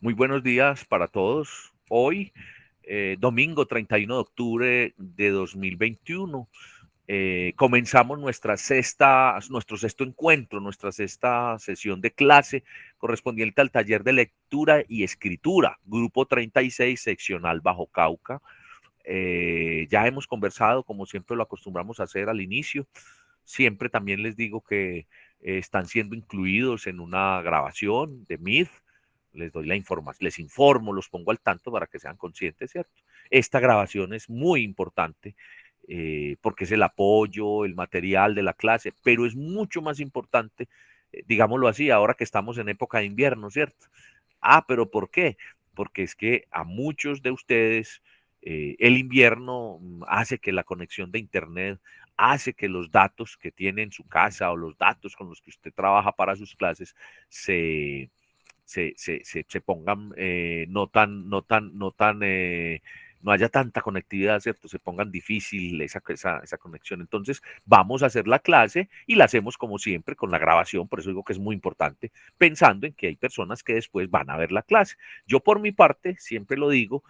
Muy buenos días para todos. Hoy, domingo 31 de octubre de 2021, comenzamos nuestro sexto encuentro, nuestra sexta sesión de clase correspondiente al taller de lectura y escritura, grupo 36, seccional Bajo Cauca. Ya hemos conversado, como siempre lo acostumbramos a hacer al inicio. Siempre también les digo que están siendo incluidos en una grabación de Meet. Les doy la información, les informo, los pongo al tanto para que sean conscientes, ¿cierto? Esta grabación es muy importante porque es el apoyo, el material de la clase, pero es mucho más importante, digámoslo así, ahora que estamos en época de invierno, ¿cierto? Ah, pero ¿por qué? Porque es que a muchos de ustedes el invierno hace que la conexión de Internet, hace que los datos que tiene en su casa o los datos con los que usted trabaja para sus clases se, se pongan no haya tanta conectividad, ¿cierto? Se pongan difícil esa conexión. Entonces, vamos a hacer la clase y la hacemos como siempre con la grabación, por eso digo que es muy importante, pensando en que hay personas que después van a ver la clase. Yo por mi parte, siempre lo digo,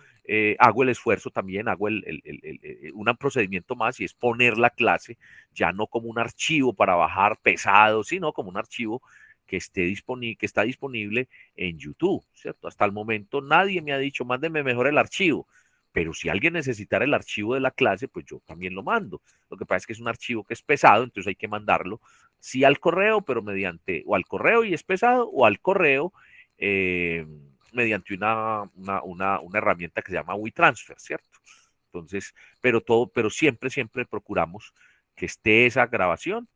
hago el esfuerzo también, hago un procedimiento más y es poner la clase ya no como un archivo para bajar pesado, sino como un archivo que está disponible en YouTube, ¿cierto? Hasta el momento nadie me ha dicho, mándeme mejor el archivo, pero si alguien necesitara el archivo de la clase, pues yo también lo mando. Lo que pasa es que es un archivo que es pesado, entonces hay que mandarlo, sí al correo, pero mediante, o al correo y es pesado, o al correo mediante una herramienta que se llama WeTransfer, ¿cierto? Entonces, pero siempre, siempre procuramos que esté esa grabación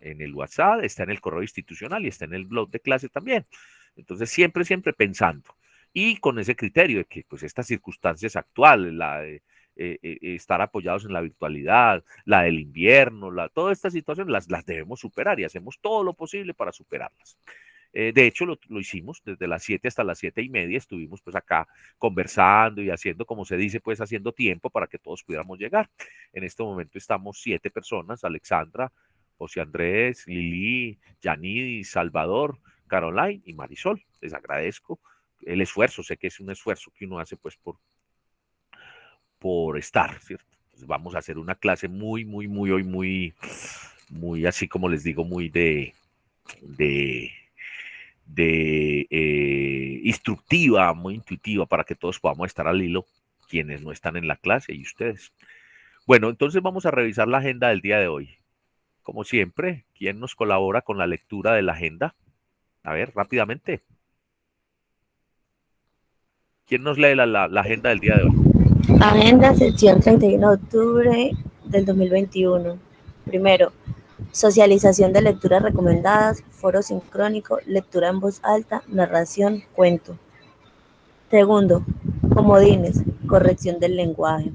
en el WhatsApp, está en el correo institucional y está en el blog de clase también. Entonces, siempre, siempre pensando y con ese criterio de que pues estas circunstancias actuales, la de estar apoyados en la virtualidad, la del invierno, todas estas situaciones las debemos superar y hacemos todo lo posible para superarlas. De hecho, lo hicimos desde las 7 hasta las 7:30, estuvimos pues acá conversando y haciendo, como se dice, pues haciendo tiempo para que todos pudiéramos llegar. En este momento estamos 7 personas, Alexandra, José Andrés, Lili, Yanidis, Salvador, Caroline y Marisol. Les agradezco el esfuerzo, sé que es un esfuerzo que uno hace pues por estar, ¿cierto? Entonces vamos a hacer una clase muy, muy, muy, hoy muy, muy, así como les digo, muy de, instructiva, muy intuitiva para que todos podamos estar al hilo, quienes no están en la clase y ustedes. Bueno, entonces vamos a revisar la agenda del día de hoy. Como siempre, ¿quién nos colabora con la lectura de la agenda? A ver, rápidamente. ¿Quién nos lee la agenda del día de hoy? Agenda, sección 31 de octubre del 2021. Primero, socialización de lecturas recomendadas, foro sincrónico, lectura en voz alta, narración, cuento. Segundo, comodines, corrección del lenguaje.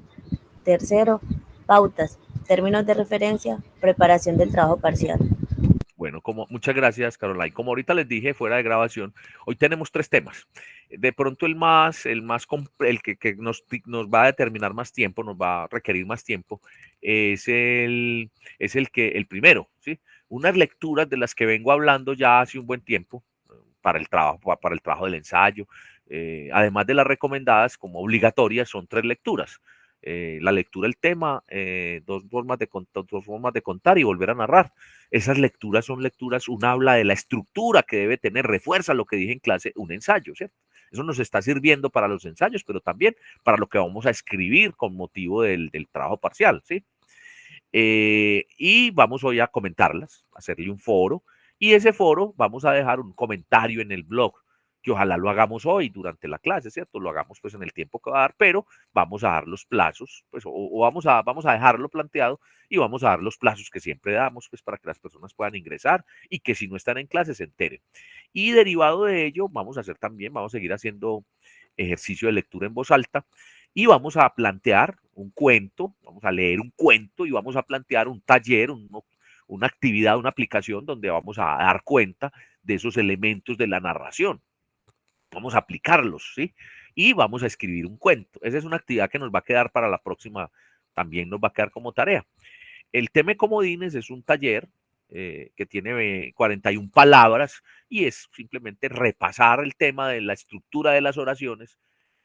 Tercero, pautas, términos de referencia, preparación del trabajo parcial. Bueno, como muchas gracias, Caroline. Como ahorita les dije fuera de grabación, hoy tenemos 3 temas. De pronto el que nos va a determinar más tiempo, nos va a requerir más tiempo, es el primero, ¿sí? Unas lecturas de las que vengo hablando ya hace un buen tiempo para el trabajo del ensayo. Además de las recomendadas como obligatorias, son 3 lecturas. La lectura del tema, dos formas de contar y volver a narrar. Esas lecturas son lecturas, una habla de la estructura que debe tener, refuerza lo que dije en clase, un ensayo, ¿cierto? Eso nos está sirviendo para los ensayos, pero también para lo que vamos a escribir con motivo del trabajo parcial, ¿sí? Y vamos hoy a comentarlas, a hacerle un foro, y ese foro vamos a dejar un comentario en el blog, que ojalá lo hagamos hoy durante la clase, ¿cierto? Lo hagamos pues en el tiempo que va a dar, pero vamos a dar los plazos, pues, o vamos a dejarlo planteado y vamos a dar los plazos que siempre damos, pues para que las personas puedan ingresar y que si no están en clase se enteren. Y derivado de ello, vamos a seguir haciendo ejercicio de lectura en voz alta y vamos a plantear un cuento, vamos a leer un cuento y vamos a plantear un taller, una actividad, una aplicación donde vamos a dar cuenta de esos elementos de la narración. Vamos a aplicarlos, ¿sí? Y vamos a escribir un cuento. Esa es una actividad que nos va a quedar para la próxima, también nos va a quedar como tarea. El tema de comodines es un taller que tiene 41 palabras y es simplemente repasar el tema de la estructura de las oraciones,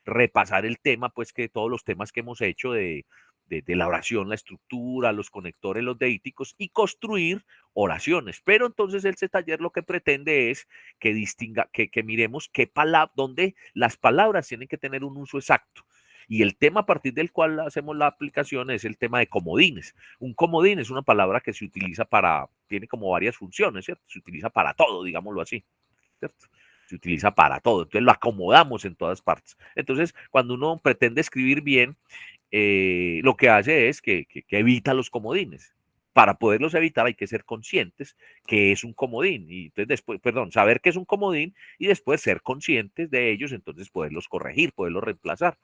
repasar el tema, pues que todos los temas que hemos hecho de la oración, la estructura, los conectores, los deíticos y construir oraciones. Pero entonces este taller lo que pretende es que distinga, que miremos qué palabra, dónde las palabras tienen que tener un uso exacto. Y el tema a partir del cual hacemos la aplicación es el tema de comodines. Un comodín es una palabra que se utiliza para, tiene como varias funciones, ¿cierto? Se utiliza para todo, digámoslo así, ¿cierto? Se utiliza para todo, entonces lo acomodamos en todas partes. Entonces, cuando uno pretende escribir bien, lo que hace es que evita los comodines. Para poderlos evitar hay que ser conscientes que es un comodín y entonces después, perdón, saber que es un comodín y después ser conscientes de ellos, entonces poderlos corregir, poderlos reemplazar.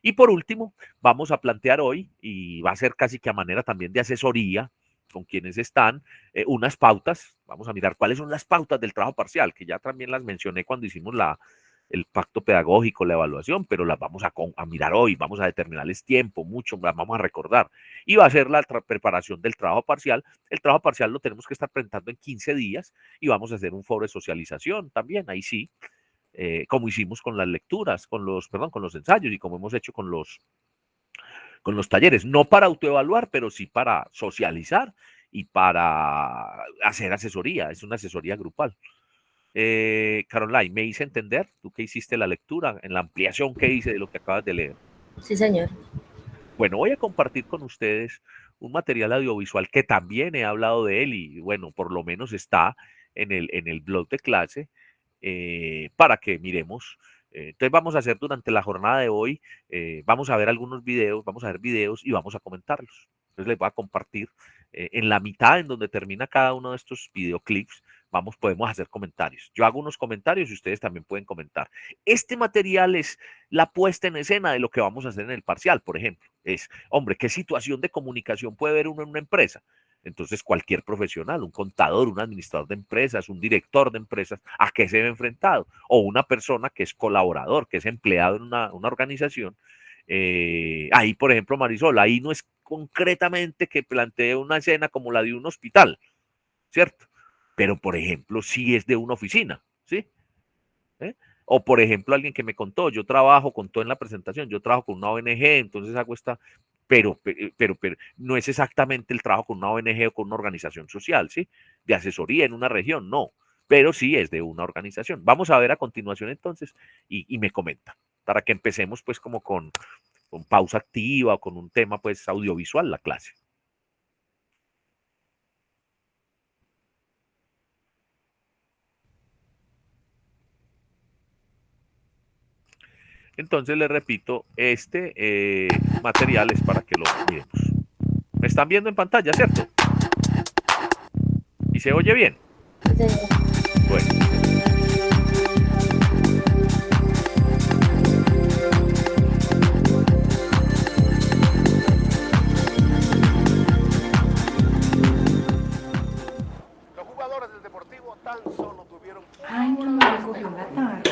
Y por último, vamos a plantear hoy, y va a ser casi que a manera también de asesoría con quienes están, unas pautas. Vamos a mirar cuáles son las pautas del trabajo parcial, que ya también las mencioné cuando hicimos el pacto pedagógico, la evaluación, pero las vamos a mirar hoy, vamos a determinarles tiempo, mucho, las vamos a recordar. Y va a ser la preparación del trabajo parcial. El trabajo parcial lo tenemos que estar presentando en 15 días y vamos a hacer un foro de socialización también, ahí sí, como hicimos con las lecturas, con los ensayos y como hemos hecho con los talleres, no para autoevaluar, pero sí para socializar y para hacer asesoría, es una asesoría grupal. Caroline, ¿me hice entender? Tú que hiciste la lectura, en la ampliación que hice de lo que acabas de leer. Sí, señor. Bueno, voy a compartir con ustedes un material audiovisual que también he hablado de él y bueno, por lo menos está en el blog de clase para que miremos. Entonces vamos a hacer durante la jornada de hoy, vamos a ver algunos videos, vamos a ver videos y vamos a comentarlos. Entonces les voy a compartir en la mitad en donde termina cada uno de estos videoclips, podemos hacer comentarios. Yo hago unos comentarios y ustedes también pueden comentar. Este material es la puesta en escena de lo que vamos a hacer en el parcial, por ejemplo. Es, hombre, ¿qué situación de comunicación puede haber uno en una empresa? Entonces, cualquier profesional, un contador, un administrador de empresas, un director de empresas, ¿a qué se ve enfrentado? O una persona que es colaborador, que es empleado en una organización. Ahí, por ejemplo, Marisol, ahí no es concretamente que plantee una escena como la de un hospital, ¿cierto? Pero, por ejemplo, sí es de una oficina, ¿sí? ¿Eh? O, por ejemplo, alguien que me contó, contó en la presentación, yo trabajo con una ONG, entonces hago esta, pero no es exactamente el trabajo con una ONG o con una organización social, ¿sí? De asesoría en una región, no, pero sí es de una organización. Vamos a ver a continuación entonces y me comenta, para que empecemos pues como con pausa activa o con un tema pues audiovisual la clase. Entonces les repito, este material es para que lo miremos. ¿Me están viendo en pantalla, cierto? ¿Y se oye bien? Sí, señor. Bueno. Los jugadores del Deportivo tan solo tuvieron... Ay, no me recogió la tarde.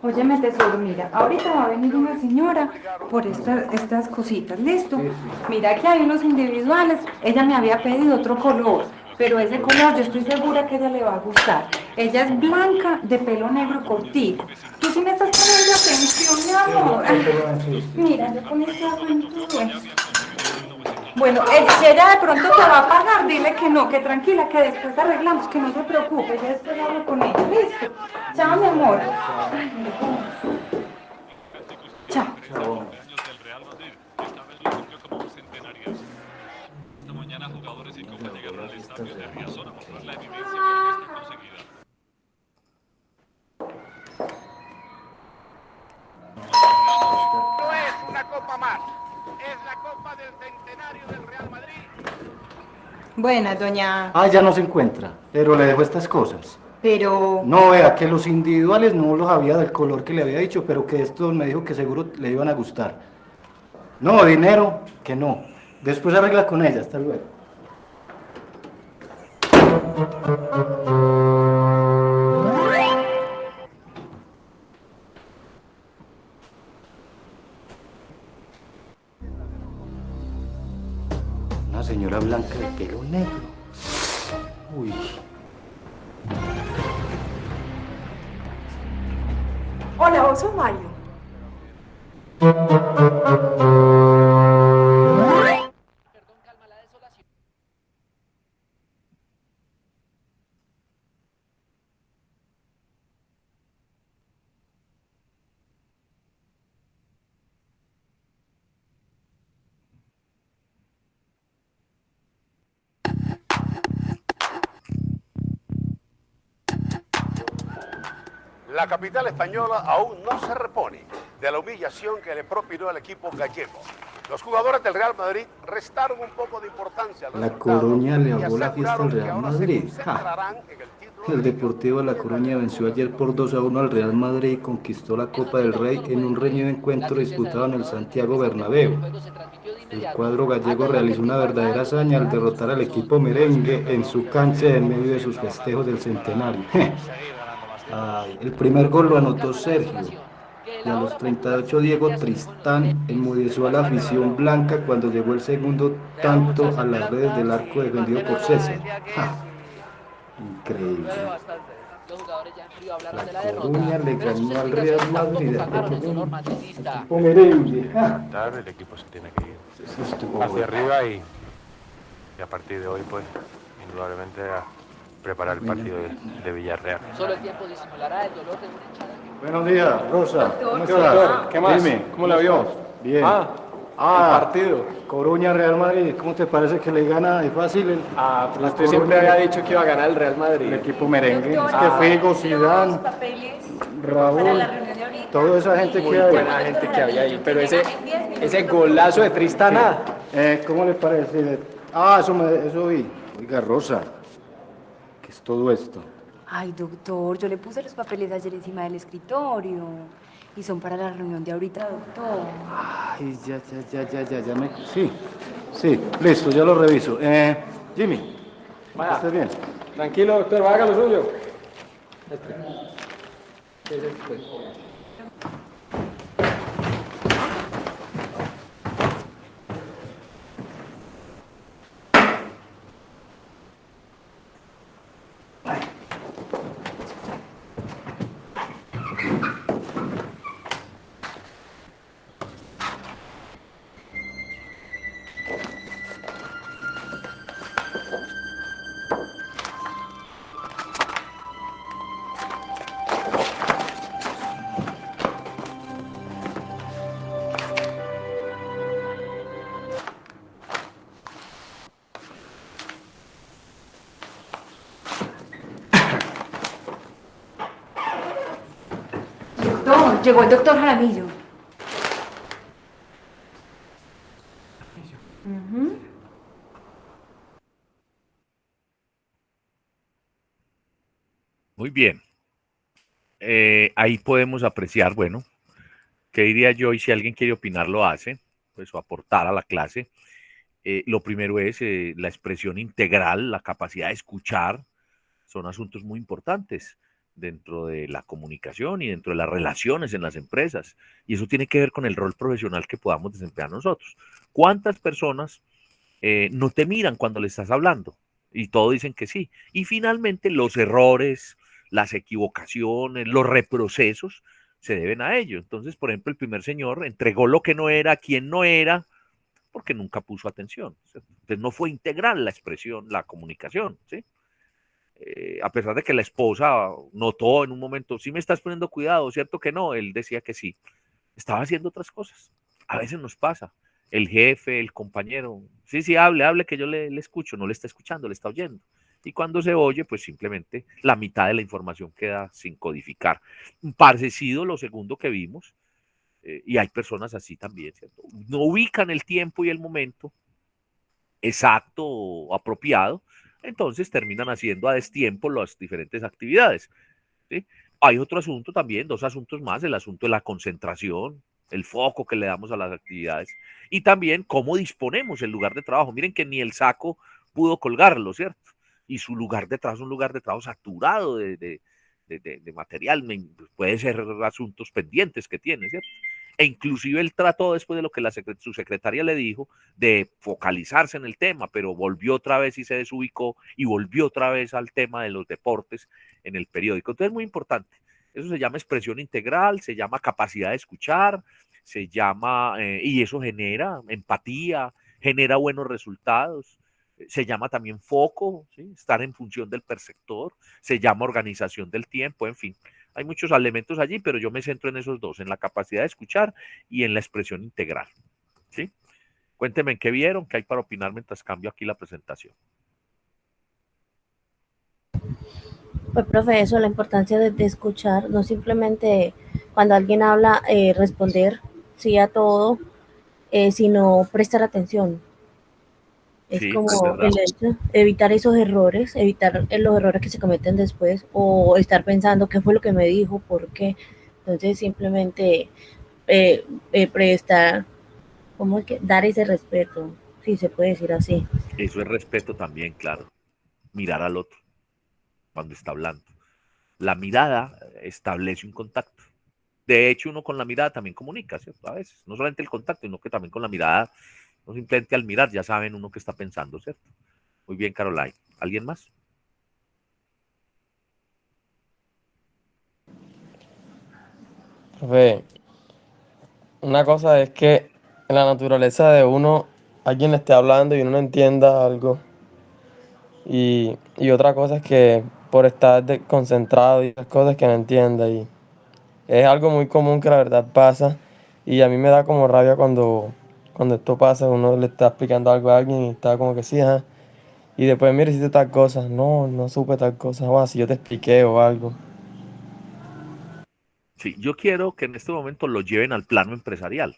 Óyeme, tesoro, mira, ahorita va a venir una señora por estas cositas, ¿listo? Mira que hay unos individuales, ella me había pedido otro color, pero ese color yo estoy segura que a ella le va a gustar. Ella es blanca, de pelo negro cortito. Tú sí me estás poniendo atención, mi amor. Ay, mira, yo con este aguanto eso. Bueno, si ella de pronto te va a pagar, dile que no, que tranquila, que después arreglamos, que no se preocupe, ya después hablo con ella, listo. Chao, mi amor. Ay, chao. Esta mañana jugadores y copas llegaron al estadio de Riazor a mostrar la evidencia que había sido conseguida. No es una copa más, es la copa del centenario del Real Madrid. Buenas, doña. Ah, ya no se encuentra, pero le dejo estas cosas. Pero... No, vea, que los individuales no los había del color que le había dicho, pero que estos me dijo que seguro le iban a gustar. No, dinero, que no. Después arregla con ella, hasta luego. Una señora blanca de pelo negro. Uy. Hola, vos sos Mario. La capital española aún no se repone de la humillación que le propinó el equipo gallego. Los jugadores del Real Madrid restaron un poco de importancia al La resultado Coruña le y ahogó la fiesta al aseguraron que Real ahora se Madrid. concentrarán en el título El de Deportivo de La Coruña venció ayer por 2-1 al Real Madrid y conquistó la Copa del Rey en un reñido encuentro disputado en el Santiago Bernabéu. El cuadro gallego realizó una verdadera hazaña al derrotar al equipo merengue en su cancha en medio de sus festejos del centenario. Ay, el primer gol lo anotó Sergio. Y a los 38 Diego Tristán enmudeció a la afición blanca cuando llegó el segundo tanto a las redes del arco defendido por César. ¡Ja! Increíble. La Coruña le ganó al Real Madrid. Equipo merengue. ¡Ja! El equipo se tiene que ir hacia arriba y a partir de hoy, pues, indudablemente a preparar el partido de Villarreal. Solo el tiempo disimulará el dolor de una hinchada que... Buenos días, Rosa. ¿Cómo ¿Qué, estás? doctor? ¿Qué más? Dime, ¿Cómo la vio? estás? Bien. El partido. Coruña, Real Madrid. ¿Cómo te parece que le gana? ¿Es fácil? Pero usted Coruña, siempre había dicho que iba a ganar el Real Madrid. el equipo merengue. Es que Figo, Zidane, Raúl, toda esa gente Muy que hay. buena gente que había ahí. Pero ese golazo de Tristana. ¿Cómo le parece? Eso vi. Oiga, Rosa, ¿qué es todo esto? Ay, doctor, yo le puse los papeles ayer encima del escritorio. Y son para la reunión de ahorita, doctor. Ay, ya me... Sí, listo, ya lo reviso. Jimmy, Vaya. ¿estás bien? Tranquilo, doctor, haga lo suyo. Doctor, llegó el doctor Jaramillo. Muy bien. Ahí podemos apreciar, bueno, ¿qué diría yo? Y si alguien quiere opinar, lo hace, pues o aportar a la clase. Lo primero es la expresión integral, la capacidad de escuchar, son asuntos muy importantes dentro de la comunicación y dentro de las relaciones en las empresas. Y eso tiene que ver con el rol profesional que podamos desempeñar nosotros. ¿Cuántas personas no te miran cuando le estás hablando? Y todos dicen que sí. Y finalmente los errores, las equivocaciones, los reprocesos se deben a ello. Entonces, por ejemplo, el primer señor entregó lo que no era a quien no era porque nunca puso atención. Entonces no fue integral la expresión, la comunicación, ¿sí? A pesar de que la esposa notó en un momento, sí me estás poniendo cuidado, ¿cierto que no? Él decía que sí. Estaba haciendo otras cosas. A veces nos pasa. El jefe, el compañero, sí, hable, que yo le escucho, no le está escuchando, le está oyendo. Y cuando se oye, pues simplemente la mitad de la información queda sin codificar. Parecido lo segundo que vimos, y hay personas así también, ¿cierto? No ubican el tiempo y el momento exacto o apropiado, entonces terminan haciendo a destiempo las diferentes actividades, ¿sí? Hay otro asunto también, dos asuntos más, el asunto de la concentración, el foco que le damos a las actividades y también cómo disponemos el lugar de trabajo. Miren que ni el saco pudo colgarlo, ¿cierto? Y su lugar de trabajo es un lugar de trabajo saturado de de material, puede ser asuntos pendientes que tiene, ¿cierto? E inclusive él trató, después de lo que su secretaria le dijo, de focalizarse en el tema, pero volvió otra vez y se desubicó y volvió otra vez al tema de los deportes en el periódico. Entonces es muy importante. Eso se llama expresión integral, se llama capacidad de escuchar, se llama, y eso genera empatía, genera buenos resultados. Se llama también foco, ¿sí? Estar en función del perceptor, se llama organización del tiempo, en fin. Hay muchos elementos allí, pero yo me centro en esos dos, en la capacidad de escuchar y en la expresión integral, ¿sí? Cuéntenme en qué vieron, qué hay para opinar mientras cambio aquí la presentación. Pues, profe, eso, la importancia de escuchar, no simplemente cuando alguien habla responder sí a todo, sino prestar atención. Es Sí, es como verdad. el hecho, evitar esos errores, evitar los errores que se cometen después, o estar pensando qué fue lo que me dijo, por qué. Entonces, simplemente prestar, ¿cómo es que? Dar ese respeto, si se puede decir así. Eso es respeto también, claro. Mirar al otro cuando está hablando. La mirada establece un contacto. De hecho, uno con la mirada también comunica, ¿cierto? A veces, no solamente el contacto, sino que también con la mirada, no simplemente al mirar, ya saben uno qué está pensando, ¿cierto? Muy bien, Caroline. ¿Alguien más? Profe, una cosa es que en la naturaleza de uno alguien le esté hablando y uno no entienda algo. Y otra cosa es que por estar concentrado y esas cosas que no entienda. Y es algo muy común que la verdad pasa. Y a mí me da como rabia cuando esto pasa, uno le está explicando algo a alguien y está como que sí, ajá. Y después, mire, hiciste tal cosa. No, no supe tal cosa. O así yo te expliqué o algo. Sí, yo quiero que en este momento lo lleven al plano empresarial,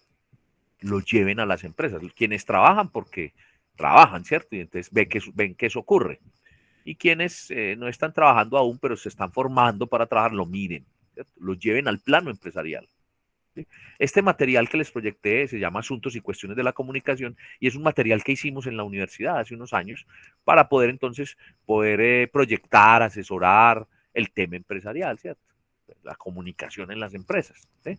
lo lleven a las empresas, quienes trabajan porque trabajan, ¿cierto? Y entonces ven que eso ocurre. Y quienes no están trabajando aún, pero se están formando para trabajar, lo miren, ¿cierto? Lo lleven al plano empresarial. ¿Sí? Este material que les proyecté se llama Asuntos y Cuestiones de la Comunicación y es un material que hicimos en la universidad hace unos años para poder entonces proyectar, asesorar el tema empresarial, ¿cierto? La comunicación en las empresas. ¿Sí?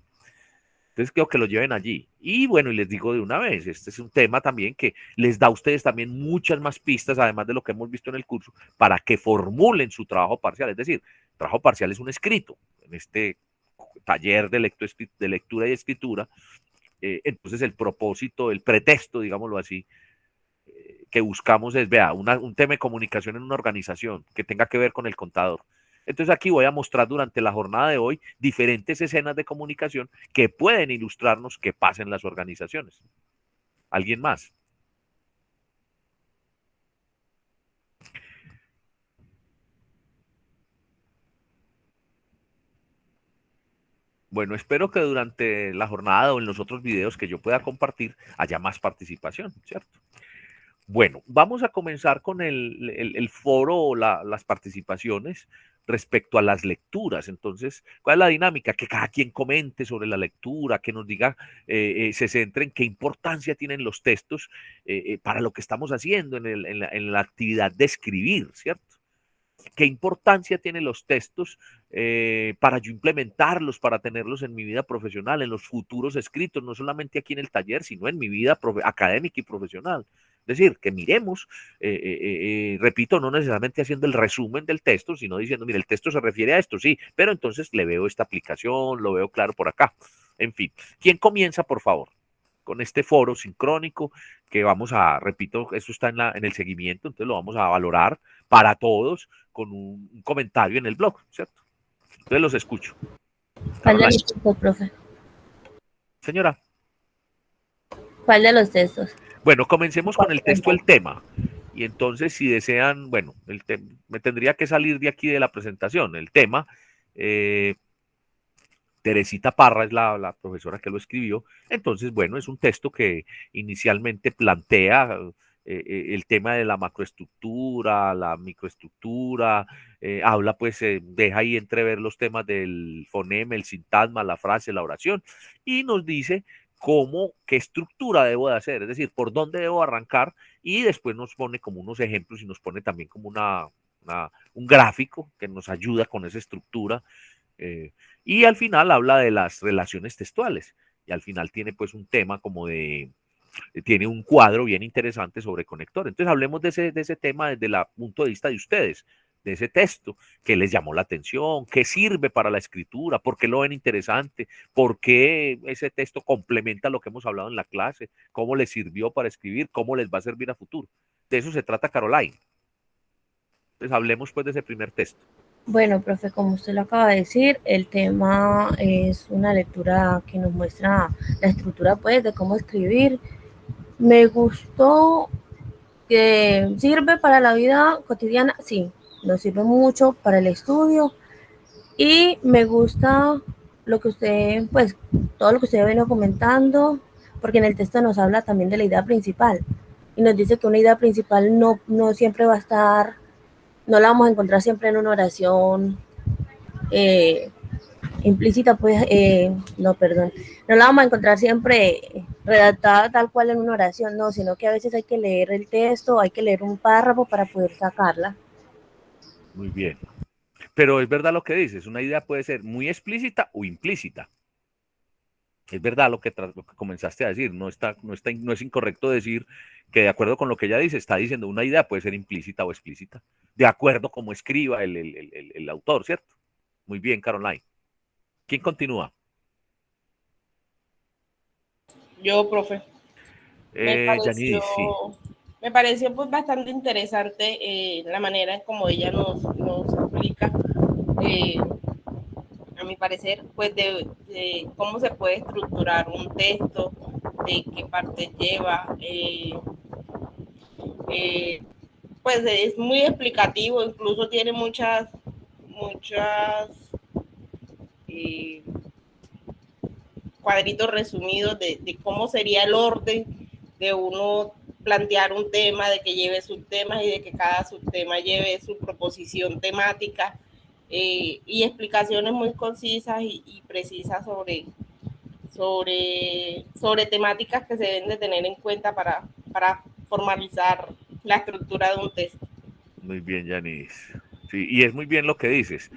Entonces creo que lo lleven allí. Y bueno, y les digo de una vez, este es un tema también que les da a ustedes también muchas más pistas, además de lo que hemos visto en el curso, para que formulen su trabajo parcial. Es decir, trabajo parcial es un escrito. En este taller de lectura y escritura, entonces el propósito, el pretexto, digámoslo así, que buscamos es, vea, un tema de comunicación en una organización que tenga que ver con el contador. Entonces aquí voy a mostrar durante la jornada de hoy diferentes escenas de comunicación que pueden ilustrarnos qué pasa en las organizaciones. ¿Alguien más? Bueno, espero que durante la jornada o en los otros videos que yo pueda compartir haya más participación, ¿cierto? Bueno, vamos a comenzar con el foro o las participaciones respecto a las lecturas. Entonces, ¿cuál es la dinámica? Que cada quien comente sobre la lectura, que nos diga, se centre en qué importancia tienen los textos para lo que estamos haciendo en la actividad de escribir, ¿cierto? ¿Qué importancia tienen los textos para yo implementarlos, para tenerlos en mi vida profesional, en los futuros escritos, no solamente aquí en el taller, sino en mi vida académica y profesional? Es decir, que miremos, repito, no necesariamente haciendo el resumen del texto, sino diciendo, mire, el texto se refiere a esto, sí, pero entonces le veo esta aplicación, lo veo claro por acá. En fin, ¿quién comienza, por favor? Con este foro sincrónico que vamos a, repito, esto está en el seguimiento, entonces lo vamos a valorar para todos con un comentario en el blog, ¿cierto? Entonces los escucho. ¿Cuál de los textos, profe? Señora. ¿Cuál de los textos? Bueno, comencemos con el texto del tema. Y entonces, si desean, bueno, me tendría que salir de aquí de la presentación. El tema, Teresita Parra es la profesora que lo escribió. Entonces, bueno, es un texto que inicialmente plantea el tema de la macroestructura, la microestructura, habla pues, deja ahí entrever los temas del fonema, el sintagma, la frase, la oración, y nos dice qué estructura debo de hacer, es decir, por dónde debo arrancar, y después nos pone como unos ejemplos y nos pone también como un gráfico que nos ayuda con esa estructura, y al final habla de las relaciones textuales, y al final tiene pues un tema como tiene un cuadro bien interesante sobre conector. Entonces hablemos de ese tema desde el punto de vista de ustedes, de ese texto, qué les llamó la atención, qué sirve para la escritura, por qué lo ven interesante, por qué ese texto complementa lo que hemos hablado en la clase, cómo les sirvió para escribir, cómo les va a servir a futuro. De eso se trata, Caroline. Entonces hablemos pues de ese primer texto. Bueno, profe, como usted lo acaba de decir, el tema es una lectura que nos muestra la estructura pues de cómo escribir. Me gustó que sirve para la vida cotidiana, sí, nos sirve mucho para el estudio, y me gusta lo que usted, pues, todo lo que usted venido comentando, porque en el texto nos habla también de la idea principal, y nos dice que una idea principal no siempre va a estar, no la vamos a encontrar siempre en una oración implícita, pues, no la vamos a encontrar siempre redactada tal cual en una oración, no, sino que a veces hay que leer el texto, hay que leer un párrafo para poder sacarla. Muy bien. Pero es verdad lo que dices, una idea puede ser muy explícita o implícita. Es verdad lo que comenzaste a decir, no es incorrecto decir que de acuerdo con lo que ella dice, está diciendo una idea puede ser implícita o explícita, de acuerdo como escriba el autor, ¿cierto? Muy bien, Caroline. ¿Quién continúa? Yo, profe. Yanis, sí. Me pareció pues bastante interesante la manera en como ella nos explica, a mi parecer, pues de cómo se puede estructurar un texto, de qué parte lleva, pues es muy explicativo, incluso tiene muchas cuadritos resumidos de cómo sería el orden de uno plantear un tema, de que lleve subtemas y de que cada subtema lleve su proposición temática, y explicaciones muy concisas y precisas sobre temáticas que se deben de tener en cuenta para formalizar la estructura de un texto. Muy bien, Yanis. Sí, y es muy bien lo que dices.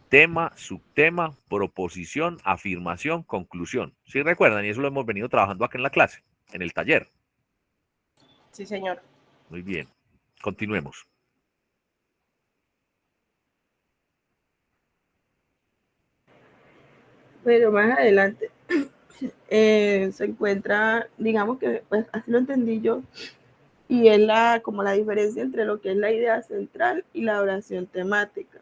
Tema, subtema, proposición, afirmación, conclusión. ¿Sí recuerdan? Y eso lo hemos venido trabajando acá en la clase, en el taller. Sí, señor. Muy bien. Continuemos. Pero más adelante se encuentra, digamos que pues así lo entendí yo, y es como la diferencia entre lo que es la idea central y la oración temática.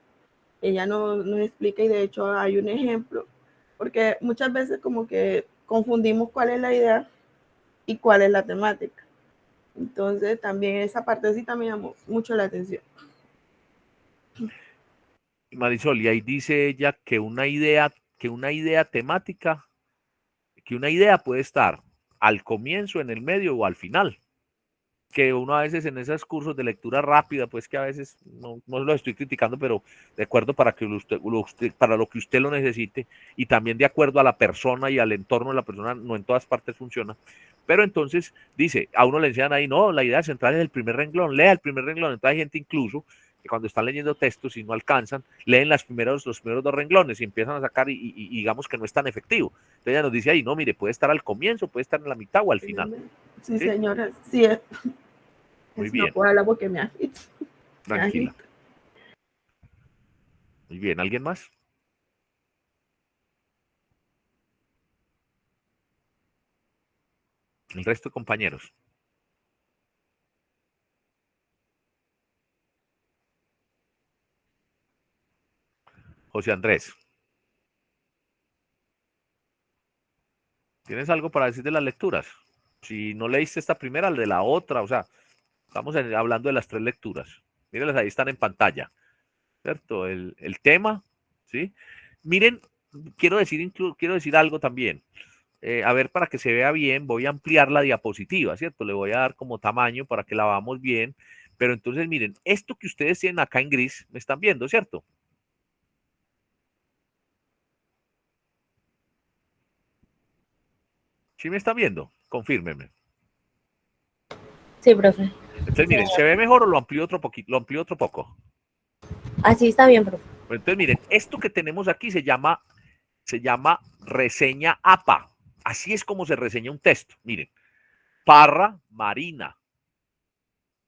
Ella nos explica, y de hecho hay un ejemplo, porque muchas veces como que confundimos cuál es la idea y cuál es la temática. Entonces también esa parte sí también llamó mucho la atención. Marisol, y ahí dice ella que una idea temática, que una idea puede estar al comienzo, en el medio o al final. Que uno a veces en esos cursos de lectura rápida, pues que a veces no lo estoy criticando, pero de acuerdo para lo que usted lo necesite, y también de acuerdo a la persona y al entorno de la persona, no en todas partes funciona. Pero entonces dice, a uno le enseñan ahí, no, la idea central es el primer renglón, lea el primer renglón. Entonces hay gente incluso que cuando están leyendo textos y no alcanzan, leen los primeros 2 renglones y empiezan a sacar y digamos que no es tan efectivo. Entonces ella nos dice ahí, no, mire, puede estar al comienzo, puede estar en la mitad o al final. Sí, señora, sí. Muy bien. No puedo hablar porque me agito. Tranquila. Muy bien, ¿alguien más? El resto de compañeros. José Andrés. ¿Tienes algo para decir de las lecturas? Si no leíste esta primera, de la otra, o sea, estamos hablando de las 3 lecturas. Mírenlas, ahí están en pantalla, ¿cierto? El tema, ¿sí? Miren, quiero decir algo también. A ver, para que se vea bien, voy a ampliar la diapositiva, ¿cierto? Le voy a dar como tamaño para que la veamos bien. Pero entonces, miren, esto que ustedes tienen acá en gris, me están viendo, ¿cierto? ¿Sí me están viendo? Confírmenme. Sí, profe. Entonces, miren, ¿se ve mejor o lo amplío otro poquito? Lo amplío otro poco. Así está bien, profe. Bueno, entonces, miren, esto que tenemos aquí se llama reseña APA. Así es como se reseña un texto. Miren, Parra Marina,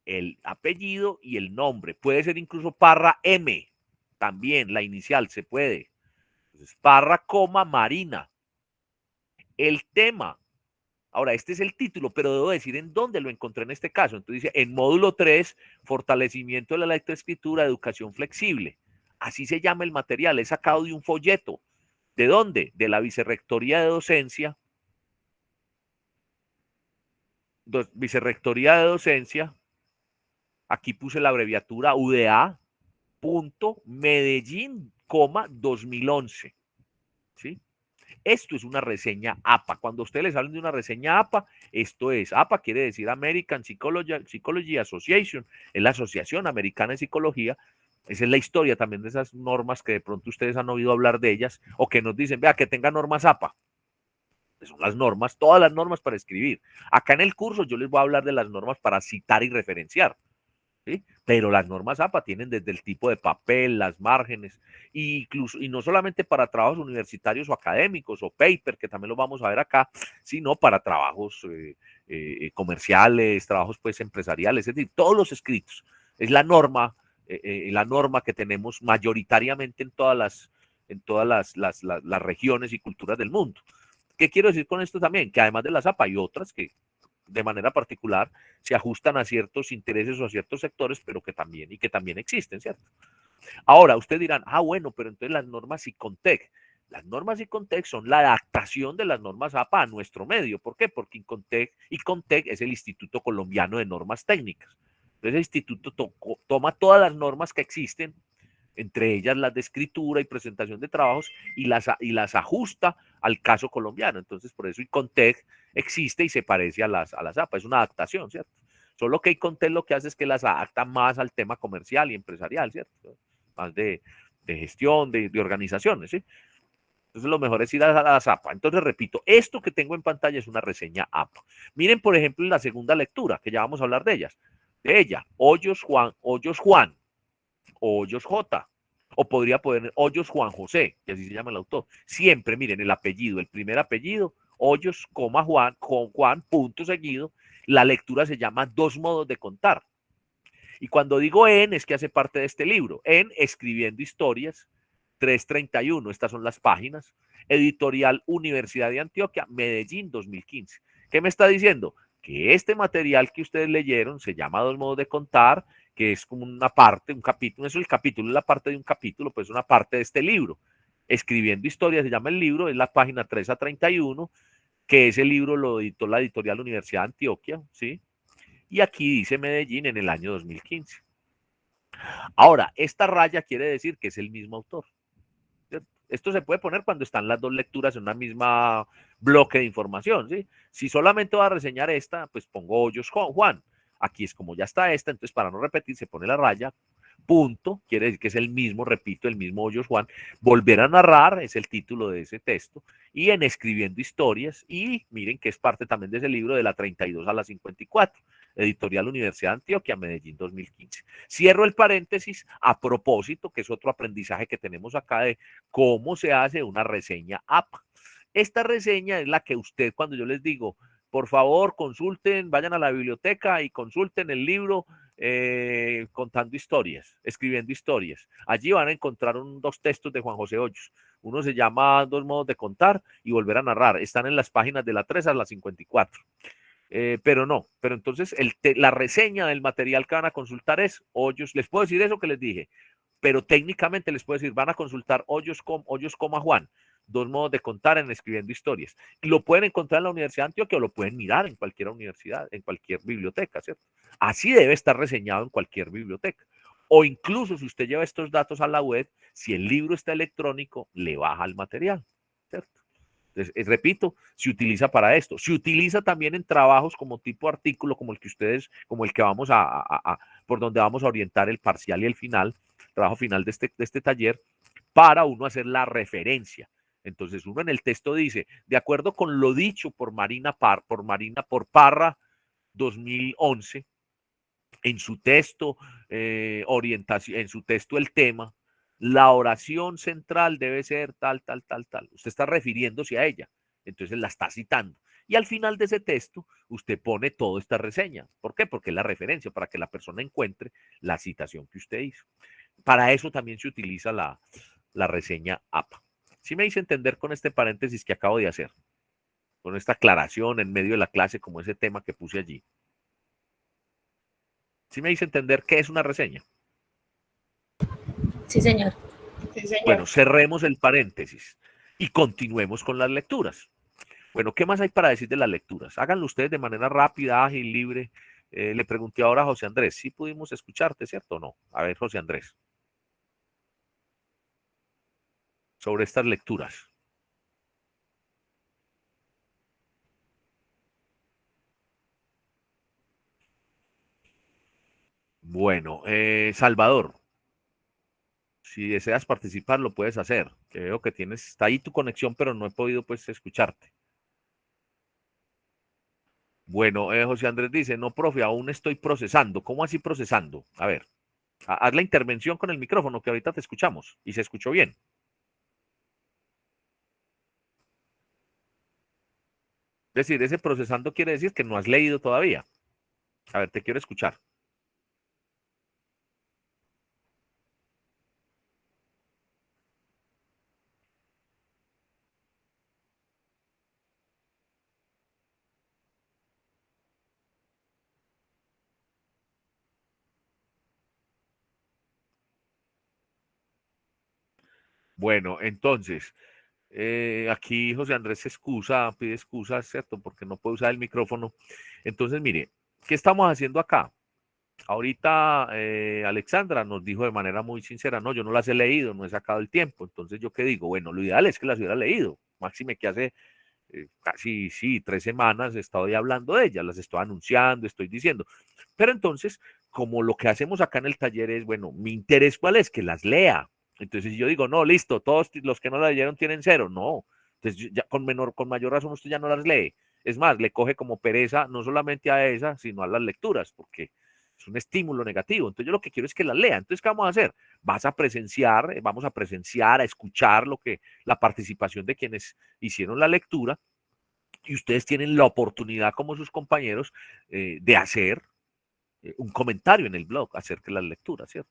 el apellido y el nombre. Puede ser incluso Parra M, también la inicial se puede. Entonces, Parra, coma, Marina. El tema. Ahora, este es el título, pero debo decir en dónde lo encontré en este caso. Entonces dice, en módulo 3, fortalecimiento de la lectoescritura, educación flexible. Así se llama el material, es sacado de un folleto. ¿De dónde? De la Vicerrectoría de Docencia. Vicerrectoría de Docencia. Aquí puse la abreviatura UDA, Medellín, 2011. ¿Sí? Esto es una reseña APA. Cuando ustedes les hablan de una reseña APA, esto es, APA quiere decir American Psychology Association, es la Asociación Americana de Psicología. Esa es la historia también de esas normas que de pronto ustedes han oído hablar de ellas, o que nos dicen, vea, que tenga normas APA. Son las normas, todas las normas para escribir. Acá en el curso yo les voy a hablar de las normas para citar y referenciar. ¿Sí? Pero las normas APA tienen desde el tipo de papel, las márgenes, incluso, y no solamente para trabajos universitarios o académicos o paper, que también lo vamos a ver acá, sino para trabajos comerciales, trabajos pues empresariales, es decir, todos los escritos. Es la norma que tenemos mayoritariamente en todas las regiones y culturas del mundo. ¿Qué quiero decir con esto también? Que además de las APA hay otras que de manera particular se ajustan a ciertos intereses o a ciertos sectores, pero que también existen, ¿cierto? Ahora, ustedes dirán, bueno, pero entonces las normas ICONTEC. Las normas ICONTEC son la adaptación de las normas APA a nuestro medio. ¿Por qué? Porque ICONTEC es el Instituto Colombiano de Normas Técnicas. Entonces, el instituto toma todas las normas que existen, entre ellas las de escritura y presentación de trabajos, y las ajusta al caso colombiano. Entonces, por eso ICONTEC existe y se parece a las APA, es una adaptación, ¿cierto? Solo que ICONTEC lo que hace es que las adapta más al tema comercial y empresarial, ¿cierto? Más de gestión, de organizaciones, ¿sí? Entonces, lo mejor es ir a las APA. Entonces, repito, esto que tengo en pantalla es una reseña APA. Miren, por ejemplo, en la segunda lectura, que ya vamos a hablar de ella, Hoyos Juan, Hoyos J, o podría poner Hoyos Juan José, que así se llama el autor. Siempre, miren, el apellido, el primer apellido, Hoyos, Juan, con Juan, punto seguido. La lectura se llama Dos modos de contar. Y cuando digo en, es que hace parte de este libro. En Escribiendo Historias, 331, estas son las páginas. Editorial Universidad de Antioquia, Medellín, 2015. ¿Qué me está diciendo? Que este material que ustedes leyeron se llama Dos modos de contar, que es como una parte, un capítulo, eso es el capítulo, es la parte de un capítulo, pues una parte de este libro. Escribiendo Historias se llama el libro, es la página 3 a 31, que ese libro lo editó la editorial Universidad de Antioquia, ¿sí? Y aquí dice Medellín en el año 2015. Ahora, esta raya quiere decir que es el mismo autor. ¿Cierto? Esto se puede poner cuando están las dos lecturas en una misma bloque de información, ¿sí? Si solamente voy a reseñar esta, pues pongo Hoyos Juan. Aquí es como ya está esta, entonces para no repetir se pone la raya, punto, quiere decir que es el mismo, repito, el mismo Hoyos Juan. Volver a narrar es el título de ese texto, y en Escribiendo Historias, y miren que es parte también de ese libro de la 32 a la 54, editorial Universidad de Antioquia, Medellín 2015. Cierro el paréntesis a propósito, que es otro aprendizaje que tenemos acá de cómo se hace una reseña APA. Esta reseña es la que usted, cuando yo les digo, por favor, consulten, vayan a la biblioteca y consulten el libro Contando Historias, Escribiendo Historias. Allí van a encontrar dos textos de Juan José Hoyos. Uno se llama Dos modos de contar y Volver a narrar. Están en las páginas de la 3 a la 54. Pero entonces la reseña del material que van a consultar es Hoyos. Les puedo decir eso que les dije, pero técnicamente les puedo decir, van a consultar Hoyos, Juan. Dos modos de contar en Escribiendo Historias. Y lo pueden encontrar en la Universidad de Antioquia o lo pueden mirar en cualquier universidad, en cualquier biblioteca, ¿cierto? Así debe estar reseñado en cualquier biblioteca. O incluso si usted lleva estos datos a la web, si el libro está electrónico, le baja el material, ¿cierto? Entonces, repito, se utiliza para esto. Se utiliza también en trabajos como tipo artículo, como el que vamos por donde vamos a orientar el parcial y el final, trabajo final de este taller, para uno hacer la referencia. Entonces uno en el texto dice, de acuerdo con lo dicho por Parra 2011, en su texto orientación, en su texto el tema, la oración central debe ser tal, tal, tal, tal. Usted está refiriéndose a ella, entonces la está citando. Y al final de ese texto, usted pone toda esta reseña. ¿Por qué? Porque es la referencia, para que la persona encuentre la citación que usted hizo. Para eso también se utiliza la reseña APA. ¿Sí me hice entender con este paréntesis que acabo de hacer? Con esta aclaración en medio de la clase, como ese tema que puse allí. ¿Sí me hice entender qué es una reseña? Sí, señor. Sí, señor. Bueno, cerremos el paréntesis y continuemos con las lecturas. Bueno, ¿qué más hay para decir de las lecturas? Háganlo ustedes de manera rápida, ágil, libre. Le pregunté ahora a José Andrés, ¿sí pudimos escucharte, cierto o no? A ver, José Andrés. Sobre estas lecturas. Bueno, Salvador, si deseas participar, lo puedes hacer. Que veo que tienes, está ahí tu conexión, pero no he podido pues escucharte. Bueno, José Andrés dice, no, profe, aún estoy procesando. ¿Cómo así procesando? A ver, haz la intervención con el micrófono, que ahorita te escuchamos y se escuchó bien. Es decir, ese procesando quiere decir que no has leído todavía. A ver, te quiero escuchar. Bueno, entonces, aquí José Andrés se excusa, pide excusas, ¿cierto? Porque no puede usar el micrófono. Entonces, mire, ¿qué estamos haciendo acá? Ahorita Alexandra nos dijo de manera muy sincera, no, yo no las he leído, no he sacado el tiempo. Entonces, ¿yo qué digo? Bueno, lo ideal es que las hubiera leído. Máxime que hace casi, sí, 3 semanas estoy hablando de ellas, las estoy anunciando, estoy diciendo. Pero entonces, como lo que hacemos acá en el taller es, bueno, mi interés cuál es, que las lea. Entonces yo digo, no, listo, todos los que no la leyeron tienen 0. No. Entonces ya con mayor razón usted ya no las lee. Es más, le coge como pereza no solamente a esa, sino a las lecturas, porque es un estímulo negativo. Entonces yo lo que quiero es que las lea. Entonces, ¿qué vamos a hacer? Vamos a presenciar, a escuchar la participación de quienes hicieron la lectura, y ustedes tienen la oportunidad como sus compañeros de hacer un comentario en el blog acerca de las lecturas, ¿cierto?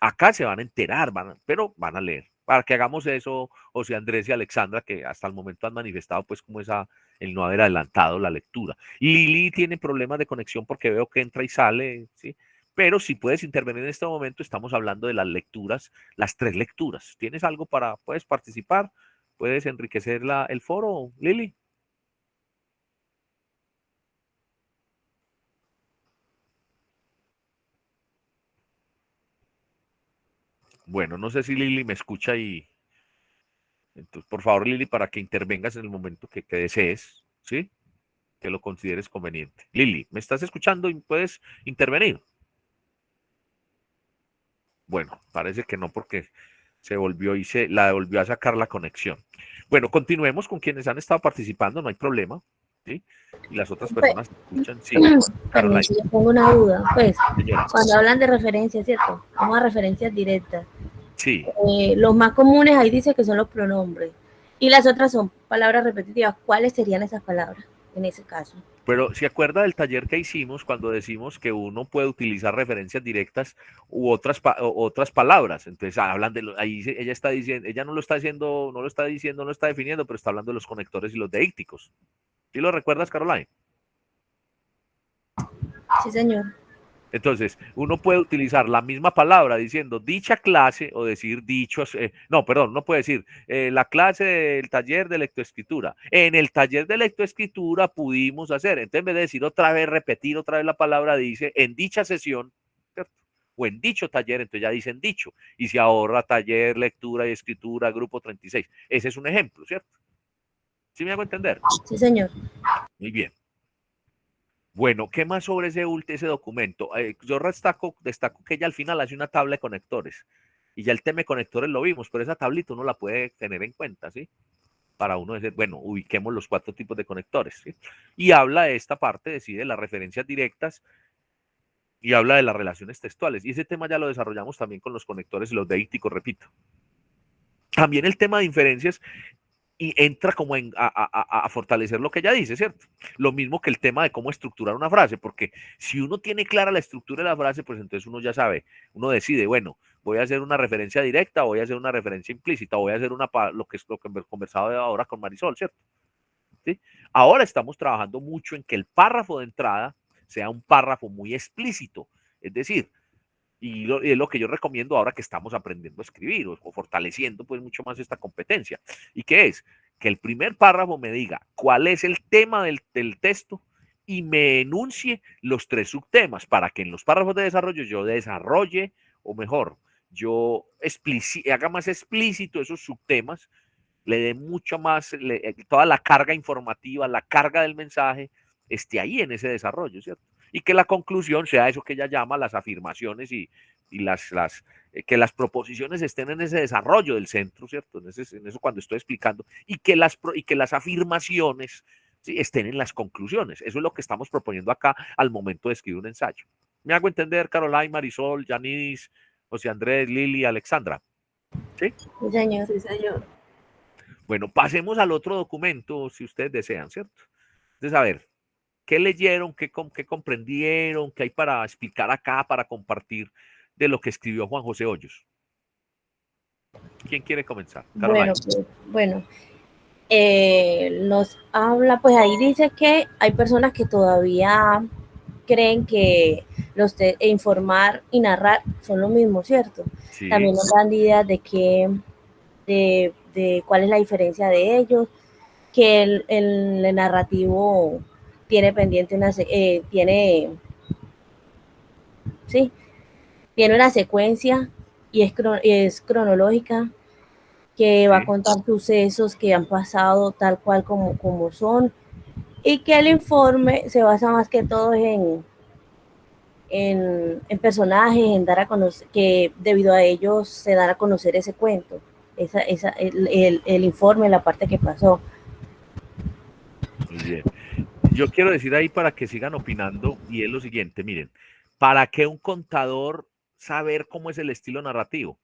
Acá se van a enterar, pero van a leer. Para que hagamos eso, José Andrés y Alexandra, que hasta el momento han manifestado pues como el no haber adelantado la lectura. Lili tiene problemas de conexión porque veo que entra y sale, ¿sí? Pero si puedes intervenir en este momento, estamos hablando de las lecturas, las 3 lecturas. ¿Tienes algo puedes participar? ¿Puedes enriquecer el foro, Lili? Bueno, no sé si Lili me escucha y entonces, por favor, Lili, para que intervengas en el momento que desees, ¿sí? Que lo consideres conveniente. Lili, ¿me estás escuchando y puedes intervenir? Bueno, parece que no porque se volvió y se la volvió a sacar la conexión. Bueno, continuemos con quienes han estado participando, no hay problema, ¿sí? Y las otras personas escuchan, sí. Permiso, yo tengo una duda, pues, Señora. cuando hablan de referencias, ¿cierto? Vamos a referencias directas. Sí. Los más comunes ahí dice que son los pronombres y las otras son palabras repetitivas. ¿Cuáles serían esas palabras en ese caso? Pero se acuerda del taller que hicimos cuando decimos que uno puede utilizar referencias directas u otras palabras. Entonces hablan ahí ella está diciendo, ella no lo está diciendo, no lo está definiendo, pero está hablando de los conectores y los deícticos. ¿Sí lo recuerdas, Caroline? Sí, señor. Entonces, uno puede utilizar la misma palabra diciendo dicha clase o decir dichos, no, perdón, no puede decir la clase del taller de lectoescritura. En el taller de lectoescritura pudimos hacer, entonces en vez de decir otra vez, repetir otra vez la palabra, dice en dicha sesión, ¿cierto? O en dicho taller, entonces ya dicen dicho, y se ahorra taller, lectura y escritura, grupo 36. Ese es un ejemplo, ¿cierto? ¿Sí me hago entender? Sí, señor. Muy bien. Bueno, ¿qué más sobre ese documento? Yo destaco que ella al final hace una tabla de conectores y ya el tema de conectores lo vimos, pero esa tablita uno la puede tener en cuenta, ¿sí? Para uno decir, bueno, ubiquemos los 4 tipos de conectores, ¿sí? Y habla de esta parte, decide las referencias directas y habla de las relaciones textuales. Y ese tema ya lo desarrollamos también con los conectores y los deícticos, repito. También el tema de inferencias y entra como a fortalecer lo que ella dice, ¿cierto? Lo mismo que el tema de cómo estructurar una frase, porque si uno tiene clara la estructura de la frase, pues entonces uno ya sabe, uno decide, bueno, voy a hacer una referencia directa, voy a hacer una referencia implícita, voy a hacer lo que es lo que hemos conversado ahora con Marisol, ¿cierto? ¿Sí? Ahora estamos trabajando mucho en que el párrafo de entrada sea un párrafo muy explícito, es decir, y es lo que yo recomiendo ahora que estamos aprendiendo a escribir o fortaleciendo pues mucho más esta competencia. ¿Y qué es? Que el primer párrafo me diga cuál es el tema del texto y me enuncie los 3 subtemas para que en los párrafos de desarrollo yo desarrolle, o mejor, yo haga más explícito esos subtemas, le dé mucho más, toda la carga informativa, la carga del mensaje esté ahí en ese desarrollo, ¿cierto? Y que la conclusión sea eso que ella llama las afirmaciones y que las proposiciones estén en ese desarrollo del centro, ¿cierto? En eso cuando estoy explicando, y que las afirmaciones, ¿sí?, estén en las conclusiones. Eso es lo que estamos proponiendo acá al momento de escribir un ensayo. ¿Me hago entender, Caroline, Marisol, Yanis, José Andrés, Lili, Alexandra? ¿Sí? Sí, señor. Sí, señor. Bueno, pasemos al otro documento, si ustedes desean, ¿cierto? Entonces, a ver, ¿qué leyeron? ¿Qué comprendieron? ¿Qué hay para explicar acá, para compartir de lo que escribió Juan José Hoyos? ¿Quién quiere comenzar? Caroline. Bueno, nos habla, pues ahí dice que hay personas que todavía creen que informar y narrar son lo mismo, ¿cierto? Sí. También nos dan ideas de que de cuál es la diferencia de ellos, que el narrativo tiene pendiente tiene una secuencia y es cronológica, que va a contar sucesos que han pasado tal cual como son, y que el informe se basa más que todo en personajes, en dar a conocer, que debido a ellos se dan a conocer ese cuento, el informe, la parte que pasó. Muy bien. Yo quiero decir ahí para que sigan opinando, y es lo siguiente, miren, ¿para qué un contador saber cómo es el estilo narrativo?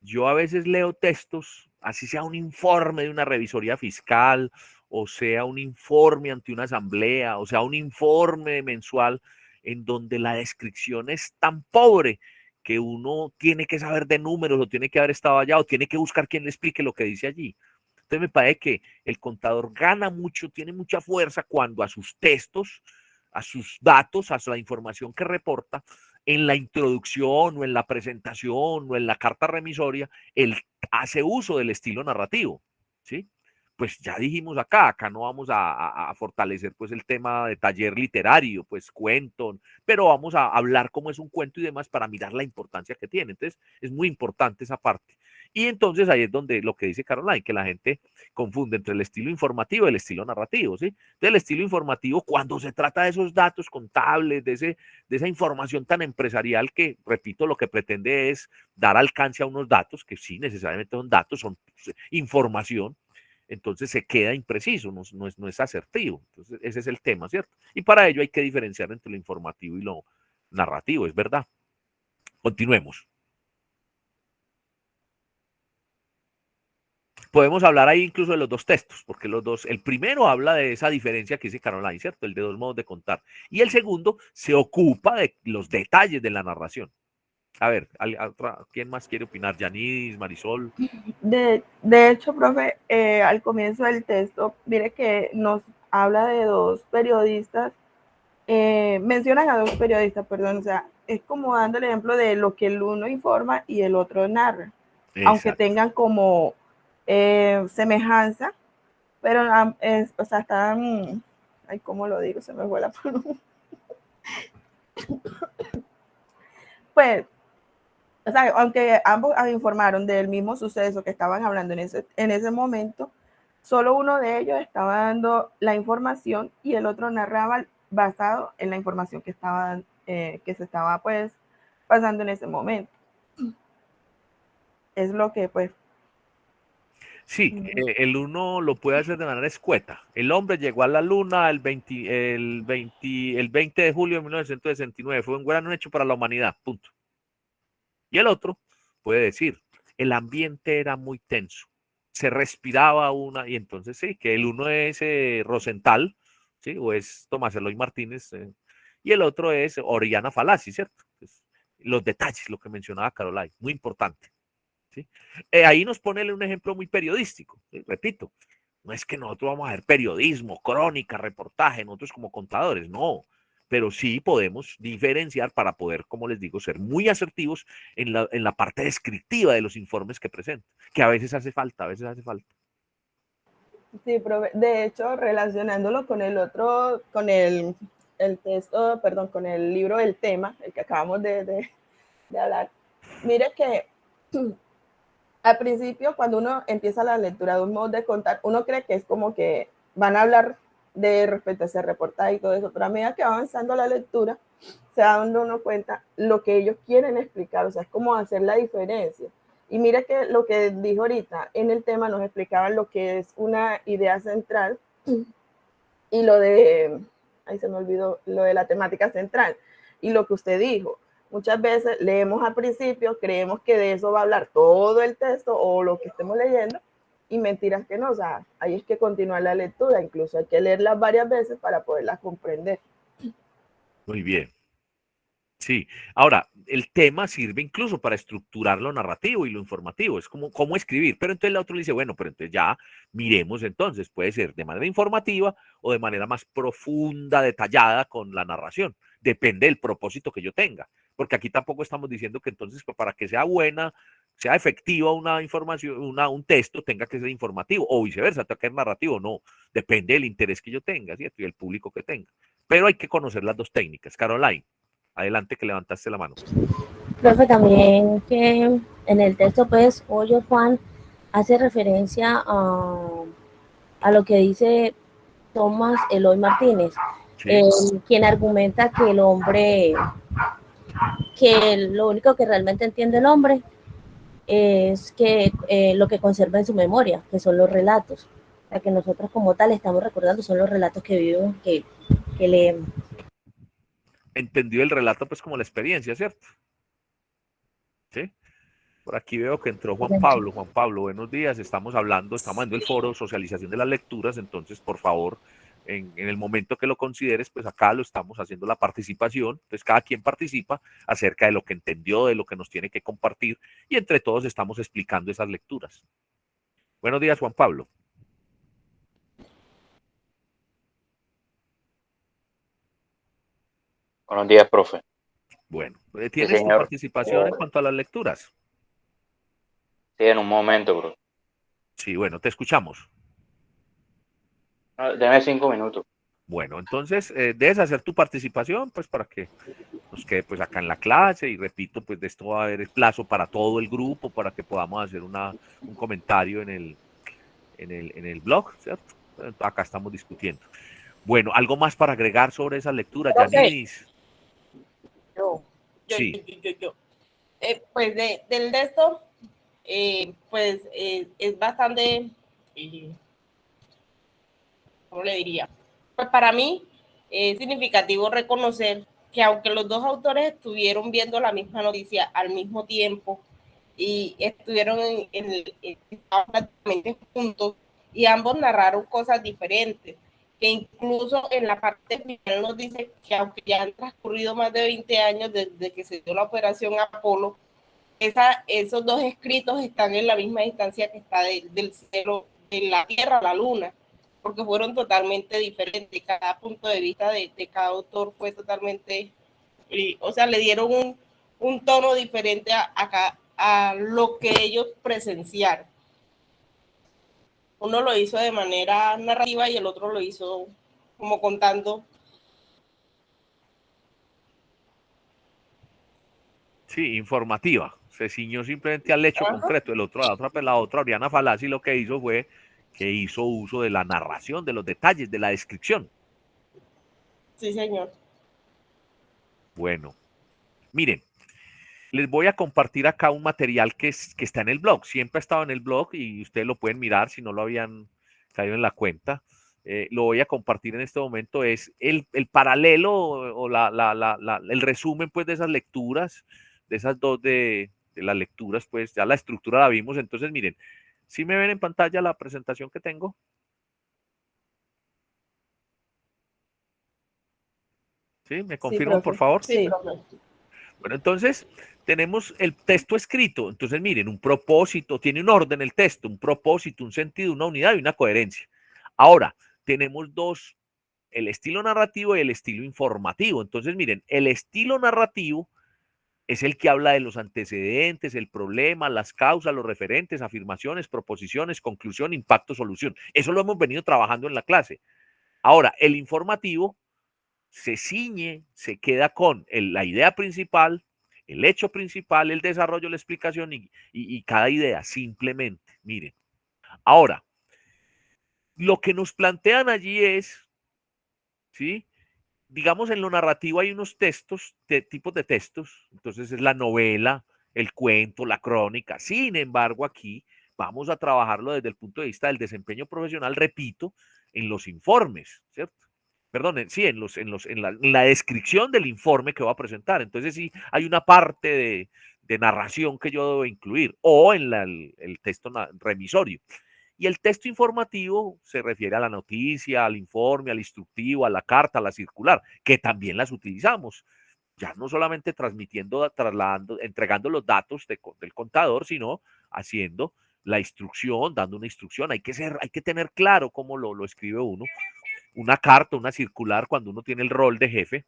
Yo a veces leo textos, así sea un informe de una revisoría fiscal, o sea un informe ante una asamblea, o sea un informe mensual, en donde la descripción es tan pobre que uno tiene que saber de números, o tiene que haber estado allá, o tiene que buscar quien le explique lo que dice allí. Entonces me parece que el contador gana mucho, tiene mucha fuerza cuando a sus textos, a sus datos, a la información que reporta, en la introducción o en la presentación o en la carta remisoria, él hace uso del estilo narrativo, ¿sí? Pues ya dijimos acá no vamos a fortalecer pues el tema de taller literario, pues cuento, pero vamos a hablar cómo es un cuento y demás para mirar la importancia que tiene. Entonces es muy importante esa parte. Y entonces ahí es donde lo que dice Caroline, que la gente confunde entre el estilo informativo y el estilo narrativo, ¿sí? Entonces el estilo informativo, cuando se trata de esos datos contables, de esa información tan empresarial que, repito, lo que pretende es dar alcance a unos datos, que sí necesariamente son datos, son información, entonces se queda impreciso, no es asertivo. Entonces ese es el tema, ¿cierto? Y para ello hay que diferenciar entre lo informativo y lo narrativo, es verdad. Continuemos. Podemos hablar ahí incluso de los dos textos, porque el primero habla de esa diferencia que dice Caroline, ¿cierto? El de 2 modos de contar. Y el segundo se ocupa de los detalles de la narración. A ver, ¿quién más quiere opinar? Yanis, Marisol. De hecho, profe, al comienzo del texto, mire que nos habla de 2 periodistas, mencionan a 2 periodistas, perdón, o sea, es como dando el ejemplo de lo que el uno informa y el otro narra. Exacto. Aunque tengan como semejanza, pero o sea, están, ay, ¿cómo lo digo? Se me fue la pronuncia. Pues, o sea, aunque ambos informaron del mismo suceso que estaban hablando en ese momento, solo uno de ellos estaba dando la información y el otro narraba basado en la información que se estaba pues pasando en ese momento. Es lo que pues Sí, el uno lo puede hacer de manera escueta. El hombre llegó a la luna el 20 de julio de 1969. Fue un gran hecho para la humanidad, punto. Y el otro puede decir, el ambiente era muy tenso, se respiraba una, y entonces sí, que el uno es Rosenthal, ¿sí? O es Tomás Eloy Martínez, y el otro es Orellana Fallaci, ¿cierto? Pues, los detalles, lo que mencionaba Carolai, muy importante. ¿Sí? Ahí nos pone un ejemplo muy periodístico, ¿sí? Repito, no es que nosotros vamos a ver periodismo, crónica, reportaje, nosotros como contadores, no, pero sí podemos diferenciar para poder, como les digo, ser muy asertivos en la parte descriptiva de los informes que presentan, que a veces hace falta, a veces hace falta. Sí, de hecho, relacionándolo con el otro, con el texto, perdón, con el libro del tema, el que acabamos de hablar, mire que al principio, cuando uno empieza la lectura de un modo de contar, uno cree que es como que van a hablar de respecto a ese reportaje y todo eso, pero a medida que va avanzando la lectura, se da dando uno cuenta lo que ellos quieren explicar, o sea, es como hacer la diferencia. Y mira que lo que dijo ahorita en el tema nos explicaban lo que es una idea central y lo de, ahí se me olvidó, lo de la temática central y lo que usted dijo. Muchas veces leemos al principio, creemos que de eso va a hablar todo el texto o lo que estemos leyendo, y mentiras que no, o sea, ahí es que continúa la lectura, incluso hay que leerlas varias veces para poderlas comprender. Muy bien. Sí, ahora, el tema sirve incluso para estructurar lo narrativo y lo informativo, es como cómo escribir, pero entonces el otro le dice, bueno, pero entonces ya miremos entonces, puede ser de manera informativa o de manera más profunda, detallada con la narración, depende del propósito que yo tenga, porque aquí tampoco estamos diciendo que entonces para que sea buena, sea efectiva una información, un texto tenga que ser informativo o viceversa, tenga que ser narrativo, no, depende del interés que yo tenga, ¿cierto? Y el público que tenga, pero hay que conocer las dos técnicas. Caroline. Adelante que levantaste la mano. Profe, también que en el texto, pues, Hoyo Juan hace referencia a lo que dice Tomás Eloy Martínez, Sí. quien argumenta que el hombre, que lo único que realmente entiende el hombre es que lo que conserva en su memoria, que son los relatos. O sea, que nosotros como tal estamos recordando son los relatos que vivimos, que leemos. Entendió el relato pues como la experiencia, ¿cierto? Sí. Por aquí veo que entró Juan Pablo. Juan Pablo, buenos días. Estamos hablando el foro Socialización de las Lecturas, entonces, por favor, en el momento que lo consideres, pues acá lo estamos haciendo la participación, pues cada quien participa acerca de lo que entendió, de lo que nos tiene que compartir, y entre todos estamos explicando esas lecturas. Buenos días, Juan Pablo. Buenos días, profe. Bueno, ¿tienes tu participación en cuanto a las lecturas? Sí, en un momento, bro. Sí, bueno, te escuchamos. Deme 5 minutos. Bueno, entonces debes hacer tu participación, pues para que nos quede pues acá en la clase, y repito, pues de esto va a haber plazo para todo el grupo, para que podamos hacer un comentario en el blog, ¿cierto? Acá estamos discutiendo. Bueno, ¿algo más para agregar sobre esa lectura, Yanis? Yo. Pues del texto, pues es bastante, ¿cómo le diría? Pues para mí es significativo reconocer que aunque los dos autores estuvieron viendo la misma noticia al mismo tiempo y estuvieron prácticamente juntos, y ambos narraron cosas diferentes, que incluso en la parte final nos dice que aunque ya han transcurrido más de 20 años desde que se dio la operación Apolo, esos dos escritos están en la misma distancia que está del cielo, de la Tierra a la Luna, porque fueron totalmente diferentes. Cada punto de vista de cada autor fue totalmente, o sea, le dieron un tono diferente a lo que ellos presenciaron. Uno lo hizo de manera narrativa y el otro lo hizo como contando. Sí, informativa. Se ciñó simplemente al hecho concreto. La otra Oriana Fallaci lo que hizo fue que hizo uso de la narración, de los detalles, de la descripción. Sí, señor. Bueno, miren, Les voy a compartir acá un material que está en el blog. Siempre ha estado en el blog y ustedes lo pueden mirar si no lo habían caído en la cuenta. Lo voy a compartir en este momento. Es el paralelo o el resumen pues de esas lecturas, de esas dos de las lecturas, pues ya la estructura la vimos. Entonces, miren, ¿sí me ven en pantalla la presentación que tengo? ¿Sí? ¿Me confirman, por favor? Sí. Bueno, entonces tenemos el texto escrito. Entonces, miren, un propósito, tiene un orden el texto, un propósito, un sentido, una unidad y una coherencia. Ahora, tenemos dos, el estilo narrativo y el estilo informativo. Entonces, miren, el estilo narrativo es el que habla de los antecedentes, el problema, las causas, los referentes, afirmaciones, proposiciones, conclusión, impacto, solución. Eso lo hemos venido trabajando en la clase. Ahora, el informativo se ciñe, se queda con la idea principal, el hecho principal, el desarrollo, la explicación y cada idea, simplemente. Miren. Ahora, lo que nos plantean allí es, ¿sí? Digamos, en lo narrativo hay unos textos, tipos de textos, entonces es la novela, el cuento, la crónica. Sin embargo, aquí vamos a trabajarlo desde el punto de vista del desempeño profesional, repito, en los informes, ¿cierto? Perdón, sí, en la descripción del informe que voy a presentar. Entonces, sí, hay una parte de narración que yo debo incluir, o en el texto remisorio. Y el texto informativo se refiere a la noticia, al informe, al instructivo, a la carta, a la circular, que también las utilizamos. Ya no solamente transmitiendo, trasladando, entregando los datos del contador, sino haciendo la instrucción, dando una instrucción. Hay que tener claro cómo lo escribe uno. Una carta, una circular, cuando uno tiene el rol de jefe.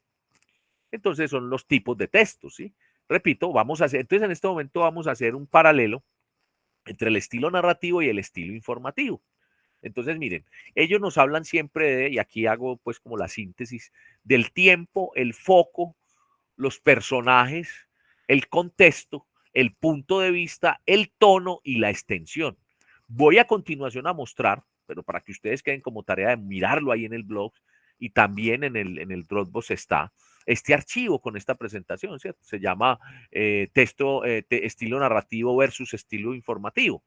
Entonces son los tipos de textos, ¿sí? Repito, entonces en este momento vamos a hacer un paralelo entre el estilo narrativo y el estilo informativo. Entonces, miren, ellos nos hablan siempre y aquí hago pues como la síntesis, del tiempo, el foco, los personajes, el contexto, el punto de vista, el tono y la extensión. Voy a continuación a mostrar, pero para que ustedes queden como tarea de mirarlo ahí en el blog y también en el Dropbox está este archivo con esta presentación, ¿cierto? Se llama estilo narrativo versus estilo informativo.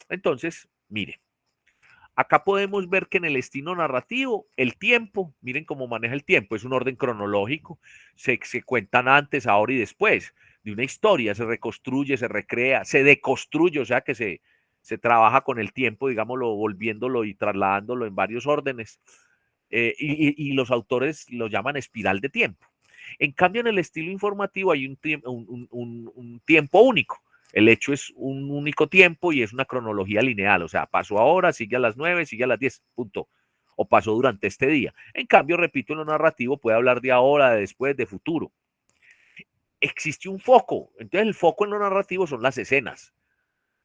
Entonces, miren, acá podemos ver que en el estilo narrativo, el tiempo, miren cómo maneja el tiempo, es un orden cronológico, se cuentan antes, ahora y después de una historia, se reconstruye, se recrea, se deconstruye, o sea que se trabaja con el tiempo, digámoslo, volviéndolo y trasladándolo en varios órdenes. Y los autores lo llaman espiral de tiempo. En cambio, en el estilo informativo hay un tiempo único. El hecho es un único tiempo y es una cronología lineal. O sea, pasó ahora, sigue a las 9, sigue a las 10, punto. O pasó durante este día. En cambio, repito, en lo narrativo puede hablar de ahora, de después, de futuro. Existe un foco. Entonces, el foco en lo narrativo son las escenas.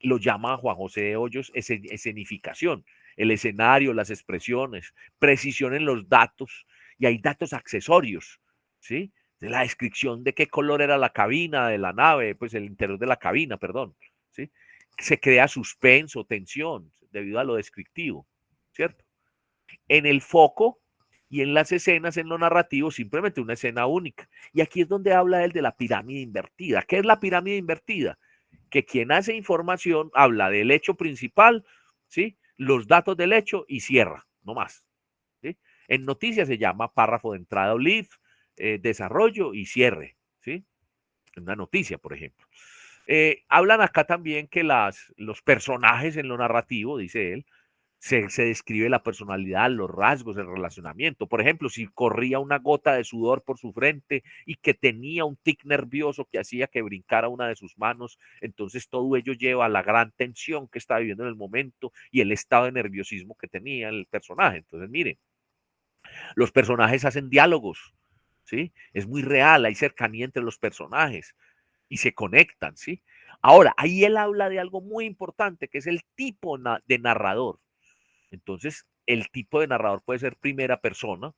Lo llama Juan José Hoyos escenificación. El escenario, las expresiones, precisión en los datos, y hay datos accesorios, ¿sí? De la descripción de qué color era la cabina de la nave, pues el interior de la cabina, perdón, ¿sí? Se crea suspenso, tensión, debido a lo descriptivo, ¿cierto? En el foco y en las escenas, en lo narrativo, simplemente una escena única. Y aquí es donde habla él de la pirámide invertida. ¿Qué es la pirámide invertida? Que quien hace información habla del hecho principal, ¿sí? Los datos del hecho y cierra, no más. ¿Sí? En noticias se llama párrafo de entrada o lead, desarrollo y cierre, ¿sí? En una noticia, por ejemplo. Hablan acá también que los personajes en lo narrativo, dice él, se describe la personalidad, los rasgos, el relacionamiento. Por ejemplo, si corría una gota de sudor por su frente y que tenía un tic nervioso que hacía que brincara una de sus manos, entonces todo ello lleva a la gran tensión que está viviendo en el momento y el estado de nerviosismo que tenía el personaje. Entonces, miren, los personajes hacen diálogos, ¿sí? Es muy real, hay cercanía entre los personajes y se conectan, ¿sí? Ahora, ahí él habla de algo muy importante, que es el tipo de narrador. Entonces, el tipo de narrador puede ser primera persona,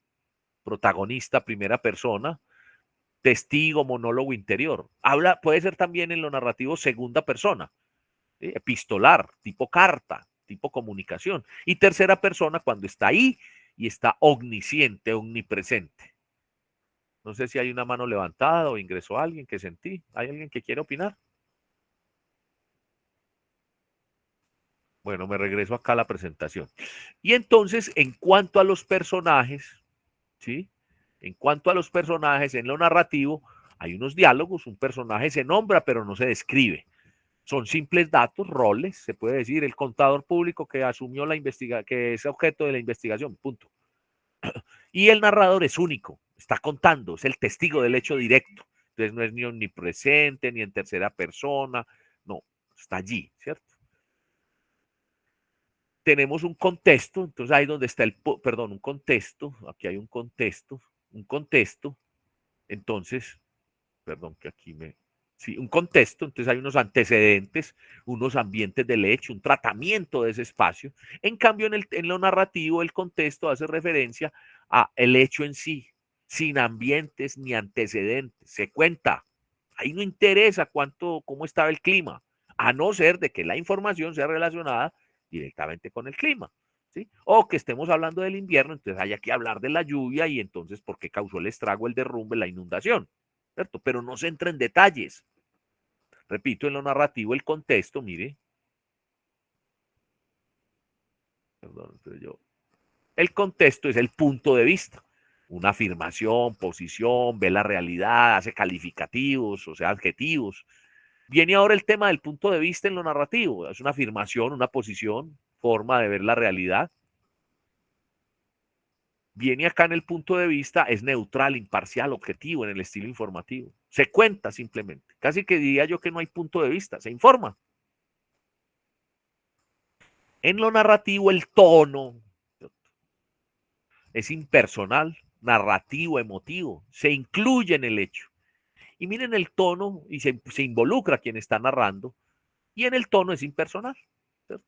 protagonista, primera persona, testigo, monólogo interior. Puede ser también en lo narrativo segunda persona, ¿sí? Epistolar, tipo carta, tipo comunicación. Y tercera persona cuando está ahí y está omnisciente, omnipresente. No sé si hay una mano levantada o ingresó alguien que sentí. ¿Hay alguien que quiere opinar? Bueno, me regreso acá a la presentación. Y entonces, en cuanto a los personajes, ¿sí? En cuanto a los personajes, en lo narrativo, hay unos diálogos, un personaje se nombra, pero no se describe. Son simples datos, roles, se puede decir, el contador público que asumió la investigación, que es objeto de la investigación, punto. Y el narrador es único, está contando, es el testigo del hecho directo. Entonces no es ni omnipresente, ni en tercera persona, no, está allí, ¿cierto? Tenemos un contexto, entonces ahí donde está un contexto, aquí hay un contexto, entonces, perdón, que aquí sí, un contexto, entonces hay unos antecedentes, unos ambientes del hecho, un tratamiento de ese espacio. En cambio, en lo narrativo, el contexto hace referencia a el hecho en sí, sin ambientes ni antecedentes, se cuenta. Ahí no interesa cómo estaba el clima, a no ser de que la información sea relacionada directamente con el clima. ¿Sí? O que estemos hablando del invierno, entonces haya que hablar de la lluvia y entonces por qué causó el estrago, el derrumbe, la inundación, ¿cierto? Pero no se entra en detalles. Repito, en lo narrativo, el contexto, mire, perdón, el contexto es el punto de vista, una afirmación, posición, ve la realidad, hace calificativos, o sea, adjetivos. Viene ahora el tema del punto de vista en lo narrativo, es una afirmación, una posición, forma de ver la realidad. Viene acá en el punto de vista, es neutral, imparcial, objetivo en el estilo informativo. Se cuenta simplemente. Casi que diría yo que no hay punto de vista, se informa. En lo narrativo, el tono es impersonal, narrativo, emotivo, se incluye en el hecho. Y miren el tono y se involucra quien está narrando, y en el tono es impersonal, ¿cierto?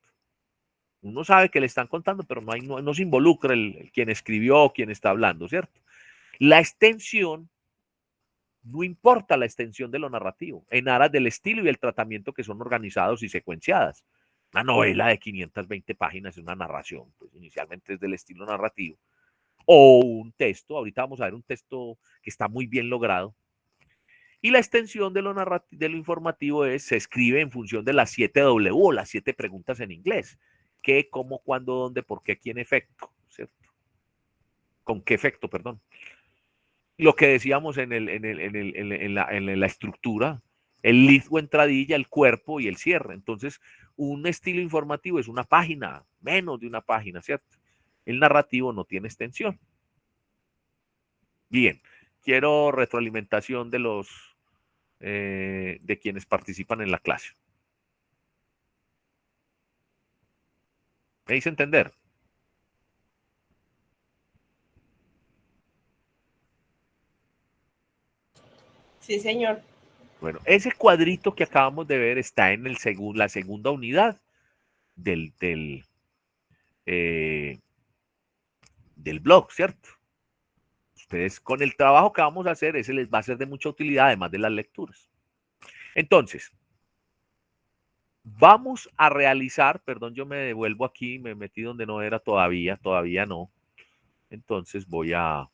Uno sabe que le están contando, pero no se involucra quien escribió o quien está hablando, ¿cierto? La extensión, no importa la extensión de lo narrativo, en aras del estilo y el tratamiento que son organizados y secuenciadas. Una novela de 520 páginas es una narración, pues inicialmente es del estilo narrativo. O un texto, ahorita vamos a ver un texto que está muy bien logrado. Y la extensión de lo informativo se escribe en función de las 7 W o las 7 preguntas en inglés. ¿Qué, cómo, cuándo, dónde, por qué, quién, efecto? ¿Cierto? ¿Con qué efecto, perdón? Lo que decíamos en la estructura, el lead o entradilla, el cuerpo y el cierre. Entonces, un estilo informativo es una página, menos de una página, ¿cierto? El narrativo no tiene extensión. Bien, quiero retroalimentación de quienes participan en la clase. ¿Me hice entender? Sí, señor. Bueno, ese cuadrito que acabamos de ver está en la segunda unidad del blog, ¿cierto? Ustedes con el trabajo que vamos a hacer, ese les va a ser de mucha utilidad, además de las lecturas. Entonces, vamos a realizar, perdón, yo me devuelvo aquí, me metí donde no era todavía no. Entonces voy a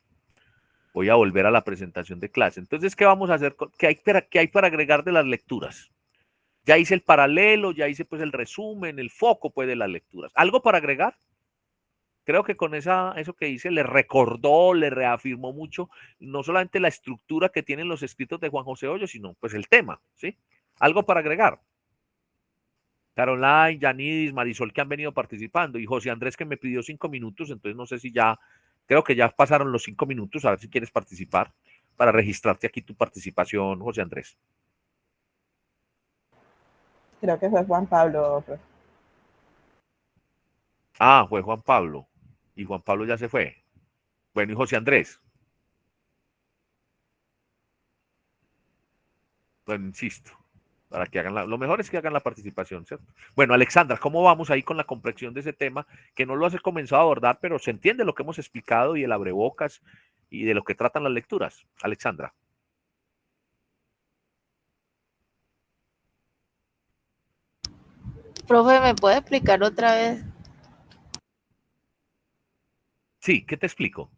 volver a la presentación de clase. Entonces, ¿qué vamos a hacer? ¿Qué hay para agregar de las lecturas? Ya hice el paralelo, ya hice pues el resumen, el foco pues de las lecturas. ¿Algo para agregar? Creo que con eso que hice le recordó, le reafirmó mucho, no solamente la estructura que tienen los escritos de Juan José Hoyos, sino pues el tema, ¿sí? ¿Algo para agregar? Caroline, Yanidis, Marisol que han venido participando y José Andrés que me pidió 5 minutos, entonces no sé si creo que ya pasaron los 5 minutos, a ver si quieres participar para registrarte aquí tu participación, José Andrés. Creo que fue Juan Pablo. Pues. Ah, fue Juan Pablo. Y Juan Pablo ya se fue. Bueno, y José Andrés. Bueno, insisto, para que hagan lo mejor es que hagan la participación, ¿cierto? Bueno, Alexandra, ¿cómo vamos ahí con la comprensión de ese tema? Que no lo has comenzado a abordar, pero se entiende lo que hemos explicado y el abrebocas y de lo que tratan las lecturas. Alexandra. Profe, ¿me puede explicar otra vez? Sí, ¿qué te explico?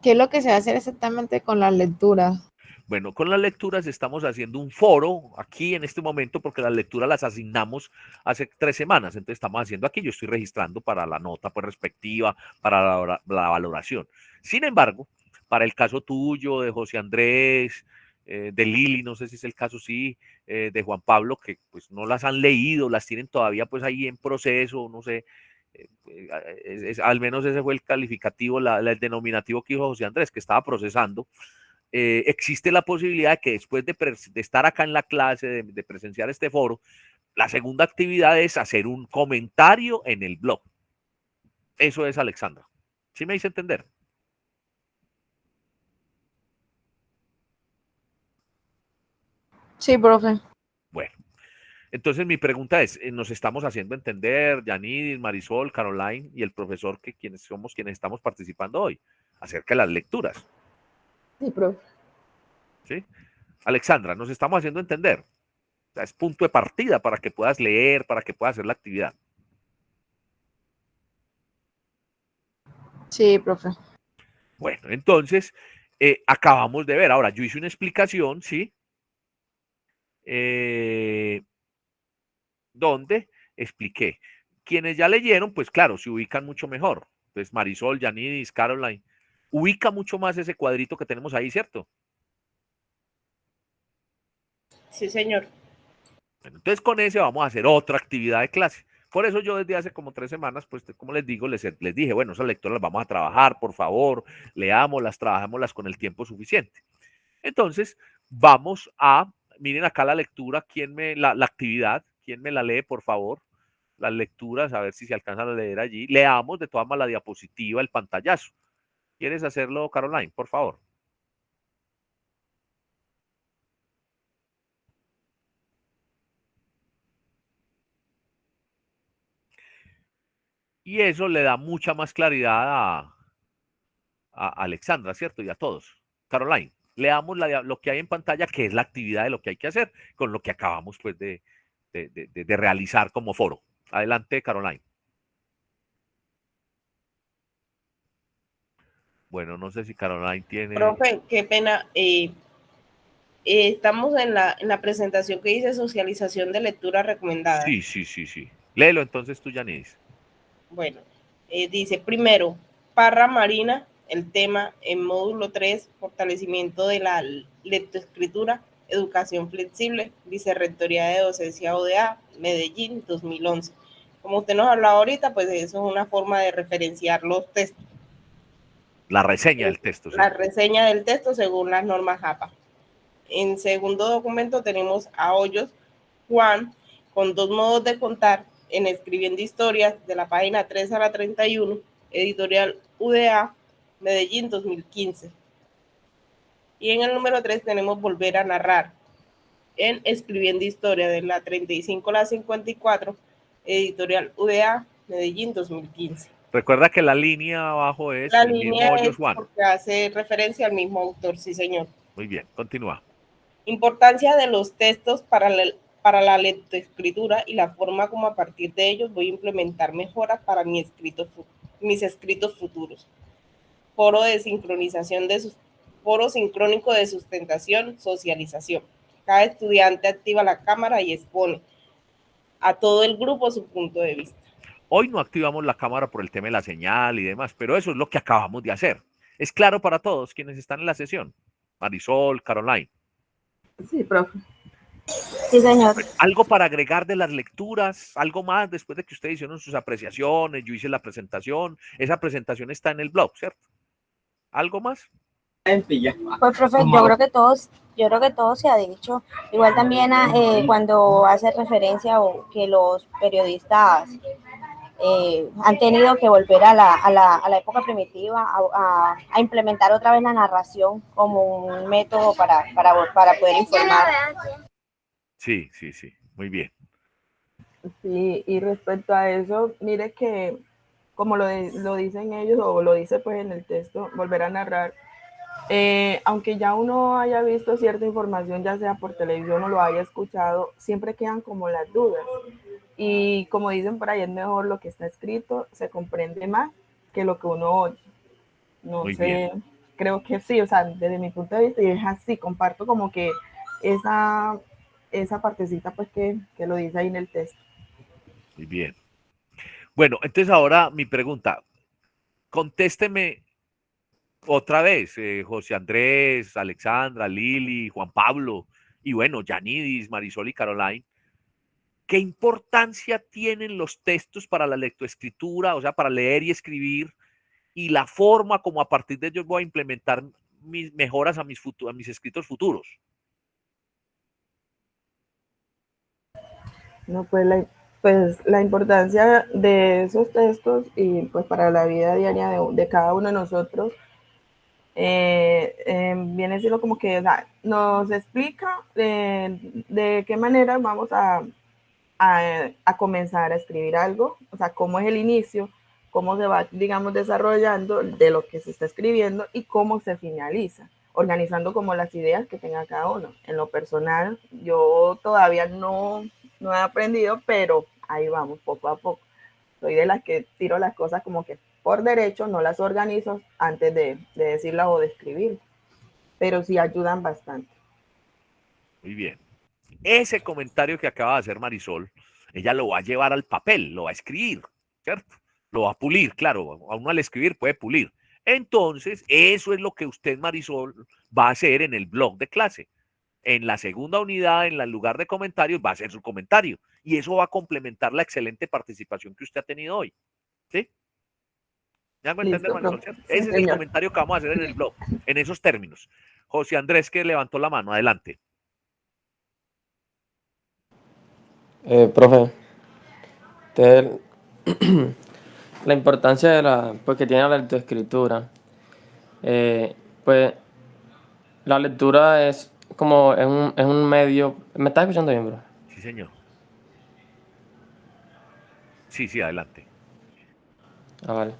¿Qué es lo que se va a hacer exactamente con las lecturas? Bueno, con las lecturas estamos haciendo un foro aquí en este momento porque las lecturas las asignamos hace 3 semanas. Entonces estamos haciendo aquí, yo estoy registrando para la nota pues, respectiva, para la valoración. Sin embargo, para el caso tuyo, de José Andrés, de Lili, no sé si es el caso, sí, de Juan Pablo, que pues no las han leído, las tienen todavía pues ahí en proceso, no sé, al menos ese fue el calificativo, el denominativo que dijo José Andrés, que estaba procesando. Existe la posibilidad de que después de estar acá en la clase, de presenciar este foro, la segunda actividad es hacer un comentario en el blog. Eso es, Alexandra. ¿Sí me hice entender? Sí, profe. Bueno, entonces mi pregunta es, ¿nos estamos haciendo entender, Yanidis, Marisol, Caroline y el profesor, que quienes somos quienes estamos participando hoy, acerca de las lecturas? Sí, profe. ¿Sí? Alexandra, ¿nos estamos haciendo entender? O sea, es punto de partida para que puedas leer, para que puedas hacer la actividad. Sí, profe. Bueno, entonces, acabamos de ver. Ahora, yo hice una explicación, ¿sí? Donde expliqué. Quienes ya leyeron, pues claro, se ubican mucho mejor. Pues Marisol, Yanidis, Caroline, ubica mucho más ese cuadrito que tenemos ahí, ¿cierto? Sí, señor. Bueno, entonces con ese vamos a hacer otra actividad de clase. Por eso yo desde hace como 3 semanas, pues como les digo, les dije, bueno, esas lecturas las vamos a trabajar, por favor, leámoslas, trabajámoslas con el tiempo suficiente. Entonces, vamos a, miren acá la lectura, la actividad, ¿quién me la lee, por favor? Las lecturas, a ver si se alcanzan a leer allí. Leamos de todas maneras la diapositiva, el pantallazo. ¿Quieres hacerlo, Caroline, por favor? Y eso le da mucha más claridad a Alexandra, ¿cierto? Y a todos. Caroline, leamos lo que hay en pantalla, que es la actividad de lo que hay que hacer, con lo que acabamos pues de realizar como foro. Adelante, Caroline. Bueno, no sé si Caroline tiene... Profe, qué pena. Estamos en la presentación que dice socialización de lecturas recomendadas. Sí. Léelo entonces tú, Yanis. Bueno, dice primero, Parra Marina, el tema en módulo 3, fortalecimiento de la lectoescritura, educación flexible, Vicerrectoría de Docencia ODA, Medellín, 2011. Como usted nos hablaba ahorita, pues eso es una forma de referenciar los textos. La reseña del texto. La reseña del texto según las normas JAPA. En segundo documento tenemos a Hoyos Juan, con 2 modos de contar, en Escribiendo Historias, de la página 3 a la 31, editorial UDA, Medellín, 2015. Y en el número 3 tenemos Volver a narrar, en Escribiendo Historia, de la 35 a la 54, editorial UDA, Medellín, 2015. Recuerda que la línea abajo es la el línea mismo es Hoyos Juan. Porque hace referencia al mismo autor, sí señor. Muy bien, continúa. Importancia de los textos para la lectoescritura y la forma como a partir de ellos voy a implementar mejoras para mis escritos futuros. Foro de sincronización foro sincrónico de sustentación, socialización. Cada estudiante activa la cámara y expone a todo el grupo su punto de vista. Hoy no activamos la cámara por el tema de la señal y demás, pero eso es lo que acabamos de hacer. ¿Es claro para todos quienes están en la sesión? Marisol, Caroline. Sí, profe. Sí, señor. ¿Algo para agregar de las lecturas? ¿Algo más después de que ustedes hicieron sus apreciaciones? Yo hice la presentación. Esa presentación está en el blog, ¿cierto? ¿Algo más? Pues, profe, yo creo que todo se ha dicho. Igual también cuando hace referencia o que los periodistas han tenido que volver a la época primitiva, a implementar otra vez la narración como un método para poder informar. Sí, muy bien. Sí, y respecto a eso, mire que como lo dicen ellos o lo dice pues en el texto, volver a narrar, aunque ya uno haya visto cierta información, ya sea por televisión o lo haya escuchado, siempre quedan como las dudas. Y como dicen por ahí, es mejor lo que está escrito, se comprende más que lo que uno oye. No Muy sé. bien. creo que sí, o sea, desde mi punto de vista, y es así, comparto como que esa partecita pues que lo dice ahí en el texto. Muy bien. Bueno, entonces ahora mi pregunta, contésteme otra vez, José Andrés, Alexandra, Lili, Juan Pablo, y bueno, Yanidis, Marisol y Caroline, ¿qué importancia tienen los textos para la lectoescritura, o sea, para leer y escribir, y la forma como a partir de ellos voy a implementar mis mejoras a mis escritos futuros? No, pues la importancia de esos textos y pues para la vida diaria de cada uno de nosotros viene siendo como que, o sea, nos explica de qué manera vamos a comenzar a escribir algo, o sea, cómo es el inicio, cómo se va, digamos, desarrollando de lo que se está escribiendo y cómo se finaliza, organizando como las ideas que tenga cada uno. En lo personal, yo todavía no he aprendido, pero ahí vamos, poco a poco. Soy de las que tiro las cosas como que por derecho, no las organizo antes de decirlas o de escribir, pero sí ayudan bastante. Muy bien. Ese comentario que acaba de hacer Marisol, ella lo va a llevar al papel, lo va a escribir, ¿cierto? Lo va a pulir, claro, a uno al escribir puede pulir. Entonces, eso es lo que usted, Marisol, va a hacer en el blog de clase. En la segunda unidad, en el lugar de comentarios, va a hacer su comentario. Y eso va a complementar la excelente participación que usted ha tenido hoy. ¿Sí? ¿Me hago entender, Marisol? ¿Cierto? Sí, Ese es el comentario que vamos a hacer en el blog, en esos términos. José Andrés, que levantó la mano, adelante. Profe, la importancia de pues, que tiene la lectoescritura. Pues la lectura es como es un medio. ¿Me estás escuchando bien, bro? Sí, señor. Sí, adelante. Vale.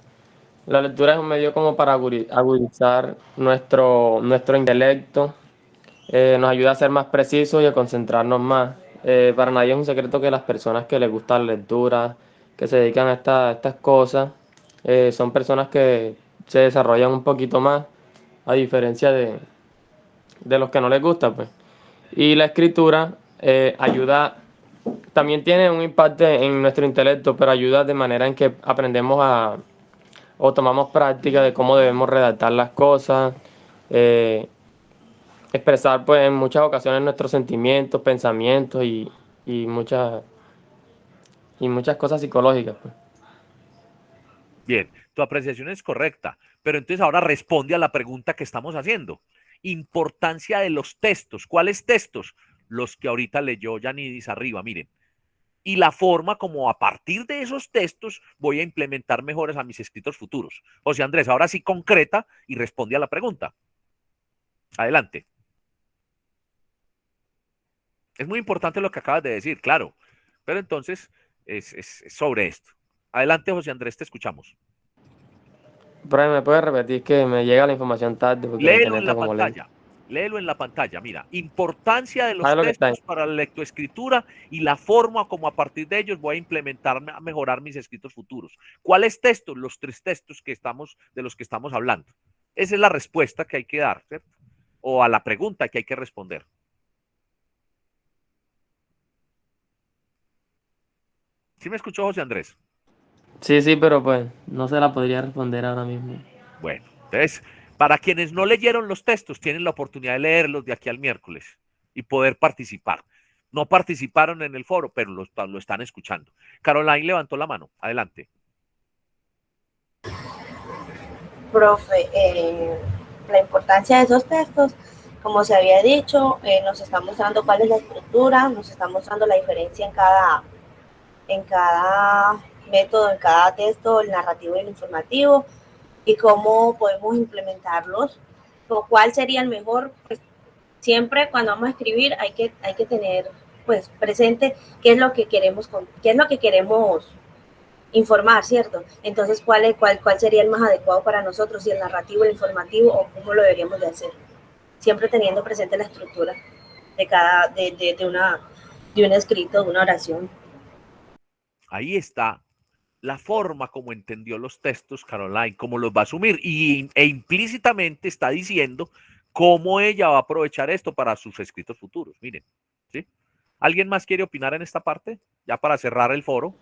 La lectura es un medio como para agudizar nuestro intelecto, nos ayuda a ser más precisos y a concentrarnos más. Para nadie es un secreto que las personas que les gusta la lectura, que se dedican a estas cosas, son personas que se desarrollan un poquito más, a diferencia de los que no les gusta, pues. Y la escritura ayuda, también tiene un impacto en nuestro intelecto, pero ayuda de manera en que aprendemos o tomamos práctica de cómo debemos redactar las cosas, expresar pues en muchas ocasiones nuestros sentimientos, pensamientos y muchas cosas psicológicas, pues. Bien, tu apreciación es correcta, pero entonces ahora responde a la pregunta que estamos haciendo. Importancia de los textos. ¿Cuáles textos? Los que ahorita leyó Yanidis arriba, miren. Y la forma como a partir de esos textos voy a implementar mejoras a mis escritos futuros. José Andrés, ahora sí concreta y responde a la pregunta. Adelante. Es muy importante lo que acabas de decir, claro, pero entonces es sobre esto. Adelante, José Andrés, te escuchamos. Pero me puedes repetir que me llega la información tarde porque el Léelo internet en la está como lento. pantalla. Léelo en la pantalla. Mira, importancia de los ¿Sabes lo que está ahí? textos para la lectoescritura y la forma como a partir de ellos voy a implementar, a mejorar mis escritos futuros. ¿Cuáles textos? Los 3 textos de los que estamos hablando. Esa es la respuesta que hay que dar, ¿cierto? O a la pregunta que hay que responder. ¿Sí me escuchó, José Andrés? Sí, pero pues no se la podría responder ahora mismo. Bueno, entonces, para quienes no leyeron los textos, tienen la oportunidad de leerlos de aquí al miércoles y poder participar. No participaron en el foro, pero lo están escuchando. Caroline levantó la mano. Adelante. Profe, la importancia de esos textos, como se había dicho, nos está mostrando cuál es la estructura, nos está mostrando la diferencia en cada método, en cada texto, el narrativo y el informativo, y cómo podemos implementarlos, o cuál sería el mejor. Pues, siempre cuando vamos a escribir hay que tener pues presente qué es lo que queremos informar, ¿cierto? Entonces, ¿cuál sería el más adecuado para nosotros? Si el narrativo, el informativo, o cómo lo deberíamos de hacer. Siempre teniendo presente la estructura de un escrito, de una oración. Ahí está la forma como entendió los textos Caroline, cómo los va a asumir e implícitamente está diciendo cómo ella va a aprovechar esto para sus escritos futuros. Miren, ¿sí? ¿Alguien más quiere opinar en esta parte? Ya para cerrar el foro.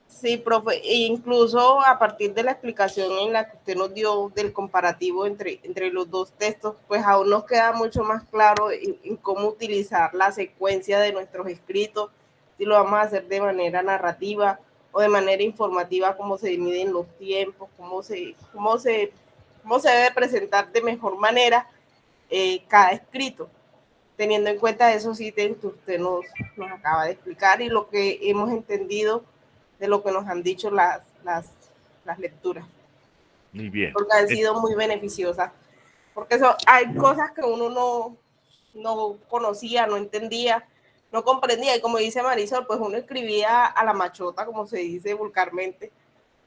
Sí, profe, e incluso a partir de la explicación en la que usted nos dio del comparativo entre los dos textos, pues aún nos queda mucho más claro en cómo utilizar la secuencia de nuestros escritos, si lo vamos a hacer de manera narrativa o de manera informativa, cómo se miden los tiempos, cómo se debe presentar de mejor manera cada escrito, teniendo en cuenta esos ítems que usted nos acaba de explicar y lo que hemos entendido de lo que nos han dicho las lecturas. Muy bien. Porque han sido muy beneficiosas. Porque hay cosas que uno no conocía, no entendía, no comprendía. Y como dice Marisol, pues uno escribía a la machota, como se dice vulgarmente.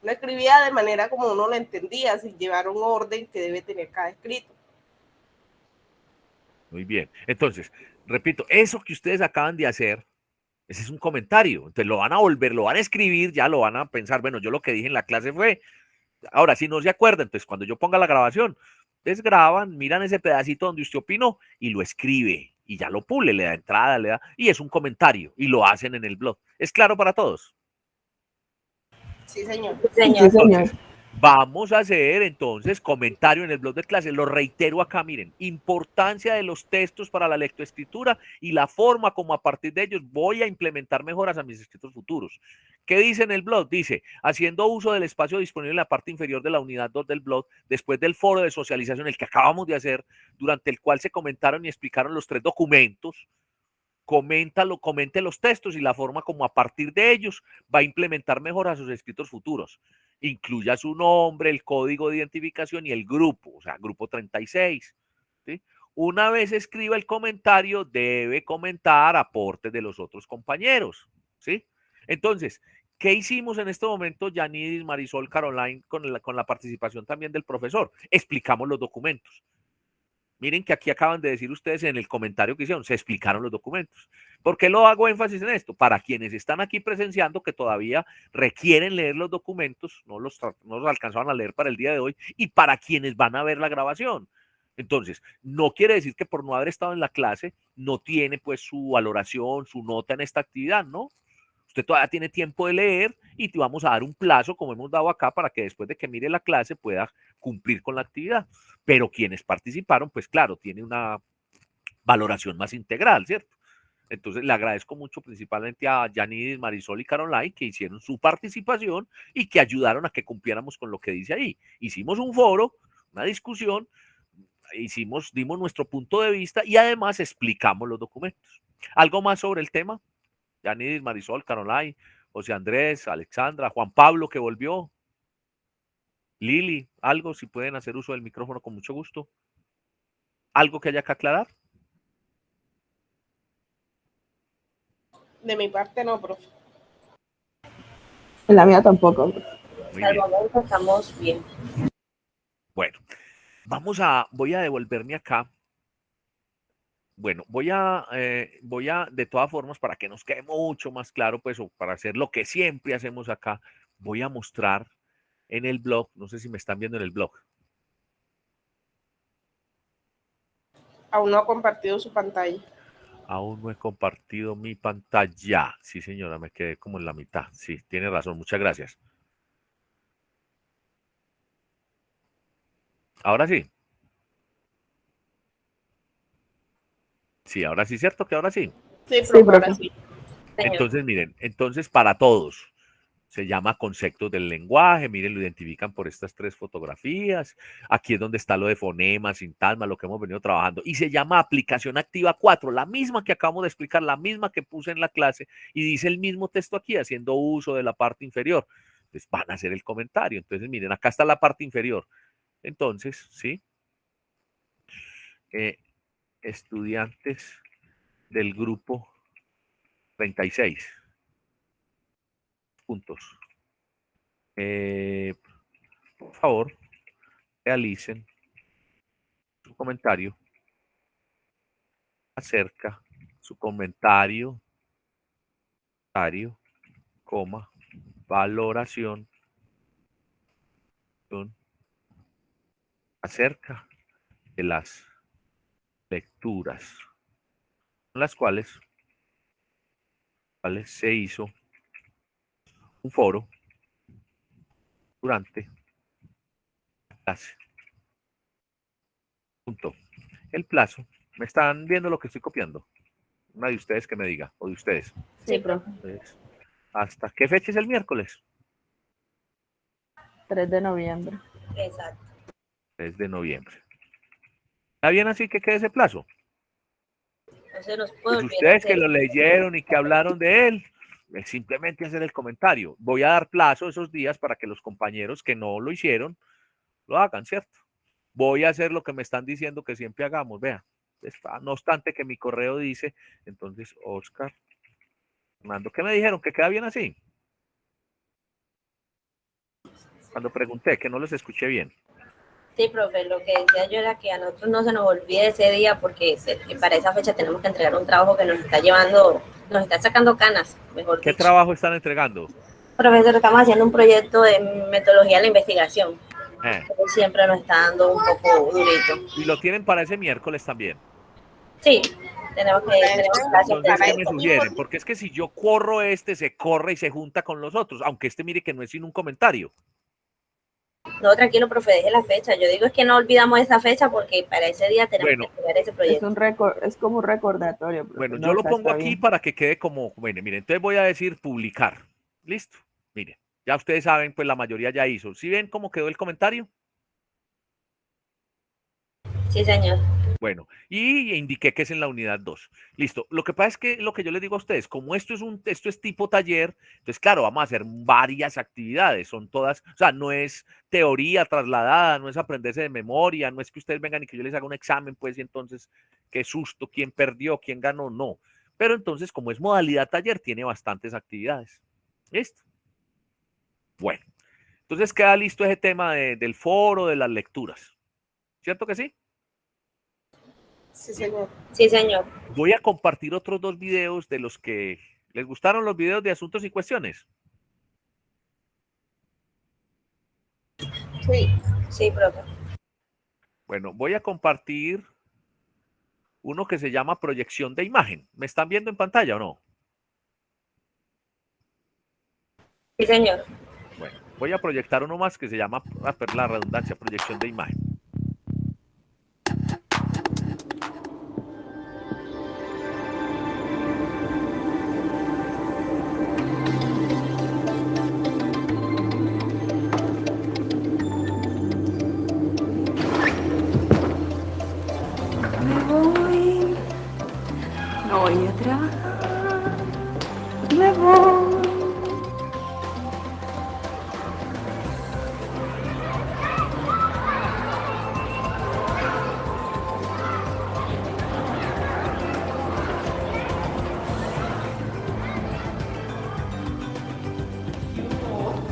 Uno escribía de manera como uno lo entendía, sin llevar un orden que debe tener cada escrito. Muy bien. Entonces, repito, eso que ustedes acaban de hacer, ese es un comentario. Entonces lo van a volver, lo van a escribir, ya lo van a pensar, bueno, yo lo que dije en la clase fue, ahora si no se acuerdan, entonces cuando yo ponga la grabación, ustedes graban, miran ese pedacito donde usted opinó y lo escribe y ya lo pule, le da entrada, le da, y es un comentario y lo hacen en el blog. ¿Es claro para todos? Sí, señor. Sí, señor. Vamos a hacer entonces comentario en el blog de clase. Lo reitero acá, miren, importancia de los textos para la lectoescritura y la forma como a partir de ellos voy a implementar mejoras a mis escritos futuros. ¿Qué dice en el blog? Dice, haciendo uso del espacio disponible en la parte inferior de la unidad 2 del blog, después del foro de socialización, el que acabamos de hacer, durante el cual se comentaron y explicaron los 3 documentos, comente los textos y la forma como a partir de ellos va a implementar mejoras a sus escritos futuros. Incluya su nombre, el código de identificación y el grupo, o sea, grupo 36. ¿Sí? Una vez escriba el comentario, debe comentar aportes de los otros compañeros. ¿Sí? Entonces, ¿qué hicimos en este momento, Yanidis, Marisol, Caroline, con la participación también del profesor? Explicamos los documentos. Miren que aquí acaban de decir ustedes en el comentario que hicieron, se explicaron los documentos. ¿Por qué lo hago énfasis en esto? Para quienes están aquí presenciando que todavía requieren leer los documentos, no los alcanzaban a leer para el día de hoy, y para quienes van a ver la grabación. Entonces, no quiere decir que por no haber estado en la clase no tiene pues su valoración, su nota en esta actividad, ¿no? Usted todavía tiene tiempo de leer y te vamos a dar un plazo, como hemos dado acá, para que después de que mire la clase pueda cumplir con la actividad. Pero quienes participaron, pues claro, tiene una valoración más integral, ¿cierto? Entonces le agradezco mucho principalmente a Yanidis, Marisol y Caroline que hicieron su participación y que ayudaron a que cumpliéramos con lo que dice ahí. Hicimos un foro, una discusión, dimos nuestro punto de vista y además explicamos los documentos. ¿Algo más sobre el tema? Yanidis, Marisol, Caroline, José Andrés, Alexandra, Juan Pablo que volvió, Lili, algo, si pueden hacer uso del micrófono con mucho gusto. ¿Algo que haya que aclarar? De mi parte no, profe. En la mía tampoco. Al momento estamos bien. Bueno, voy a devolverme acá. Bueno, voy a, de todas formas, para que nos quede mucho más claro, pues, o para hacer lo que siempre hacemos acá, voy a mostrar en el blog, no sé si me están viendo en el blog. Aún no ha compartido su pantalla. Aún no he compartido mi pantalla. Sí, señora, me quedé como en la mitad. Sí, tiene razón, muchas gracias. Ahora sí. Sí, ahora sí, ¿cierto que ahora sí? Sí, profe, ahora sí. Entonces, miren, entonces para todos, se llama conceptos del lenguaje, miren, lo identifican por estas 3 fotografías, aquí es donde está lo de fonemas, sintagma, lo que hemos venido trabajando, y se llama aplicación activa 4, la misma que acabamos de explicar, la misma que puse en la clase, y dice el mismo texto aquí, haciendo uso de la parte inferior. Entonces van a hacer el comentario, entonces miren, acá está la parte inferior. Entonces, ¿sí? Estudiantes del grupo 36 puntos. Por favor, realicen su comentario acerca, su comentario, coma, valoración acerca de las lecturas con las cuales se hizo un foro durante la clase. Punto. El plazo. ¿Me están viendo lo que estoy copiando? Una de ustedes que me diga, o de ustedes. Sí, profe. Entonces, ¿hasta qué fecha es el miércoles? 3 de noviembre. Exacto. 3 de noviembre. ¿Está bien así que quede ese plazo? No se nos puede Pues olvidar ustedes que hacer- lo leyeron y que hablaron de él, es simplemente hacer el comentario. Voy a dar plazo esos días para que los compañeros que no lo hicieron lo hagan, ¿cierto? Voy a hacer lo que me están diciendo que siempre hagamos, vea. No obstante que mi correo dice, entonces, Oscar Fernando, ¿qué me dijeron? ¿Que queda bien así? Cuando pregunté, que no les escuché bien. Sí, profe, lo que decía yo era que a nosotros no se nos olvide ese día porque para esa fecha tenemos que entregar un trabajo que nos está llevando, nos está sacando canas, mejor ¿Qué dicho. trabajo están entregando? Profesor, estamos haciendo un proyecto de metodología de la investigación. Eh, Que siempre nos está dando un poco durito. y lo tienen para ese miércoles también. Sí, tenemos clases Entonces, para ¿qué me esto. sugieren? Porque es que si yo corro se corre y se junta con los otros, aunque mire que no es sin un comentario. No, tranquilo, profe, deje la fecha. Yo digo es que no olvidamos esa fecha porque para ese día tenemos que entregar ese proyecto. Es como un recordatorio, profe. Bueno, No, yo lo está pongo aquí bien. para que quede como, bueno, miren, entonces voy a decir publicar. Listo. Miren, ya ustedes saben, pues la mayoría ya hizo. ¿Sí ven cómo quedó el comentario? Sí, señor. Bueno, y indiqué que es en la unidad 2. Listo. Lo que pasa es que lo que yo les digo a ustedes, como esto es tipo taller, entonces claro, vamos a hacer varias actividades, son todas, o sea, no es teoría trasladada, no es aprenderse de memoria, no es que ustedes vengan y que yo les haga un examen, pues, y entonces, qué susto, quién perdió, quién ganó, no. Pero entonces, como es modalidad taller, tiene bastantes actividades. ¿Listo? Bueno, entonces queda listo ese tema del foro, de las lecturas. ¿Cierto que sí? Sí, señor. Sí, señor. Voy a compartir otros 2 videos de los que les gustaron los videos de asuntos y cuestiones. Sí, sí, profe. Bueno, voy a compartir uno que se llama proyección de imagen. ¿Me están viendo en pantalla o no? Sí, señor. Bueno, voy a proyectar uno más que se llama, la redundancia, proyección de imagen. No voy a trabajar. Me voy.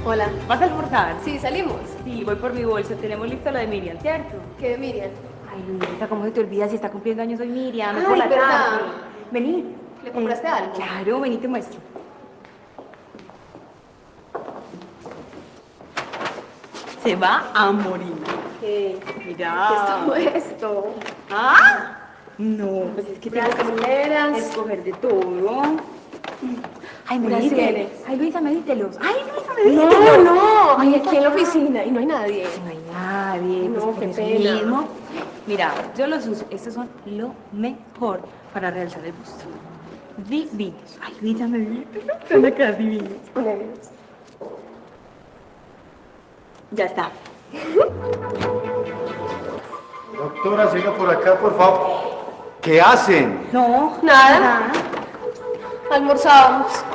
Hola. ¿Vas a almorzar? Sí, salimos. Sí, voy por mi bolsa. Tenemos lista lo de Miriam, ¿cierto? ¿Qué de Miriam? Ay, Luisa, ¿cómo se te olvida si está cumpliendo años hoy Miriam? Es Ay, por la ¿verdad? tarde. Vení. ¿Le compraste algo? Claro, vení, te muestro. Se va a morir. ¿Qué? Mira. ¿Qué es todo esto? ¿Ah? No, pues es que tienes que Brasileras. escoger de todo. Ay, Brasileras. medítelos. Ay, Luisa, medítelos. Ay, Luisa, medítelos. No, no. Ay, aquí en la oficina y no hay nadie. No hay nadie. No, pues, qué por eso pena. mismo. Mira, yo los uso. Estos son lo mejor para realzar el busto. Divinos. Ay, Luisa, medítelos. Son acá divinos. Ya está. Doctora, siga por acá, por favor. ¿Qué hacen? No, Nada. Almorzábamos.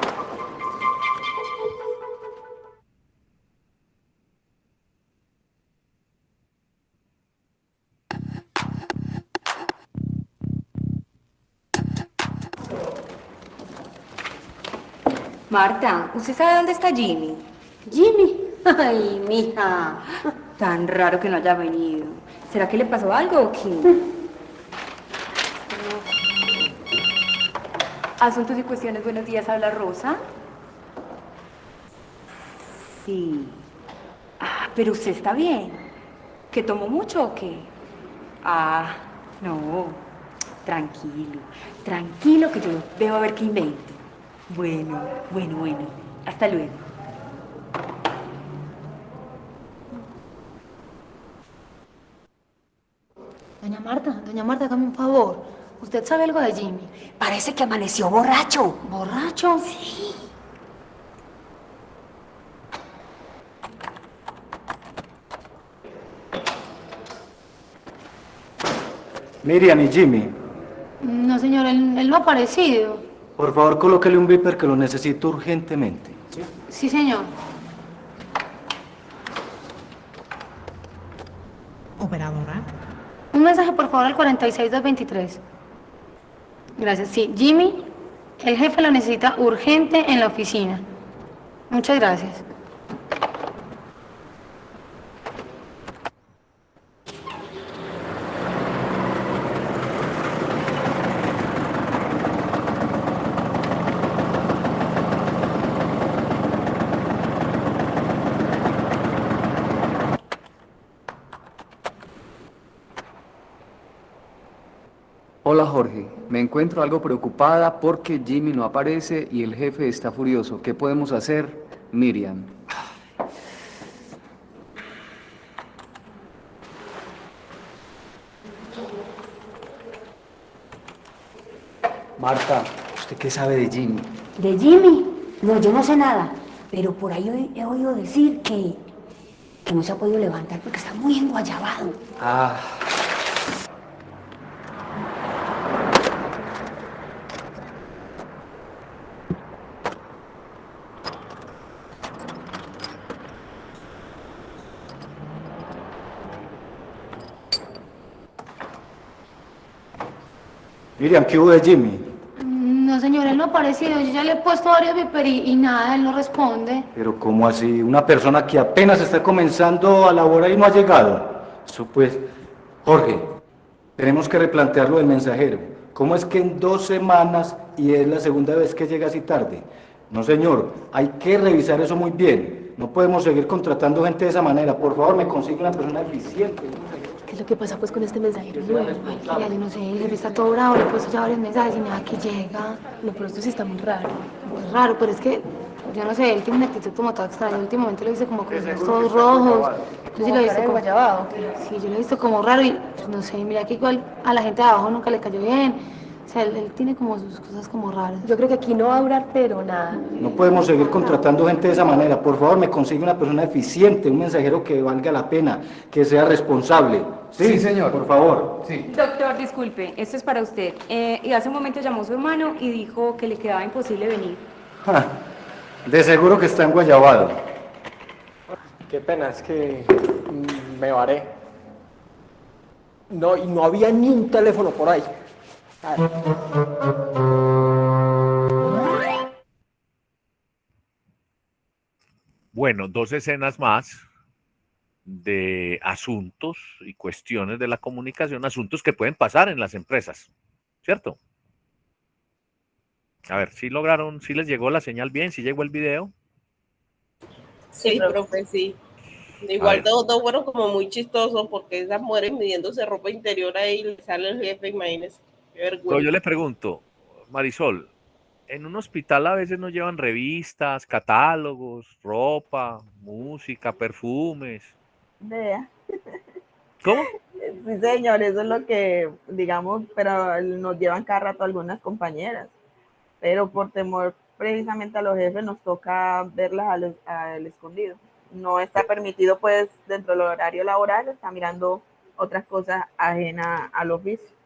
Marta, ¿usted sabe dónde está Jimmy? Jimmy. Ay, mija. Tan raro que no haya venido. ¿Será que le pasó algo o qué? Asuntos y cuestiones, buenos días, habla Rosa. Sí. Ah, pero usted está bien. ¿Que tomó mucho o qué? Ah, no. Tranquilo, tranquilo que yo veo a ver qué invento. Bueno. Hasta luego. Doña Marta, hágame un favor. ¿Usted sabe algo de Jimmy? Parece que amaneció borracho. ¿Borracho? Sí. Miriam y Jimmy, No, señor, él no ha aparecido. por favor colóquele un beeper que lo necesito urgentemente. Sí, señor. Operadora. Un mensaje, por favor, al 46223. Gracias. Sí, Jimmy, el jefe lo necesita urgente en la oficina. Muchas gracias. Hola Jorge, me encuentro algo preocupada porque Jimmy no aparece y el jefe está furioso. ¿Qué podemos hacer? Miriam. Marta, ¿usted qué sabe de Jimmy? ¿De Jimmy? No, yo no sé nada. Pero por ahí he oído decir que no se ha podido levantar porque está muy enguayabado. Ah, Miriam, ¿qué hubo de Jimmy? No, señor, él no ha aparecido. Yo ya le he puesto varios viper y nada, él no responde. Pero ¿cómo así? Una persona que apenas está comenzando a laborar y no ha llegado. Eso pues, Jorge, tenemos que replantearlo del mensajero. ¿Cómo es que en 2 semanas y es la segunda vez que llega así tarde? No, señor, hay que revisar eso muy bien. No podemos seguir contratando gente de esa manera. Por favor, me consigue una persona eficiente. ¿Qué es lo que pasa pues con este mensajero nuevo? Ay, ya, yo no sé, el jefe está todo bravo, le he puesto ya varios mensajes y nada que llega. No, pero esto sí está muy raro. Muy raro, pero es que, yo no sé, él tiene una actitud como toda extraña. Últimamente lo hice como con los ojos todos rojos. Yo sí lo he visto como guayabado. Sí, yo lo he visto como raro y, pues, no sé, mira que igual a la gente de abajo nunca le cayó bien. O sea, él tiene como sus cosas como raras. Yo creo que aquí no va a durar, pero nada. No podemos seguir contratando gente de esa manera. Por favor, me consigue una persona eficiente, un mensajero que valga la pena, que sea responsable. Sí, señor. Por favor. Sí. Doctor, disculpe, esto es para usted. Y hace un momento llamó su hermano y dijo que le quedaba imposible venir. De seguro que está enguayabado. Qué pena, es que me varé. No, y no había ni un teléfono por ahí. Ay. Bueno, 2 escenas más de asuntos y cuestiones de la comunicación, asuntos que pueden pasar en las empresas, ¿cierto? A ver, si lograron, si les llegó la señal bien, si llegó el video. Sí, profe, sí. Igual todos fueron como muy chistosos porque esas mujeres midiéndose ropa interior ahí le sale el jefe, imagínense. Qué vergüenza. Pero yo le pregunto, Marisol, en un hospital a veces nos llevan revistas, catálogos, ropa, música, perfumes. Vea. ¿Cómo? Sí, señor, eso es lo que, digamos, pero nos llevan cada rato algunas compañeras. Pero por temor precisamente a los jefes nos toca verlas al escondido. No está permitido, pues, dentro del horario laboral, está mirando otras cosas ajenas al oficio.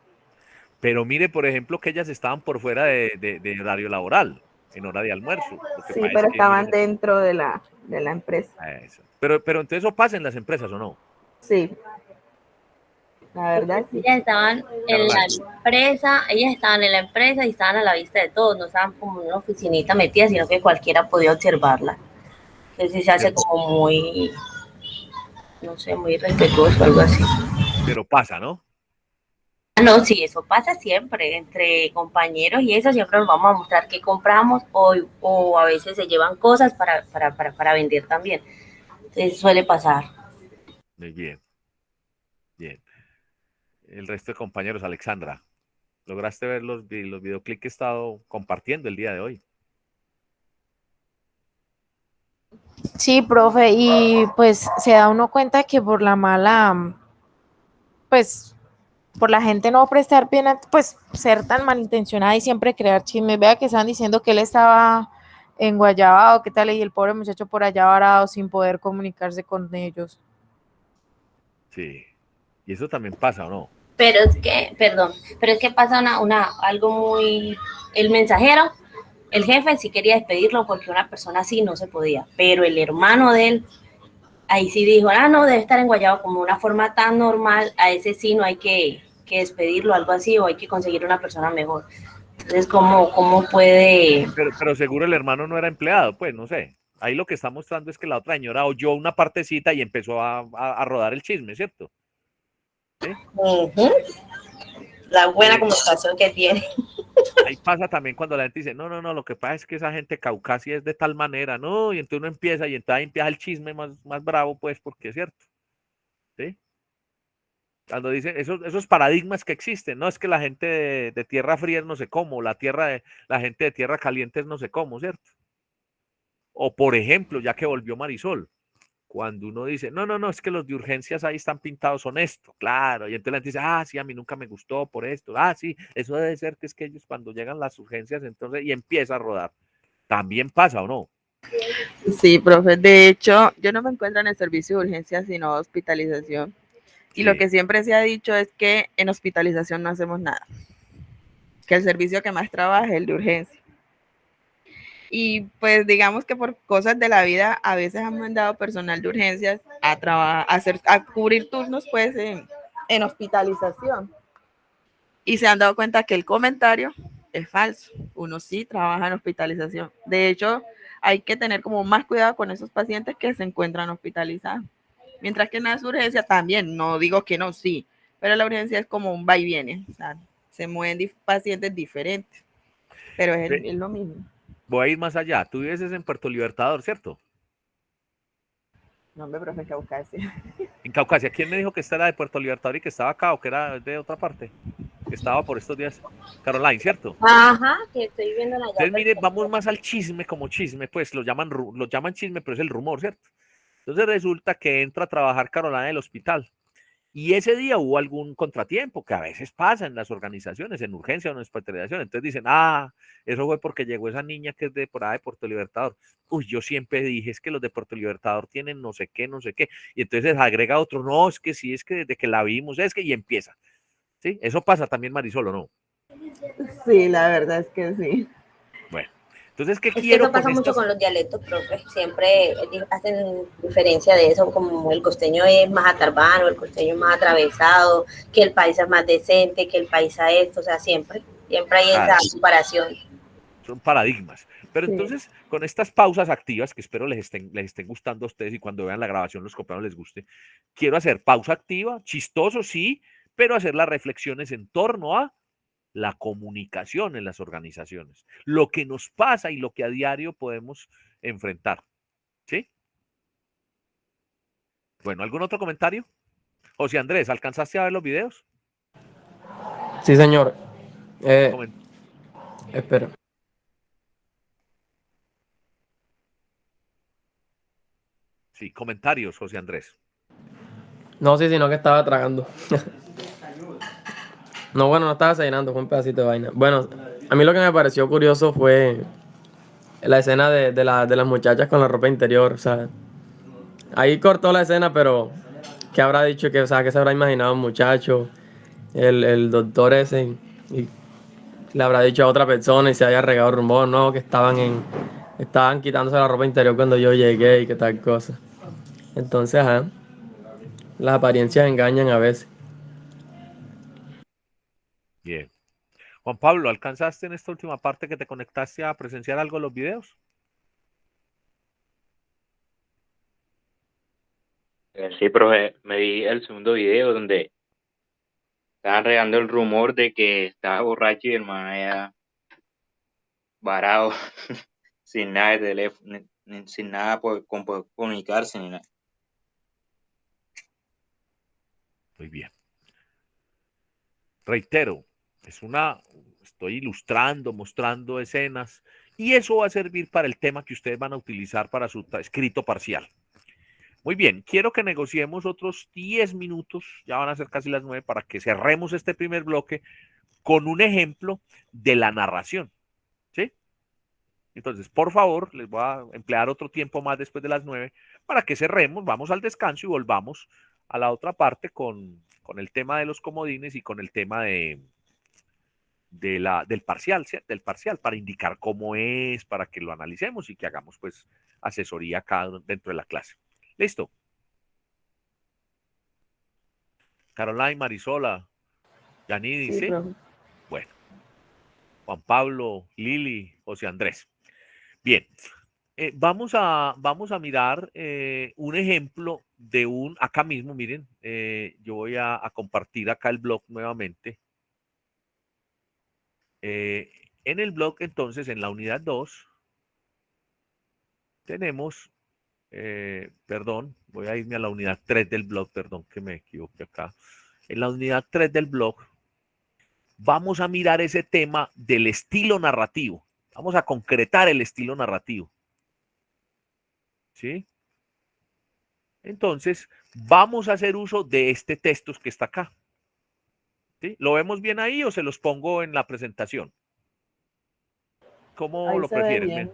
Pero mire, por ejemplo, que ellas estaban por fuera de horario laboral, en hora de almuerzo. Sí, pero estaban dentro de la empresa. Eso. Pero entonces eso pasa en las empresas, ¿o no? Sí. La verdad, sí. Ellas estaban en la empresa y estaban a la vista de todos, no estaban como en una oficinita metida, sino que cualquiera podía observarla. Entonces se hace como muy, no sé, muy respetuoso, algo así. Pero pasa, ¿no? No, sí, eso pasa siempre, entre compañeros y eso siempre nos vamos a mostrar qué compramos o a veces se llevan cosas para vender también. Entonces suele pasar. Muy bien, bien. El resto de compañeros, Alexandra, ¿lograste ver los videoclips que he estado compartiendo el día de hoy? Sí, profe, y pues se da uno cuenta que por la mala, pues por la gente no prestar bien, pues ser tan malintencionada y siempre crear chismes. Vea que estaban diciendo que él estaba en Guayabao, qué tal, y el pobre muchacho por allá varado sin poder comunicarse con ellos. Sí. Y eso también pasa, ¿o no? Pero es que, perdón, pero es que pasa algo muy, el mensajero, el jefe sí quería despedirlo porque una persona así no se podía, pero el hermano de él, ahí sí dijo, no, debe estar en Guayabo como una forma tan normal, a ese sí no hay que despedirlo, algo así, o hay que conseguir una persona mejor. Entonces, ¿cómo puede? Pero seguro el hermano no era empleado, pues, no sé. Ahí lo que está mostrando es que la otra señora oyó una partecita y empezó a rodar el chisme, ¿cierto? ¿Sí? La buena comunicación que tiene. Ahí pasa también cuando la gente dice, no, lo que pasa es que esa gente caucasia es de tal manera, no, y entonces uno empieza y entonces ahí empieza el chisme más bravo, pues, porque es cierto. ¿Sí? Cuando dicen esos paradigmas que existen, no es que la gente de tierra fría es no sé cómo, la gente de tierra caliente es no sé cómo, ¿cierto? O por ejemplo, ya que volvió Marisol, cuando uno dice, no, es que los de urgencias ahí están pintados honesto, claro, y entonces la gente dice, sí, a mí nunca me gustó por esto, sí, eso debe ser que es que ellos cuando llegan las urgencias, entonces, y empieza a rodar. ¿También pasa o no? Sí, profe, de hecho, yo no me encuentro en el servicio de urgencias, sino hospitalización. Y lo que siempre se ha dicho es que en hospitalización no hacemos nada, que el servicio que más trabaja es el de urgencia. Y pues digamos que por cosas de la vida a veces han mandado personal de urgencias a cubrir turnos pues en hospitalización. Y se han dado cuenta que el comentario es falso. Uno sí trabaja en hospitalización. De hecho, hay que tener como más cuidado con esos pacientes que se encuentran hospitalizados. Mientras que en la urgencia también, no digo que no, sí, pero la urgencia es como un va y viene. O sea, se mueven pacientes diferentes, pero es lo mismo. Voy a ir más allá. Tú vives en Puerto Libertador, ¿cierto? No, hombre, profe, Caucasia. En Caucasia. ¿Quién me dijo que esta era de Puerto Libertador y que estaba acá o que era de otra parte? Que estaba por estos días. Caroline, ¿cierto? Ajá, que estoy viendo allá. Entonces, mire, vamos más al chisme como chisme, pues lo llaman chisme, pero es el rumor, ¿cierto? Entonces resulta que entra a trabajar Caroline en el hospital. Y ese día hubo algún contratiempo que a veces pasa en las organizaciones, en urgencia o en hospitalización. Entonces dicen, eso fue porque llegó esa niña que es de por ahí de Puerto Libertador. Uy, yo siempre dije, es que los de Puerto Libertador tienen no sé qué, no sé qué. Y entonces agrega otro, no, es que sí, es que desde que la vimos, es que y empieza. ¿Sí? Eso pasa también, Marisol, ¿o no? Sí, la verdad es que sí. Bueno, entonces, ¿qué Es que quiero eso pasa con mucho estas? con los dialectos, profe. Siempre hacen diferencia de eso, como el costeño es más atarbano, el costeño es más atravesado, que el país es más decente, que el país a esto, o sea, siempre hay esa comparación. Son paradigmas. Pero Sí. entonces, con estas pausas activas, que espero les estén gustando a ustedes y cuando vean la grabación los compañeros les guste, quiero hacer pausa activa, chistoso, sí, pero hacer las reflexiones en torno a la comunicación en las organizaciones, lo que nos pasa y lo que a diario podemos enfrentar. ¿Sí? Bueno, ¿algún otro comentario? José Andrés, ¿alcanzaste a ver los videos? Sí, señor. Espera. Sí, comentarios, José Andrés. No, sí, sino que estaba tragando. No, bueno, no estaba desayunando, fue un pedacito de vaina. Bueno, a mí lo que me pareció curioso fue la escena de las muchachas con la ropa interior. O sea, ahí cortó la escena, pero ¿qué habrá dicho? O sea, ¿qué se habrá imaginado un muchacho, el doctor ese? Y le habrá dicho a otra persona y se haya regado rumor, no, que estaban quitándose la ropa interior cuando yo llegué y que tal cosa. Entonces, las apariencias engañan a veces. Bien. Juan Pablo, ¿alcanzaste en esta última parte que te conectaste a presenciar algo de los videos? Sí, profe, me vi el segundo video donde Estaban regando el rumor de que estaba borracho y el man allá varado, sin nada de teléfono, sin nada por comunicarse ni nada. Muy bien. Reitero, estoy ilustrando, mostrando escenas, y eso va a servir para el tema que ustedes van a utilizar para su escrito parcial. Muy bien, quiero que negociemos otros 10 minutos, ya van a ser casi las 9, para que cerremos este primer bloque con un ejemplo de la narración. ¿Sí? Entonces, por favor, les voy a emplear otro tiempo más después de las 9 para que cerremos, vamos al descanso y volvamos a la otra parte con el tema de los comodines y con el tema del parcial, ¿sí? Del parcial, para indicar cómo es, para que lo analicemos y que hagamos pues asesoría acá dentro de la clase. ¿Listo? Caroline, Marisola, Yanidi, ¿sí? Bueno. Juan Pablo, Lili, José Andrés. Bien. Vamos a mirar un ejemplo de acá mismo, miren, yo voy a compartir acá el blog nuevamente. En el blog, entonces, en la unidad 2, tenemos, perdón, voy a irme a la unidad 3 del blog, perdón que me equivoqué acá. En la unidad 3 del blog, vamos a mirar ese tema del estilo narrativo. Vamos a concretar el estilo narrativo. ¿Sí? Entonces, vamos a hacer uso de este texto que está acá. ¿Sí? ¿Lo vemos bien ahí o se los pongo en la presentación? ¿Cómo Ahí lo se ve prefieren? bien.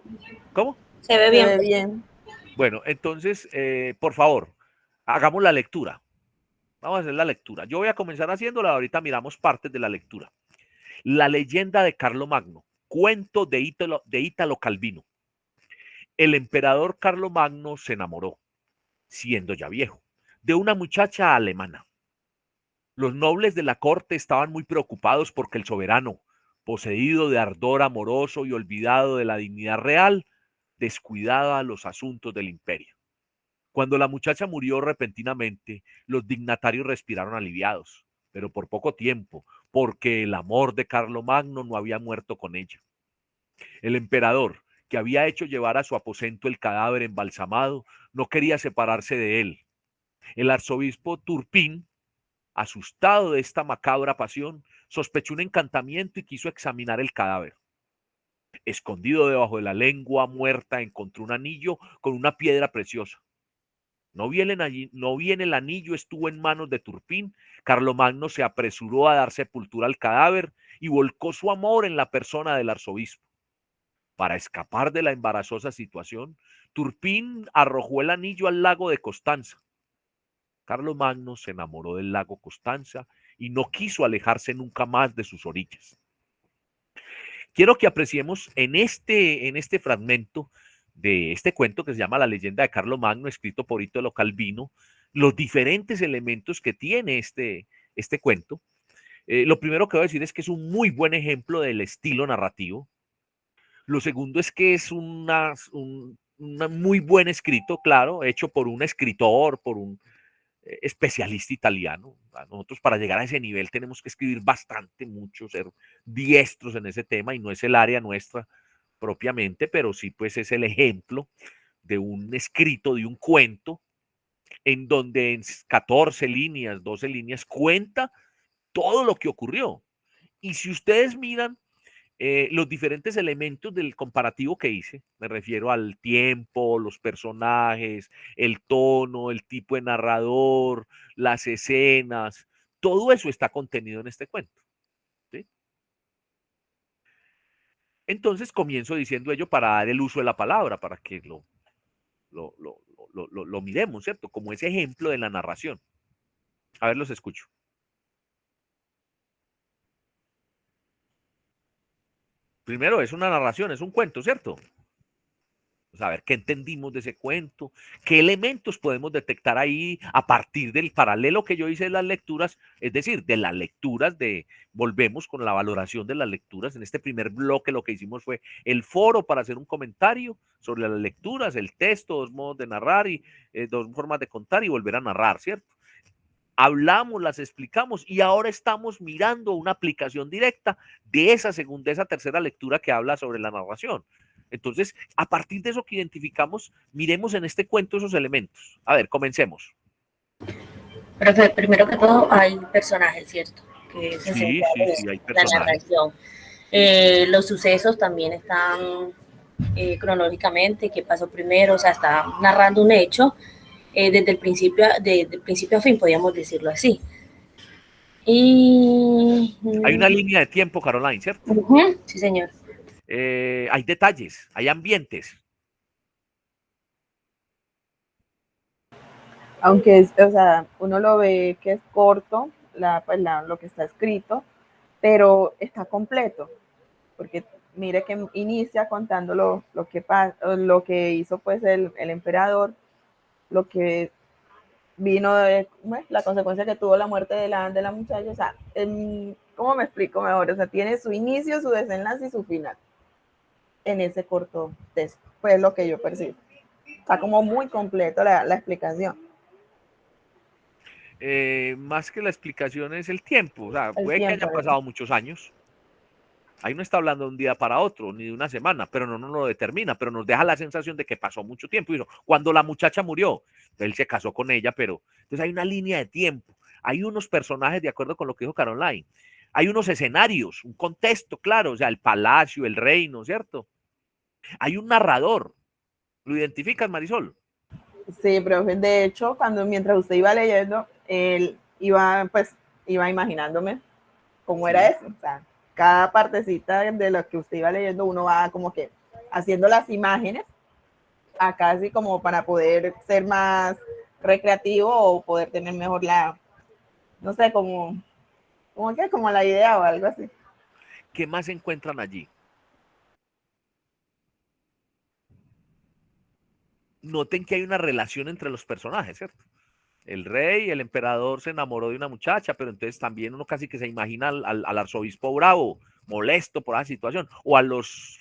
¿Cómo? Se ve Se bien. ve bien. Bueno, entonces, por favor, hagamos la lectura. Vamos a hacer la lectura. Yo voy a comenzar haciéndola, ahorita miramos partes de la lectura. La leyenda de Carlomagno, cuento de Ítalo Calvino. El emperador Carlomagno se enamoró, siendo ya viejo, de una muchacha alemana. Los nobles de la corte estaban muy preocupados porque el soberano, poseído de ardor amoroso y olvidado de la dignidad real, descuidaba los asuntos del imperio. Cuando la muchacha murió repentinamente, los dignatarios respiraron aliviados, pero por poco tiempo, porque el amor de Carlomagno no había muerto con ella. El emperador, que había hecho llevar a su aposento el cadáver embalsamado, no quería separarse de él. El arzobispo Turpín, asustado de esta macabra pasión, sospechó un encantamiento y quiso examinar el cadáver. Escondido debajo de la lengua muerta, encontró un anillo con una piedra preciosa. No bien el anillo estuvo en manos de Turpín, Carlomagno se apresuró a dar sepultura al cadáver y volcó su amor en la persona del arzobispo. Para escapar de la embarazosa situación, Turpín arrojó el anillo al lago de Constanza. Carlomagno se enamoró del lago Constanza y no quiso alejarse nunca más de sus orillas. Quiero que apreciemos en este fragmento de este cuento que se llama La leyenda de Carlomagno, escrito por Ítalo Calvino, los diferentes elementos que tiene este cuento. Lo primero que voy a decir es que es un muy buen ejemplo del estilo narrativo. Lo segundo es que es un muy buen escrito, claro, hecho por un escritor, por un especialista italiano. Nosotros para llegar a ese nivel tenemos que escribir bastante, mucho, ser diestros en ese tema y no es el área nuestra propiamente, pero sí pues es el ejemplo de un escrito, de un cuento, en donde en 14 líneas, 12 líneas cuenta todo lo que ocurrió. Y si ustedes miran los diferentes elementos del comparativo que hice, me refiero al tiempo, los personajes, el tono, el tipo de narrador, las escenas, todo eso está contenido en este cuento. ¿Sí? Entonces comienzo diciendo ello para dar el uso de la palabra, para que lo miremos, ¿cierto? Como ese ejemplo de la narración. A ver, los escucho. Primero, es una narración, es un cuento, ¿cierto? Pues a ver qué entendimos de ese cuento, qué elementos podemos detectar ahí a partir del paralelo que yo hice de las lecturas, es decir, de las lecturas volvemos con la valoración de las lecturas. En este primer bloque lo que hicimos fue el foro para hacer un comentario sobre las lecturas, el texto, dos modos de narrar y dos formas de contar y volver a narrar, ¿cierto? hablamos, las explicamos y ahora estamos mirando una aplicación directa de esa tercera lectura que habla sobre la narración. Entonces, a partir de eso que identificamos, miremos en este cuento esos elementos. A ver, comencemos. Pero primero que todo hay personajes, ¿cierto? Que es Sí, hay la personajes. narración. Los sucesos también están cronológicamente, qué pasó primero, o sea, está narrando un hecho desde el principio a fin, podríamos decirlo así. Y hay una línea de tiempo, Caroline, ¿cierto? Sí, señor. Hay detalles, hay ambientes. Aunque o sea, uno lo ve que es corto, lo que está escrito, pero está completo, porque mire que inicia contando lo que hizo pues el emperador, lo que vino de la consecuencia que tuvo la muerte de la muchacha. O sea, ¿cómo me explico mejor? O sea, tiene su inicio, su desenlace y su final en ese corto texto. Pues lo que yo percibo. Está como muy completo la explicación. Más que la explicación es el tiempo. O sea, puede que haya pasado muchos años. Ahí no está hablando de un día para otro, ni de una semana, pero no nos lo determina, pero nos deja la sensación de que pasó mucho tiempo. Y cuando la muchacha murió, él se casó con ella, pero entonces hay una línea de tiempo, hay unos personajes, de acuerdo con lo que dijo Caroline, hay unos escenarios, un contexto, claro, o sea, el palacio, el reino, ¿cierto? Hay un narrador. ¿Lo identificas, Marisol? Sí, profe. De hecho, mientras usted iba leyendo, él iba imaginándome cómo era eso. O sea, cada partecita de lo que usted iba leyendo, uno va como que haciendo las imágenes, acá así como para poder ser más recreativo o poder tener mejor no sé, como la idea o algo así. ¿Qué más encuentran allí? Noten que hay una relación entre los personajes, ¿cierto? El rey, el emperador se enamoró de una muchacha, pero entonces también uno casi que se imagina al arzobispo Bravo molesto por esa situación, o a los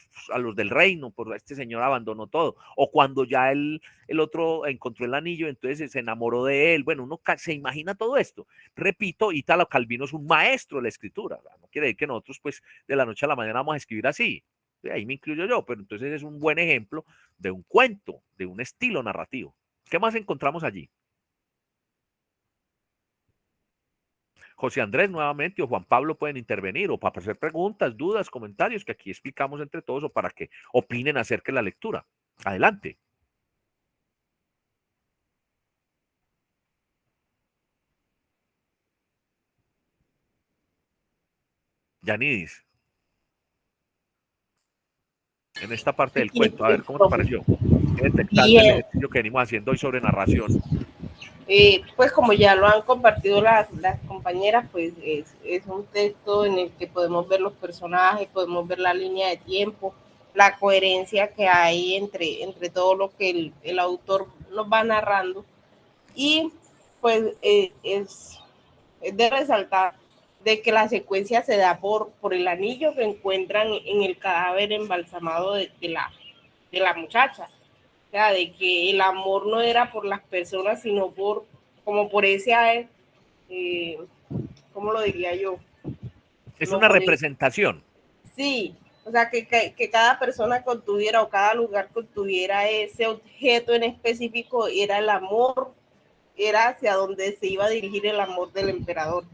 del reino, por este señor abandonó todo, o cuando ya el otro encontró el anillo, entonces se enamoró de él. Bueno, uno se imagina todo esto. Repito, Italo Calvino es un maestro de la escritura, no quiere decir que nosotros pues de la noche a la mañana vamos a escribir así, ahí me incluyo yo, pero entonces es un buen ejemplo de un cuento, de un estilo narrativo. ¿Qué más encontramos allí? José Andrés nuevamente o Juan Pablo pueden intervenir o para hacer preguntas, dudas, comentarios que aquí explicamos entre todos o para que opinen acerca de la lectura. Adelante. Yanidis. En esta parte del cuento, a ver, ¿cómo te pareció? ¿Qué detectaste el ejercicio que venimos haciendo hoy sobre narración? Pues como ya lo han compartido las compañeras, pues es un texto en el que podemos ver los personajes, podemos ver la línea de tiempo, la coherencia que hay entre todo lo que el autor nos va narrando. Y pues es de resaltar de que la secuencia se da por el anillo que encuentran en el cadáver embalsamado de la muchacha. O sea, de que el amor no era por las personas, sino por ese, ¿cómo lo diría yo? Es una representación. Sí, o sea, que cada persona contuviera o cada lugar contuviera ese objeto en específico, era el amor, era hacia donde se iba a dirigir el amor del emperador.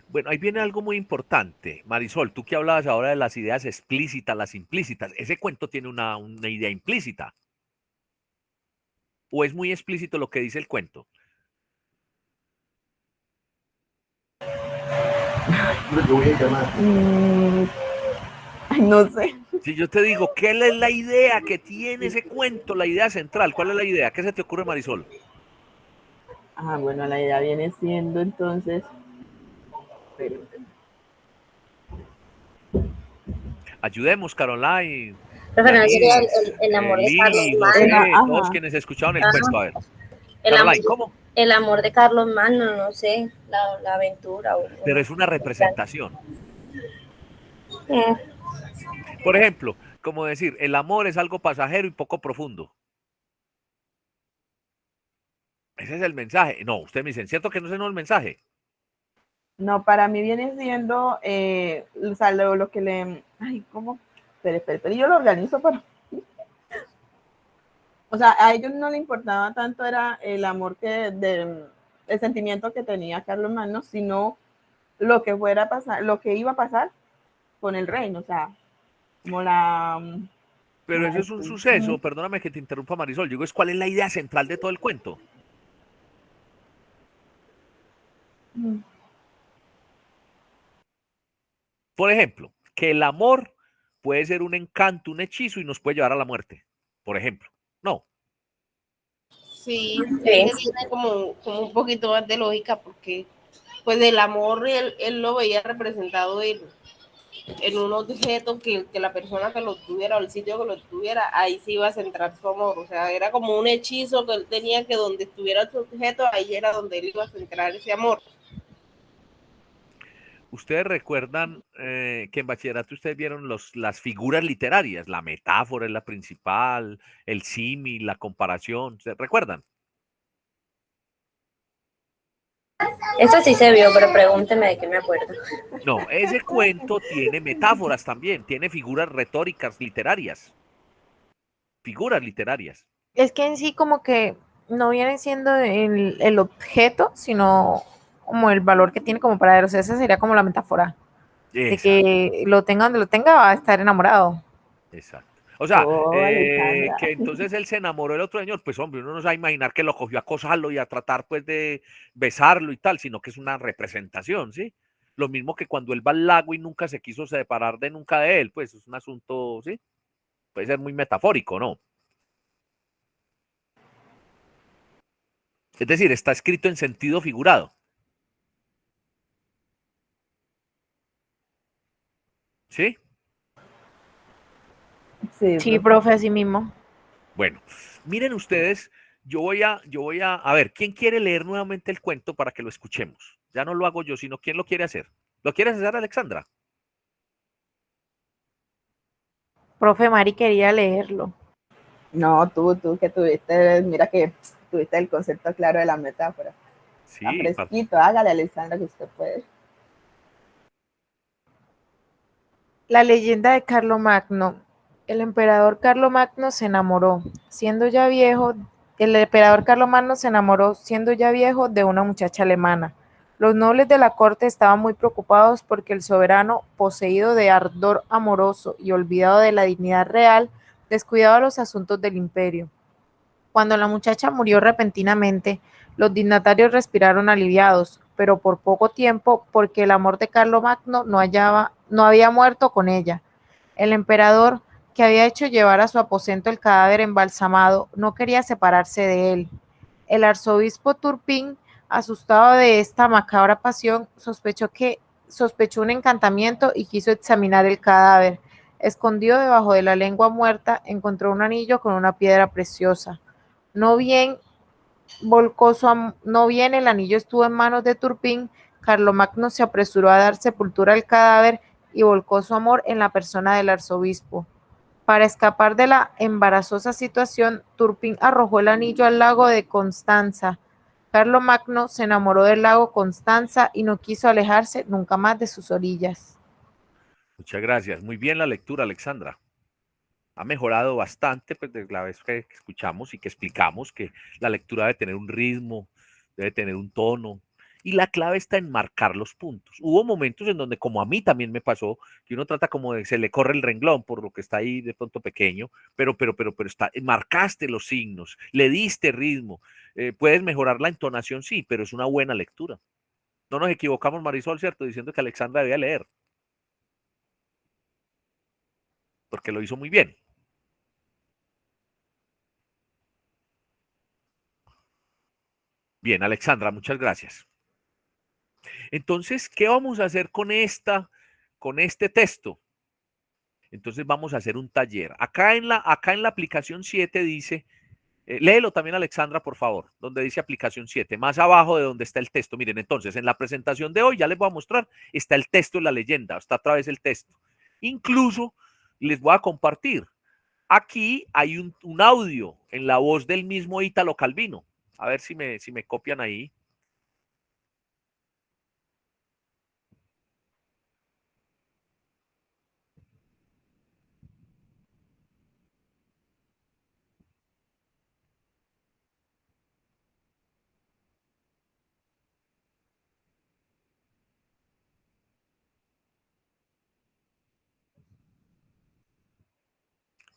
Bueno, ahí viene algo muy importante. Marisol, tú que hablabas ahora de las ideas explícitas, las implícitas, ese cuento tiene una idea implícita. ¿O es muy explícito lo que dice el cuento? No sé. Si yo te digo, ¿qué es la idea que tiene ese cuento? La idea central, ¿cuál es la idea? ¿Qué se te ocurre, Marisol? Bueno, la idea viene siendo entonces... Ayudemos, Caroline. Pero no sería el amor de Carlos Magno. Todos quienes escucharon el cuento, a ver. Caroline, ¿cómo? El amor de Carlos Magno, no sé, la aventura. Pero es una representación. Por ejemplo, como decir, el amor es algo pasajero y poco profundo. Ese es el mensaje. No, usted me dice, ¿cierto que no es el mensaje? No, para mí viene siendo, o sea, lo que le... Ay, ¿cómo? Pero yo lo organizo para... O sea, a ellos no le importaba tanto era el amor el sentimiento que tenía Carlos Magno, sino lo que fuera a pasar, lo que iba a pasar con el reino, o sea, como la... Pero eso es un suceso, perdóname que te interrumpa, Marisol. Digo, ¿cuál es la idea central de todo el cuento? Por ejemplo, que el amor puede ser un encanto, un hechizo y nos puede llevar a la muerte. Por ejemplo, no. Sí, tiene como un poquito más de lógica porque pues el amor él lo veía representado en un objeto que la persona que lo tuviera o el sitio que lo tuviera, ahí se iba a centrar su amor. O sea, era como un hechizo que él tenía que donde estuviera su objeto, ahí era donde él iba a centrar ese amor. Ustedes recuerdan que en bachillerato ustedes vieron las figuras literarias, la metáfora es la principal, el símil, la comparación, ¿se recuerdan? Eso sí se vio, pero pregúnteme de qué me acuerdo. No, ese cuento tiene metáforas también, tiene figuras retóricas literarias. Figuras literarias. Es que en sí como que no viene siendo el objeto, sino como el valor que tiene como para él. O sea, esa sería como la metáfora. De que lo tenga donde lo tenga, va a estar enamorado. Exacto. O sea, Alexandra. que entonces él se enamoró del otro señor, pues hombre, uno no se va a imaginar que lo cogió a acosarlo y a tratar pues de besarlo y tal, sino que es una representación, ¿sí? Lo mismo que cuando él va al lago y nunca se quiso separar de nunca de él, pues es un asunto, ¿sí? Puede ser muy metafórico, ¿no? Es decir, está escrito en sentido figurado. ¿Sí? Sí, profe, así mismo. Bueno, miren ustedes, yo voy a ver, ¿quién quiere leer nuevamente el cuento para que lo escuchemos? Ya no lo hago yo, sino ¿quién lo quiere hacer? ¿Lo quieres hacer, Alexandra? Profe Mari quería leerlo. No, tú que tuviste, mira que tuviste el concepto claro de la metáfora. Sí, está fresquito, hágale, Alexandra, que usted puede. La leyenda de Carlomagno. El emperador Carlomagno se enamoró, siendo ya viejo. El emperador Carlomagno se enamoró, siendo ya viejo, de una muchacha alemana. Los nobles de la corte estaban muy preocupados porque el soberano, poseído de ardor amoroso y olvidado de la dignidad real, descuidaba los asuntos del imperio. Cuando la muchacha murió repentinamente, los dignatarios respiraron aliviados, pero por poco tiempo, porque el amor de Carlomagno no había muerto con ella. El emperador, que había hecho llevar a su aposento el cadáver embalsamado, no quería separarse de él. El arzobispo Turpin, asustado de esta macabra pasión, sospechó un encantamiento y quiso examinar el cadáver. Escondido debajo de la lengua muerta, encontró un anillo con una piedra preciosa. No bien el anillo estuvo en manos de Turpin, Carlomagno se apresuró a dar sepultura al cadáver y volcó su amor en la persona del arzobispo. Para escapar de la embarazosa situación, Turpin arrojó el anillo al lago de Constanza. Carlomagno se enamoró del lago Constanza y no quiso alejarse nunca más de sus orillas. Muchas gracias. Muy bien la lectura, Alexandra. Ha mejorado bastante pues, desde la vez que escuchamos y que explicamos que la lectura debe tener un ritmo, debe tener un tono, y la clave está en marcar los puntos. Hubo momentos en donde, como a mí también me pasó, que uno trata como de se le corre el renglón por lo que está ahí de pronto pequeño, pero marcaste los signos, le diste ritmo, puedes mejorar la entonación, sí, pero es una buena lectura. No nos equivocamos, Marisol, ¿cierto? Diciendo que Alexandra debía leer, porque lo hizo muy bien. Bien, Alexandra, muchas gracias. Entonces, ¿qué vamos a hacer con este texto? Entonces vamos a hacer un taller. Acá en la aplicación 7 dice, léelo también, Alexandra, por favor, donde dice aplicación 7, más abajo de donde está el texto. Miren, entonces, en la presentación de hoy, ya les voy a mostrar, está el texto de la leyenda, está a través del texto. Incluso les voy a compartir. Aquí hay un audio en la voz del mismo Ítalo Calvino. A ver si me copian ahí.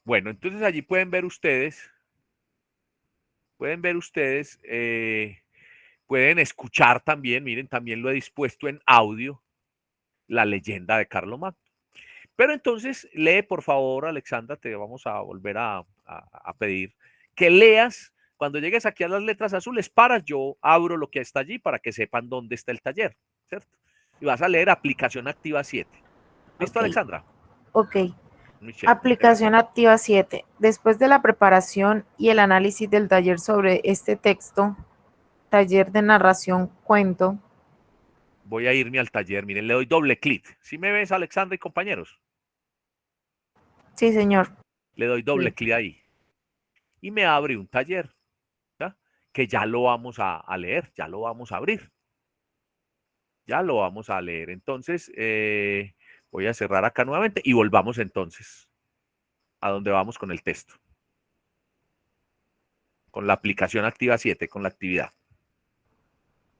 Bueno, entonces allí pueden ver ustedes, pueden escuchar también, miren, también lo he dispuesto en audio, la leyenda de Carlomagno. Pero entonces lee, por favor, Alexandra, te vamos a volver a pedir que leas. Cuando llegues aquí a las letras azules, paras, yo abro lo que está allí para que sepan dónde está el taller, ¿cierto? Y vas a leer aplicación activa 7. ¿Listo, Ok. Alexandra? Ok. Muy chévere. Aplicación activa 7. Después de la preparación y el análisis del taller sobre este texto, taller de narración cuento. Voy a irme al taller. Miren, le doy doble clic. ¿Sí me ves, Alexandra y compañeros? Sí, señor. Le doy doble clic ahí. Y me abre un taller, ¿ya? Que ya lo vamos a leer, ya lo vamos a abrir. Ya lo vamos a leer. Entonces, voy a cerrar acá nuevamente y volvamos entonces a donde vamos con el texto. Con la aplicación activa 7, con la actividad.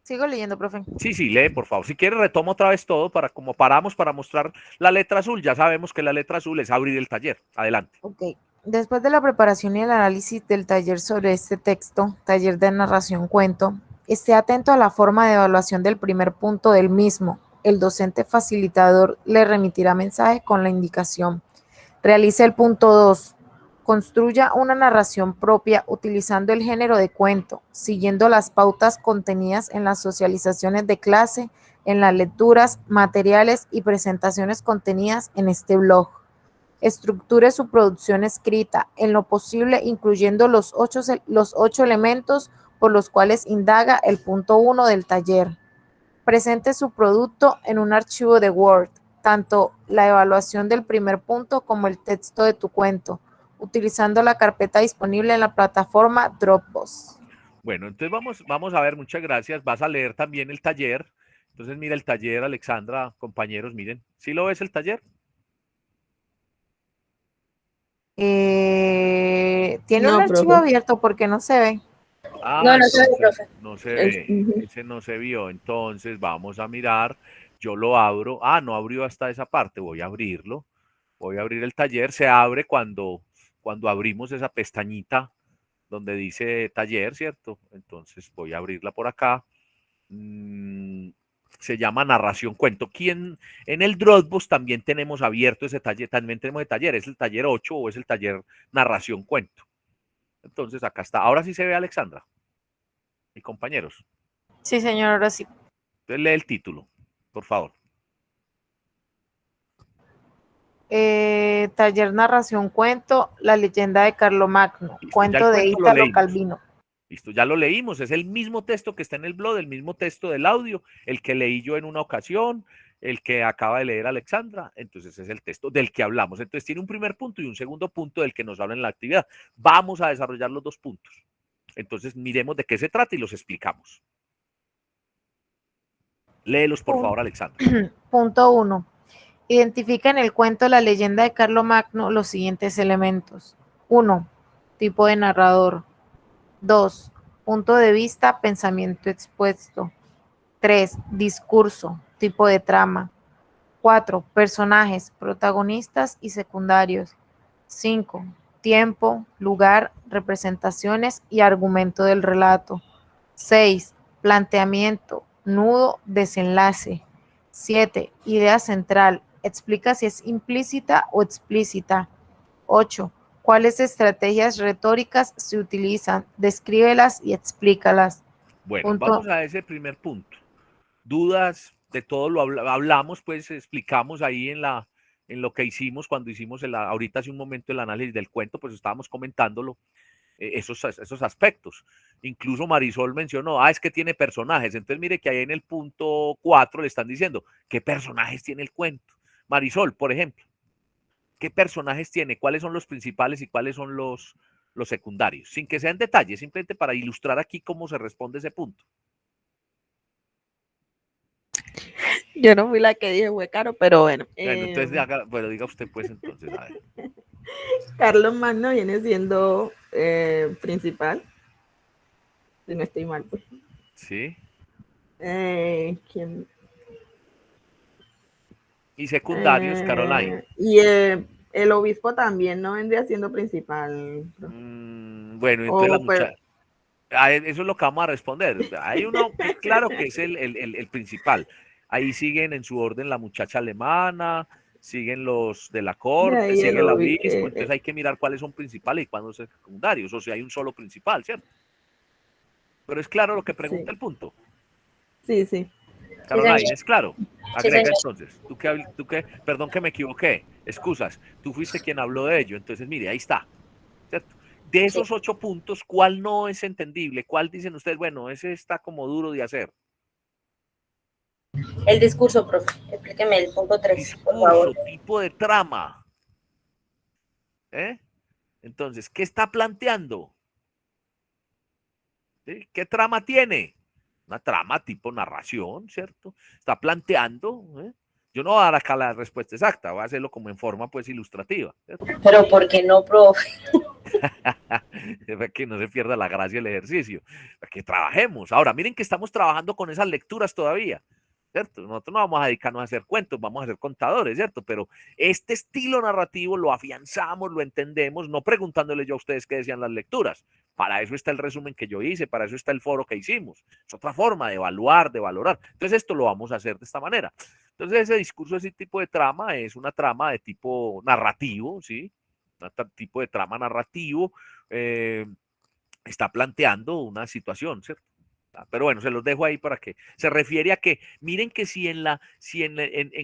Sigo leyendo, profe. Sí, lee, por favor. Si quiere, retomo otra vez todo para como paramos para mostrar la letra azul. Ya sabemos que la letra azul es abrir el taller. Adelante. Ok. Después de la preparación y el análisis del taller sobre este texto, taller de narración cuento, esté atento a la forma de evaluación del primer punto del mismo. El docente facilitador le remitirá mensaje con la indicación. Realice el punto 2. Construya una narración propia utilizando el género de cuento, siguiendo las pautas contenidas en las socializaciones de clase, en las lecturas, materiales y presentaciones contenidas en este blog. Estructure su producción escrita, en lo posible incluyendo los 8 elementos por los cuales indaga el punto 1 del taller. Presente su producto en un archivo de Word, tanto la evaluación del primer punto como el texto de tu cuento, utilizando la carpeta disponible en la plataforma Dropbox. Bueno, entonces vamos a ver, muchas gracias. Vas a leer también el taller. Entonces, mira el taller, Alexandra, compañeros, miren. ¿Sí lo ves el taller? Tiene un archivo abierto porque no se ve. Ah, No, no se ve, entonces profe. no se ve. Ese no se vio. Entonces vamos a mirar. Yo lo abro. Ah, no abrió hasta esa parte. Voy a abrirlo. Voy a abrir el taller. Se abre cuando abrimos esa pestañita donde dice taller, ¿cierto? Entonces voy a abrirla por acá. Se llama narración cuento. En el Dropbox también tenemos abierto ese taller, también tenemos el taller, es el taller 8 o es el taller narración cuento. Entonces acá está. Ahora sí se ve, Alexandra y compañeros. Sí, señor, ahora sí. Entonces lee el título, por favor. Taller narración cuento, la leyenda de Carlomagno, cuento de Ítalo Calvino. Listo, ya lo leímos, es el mismo texto que está en el blog, el mismo texto del audio, el que leí yo en una ocasión, el que acaba de leer Alexandra, entonces es el texto del que hablamos. Entonces tiene un primer punto y un segundo punto del que nos habla en la actividad. Vamos a desarrollar los dos puntos. Entonces miremos de qué se trata y los explicamos. Léelos, por favor, Alexandra. Punto 1. Identifica en el cuento La leyenda de Carlomagno los siguientes elementos. 1. Tipo de narrador. 2. Punto de vista, pensamiento expuesto. 3. Discurso, tipo de trama. 4. Personajes, protagonistas y secundarios. 5. Tiempo, lugar, representaciones y argumento del relato. 6. Planteamiento, nudo, desenlace. 7. Idea central. Explica si es implícita o explícita. 8. ¿Cuáles estrategias retóricas se utilizan? Descríbelas y explícalas. Bueno, vamos a ese primer punto. Dudas, de todo lo hablamos, pues explicamos ahí en lo que hicimos cuando hicimos ahorita hace un momento el análisis del cuento, pues estábamos comentándolo, esos aspectos. Incluso Marisol mencionó, es que tiene personajes. Entonces mire que ahí en el punto 4 le están diciendo, ¿qué personajes tiene el cuento? Marisol, por ejemplo, ¿qué personajes tiene? ¿Cuáles son los principales y cuáles son los los secundarios, sin que sea en detalle, simplemente para ilustrar aquí cómo se responde ese punto. Yo no fui la que dije fue caro, pero bueno. Bueno, entonces diga usted pues entonces, a ver. Carlos Magno viene siendo principal, si no estoy mal, pues. Sí. ¿Quién? Y secundarios, Caroline. Y el obispo también no vendría siendo principal. Bueno, entonces la muchacha. Eso es lo que vamos a responder. Hay uno, pues, claro que es el principal. Ahí siguen en su orden la muchacha alemana, siguen los de la corte, sigue el obispo. Entonces hay que mirar cuáles son principales y cuáles son secundarios, o si hay un solo principal, ¿cierto? Pero es claro lo que pregunta el punto. Sí, sí. Caroline, ¿es claro? Agrega Sí, entonces. ¿Tú qué? Perdón que me equivoqué. Excusas. Tú fuiste quien habló de ello. Entonces, mire, ahí está. ¿Cierto? De esos 8 puntos, ¿cuál no es entendible? ¿Cuál dicen ustedes? Bueno, ese está como duro de hacer. El discurso, profe. Explíqueme el punto 3, por favor. Tipo de trama. Entonces, ¿qué está planteando? ¿Sí? ¿Qué trama tiene? Una trama tipo narración, ¿cierto? Está planteando. Yo no voy a dar acá la respuesta exacta, voy a hacerlo como en forma pues ilustrativa, ¿cierto? Pero ¿por qué no, profe? Para que no se pierda la gracia del ejercicio, para que trabajemos. Ahora, miren que estamos trabajando con esas lecturas todavía, ¿cierto? Nosotros no vamos a dedicarnos a hacer cuentos, vamos a ser contadores, ¿cierto? Pero este estilo narrativo lo afianzamos, lo entendemos, no preguntándole yo a ustedes qué decían las lecturas. Para eso está el resumen que yo hice, para eso está el foro que hicimos. Es otra forma de evaluar, de valorar. Entonces esto lo vamos a hacer de esta manera. Entonces ese discurso, ese tipo de trama es una trama de tipo narrativo, ¿sí? Un tipo de trama narrativo está planteando una situación, ¿cierto? Pero bueno, se los dejo ahí para que se refiere a que, miren que si en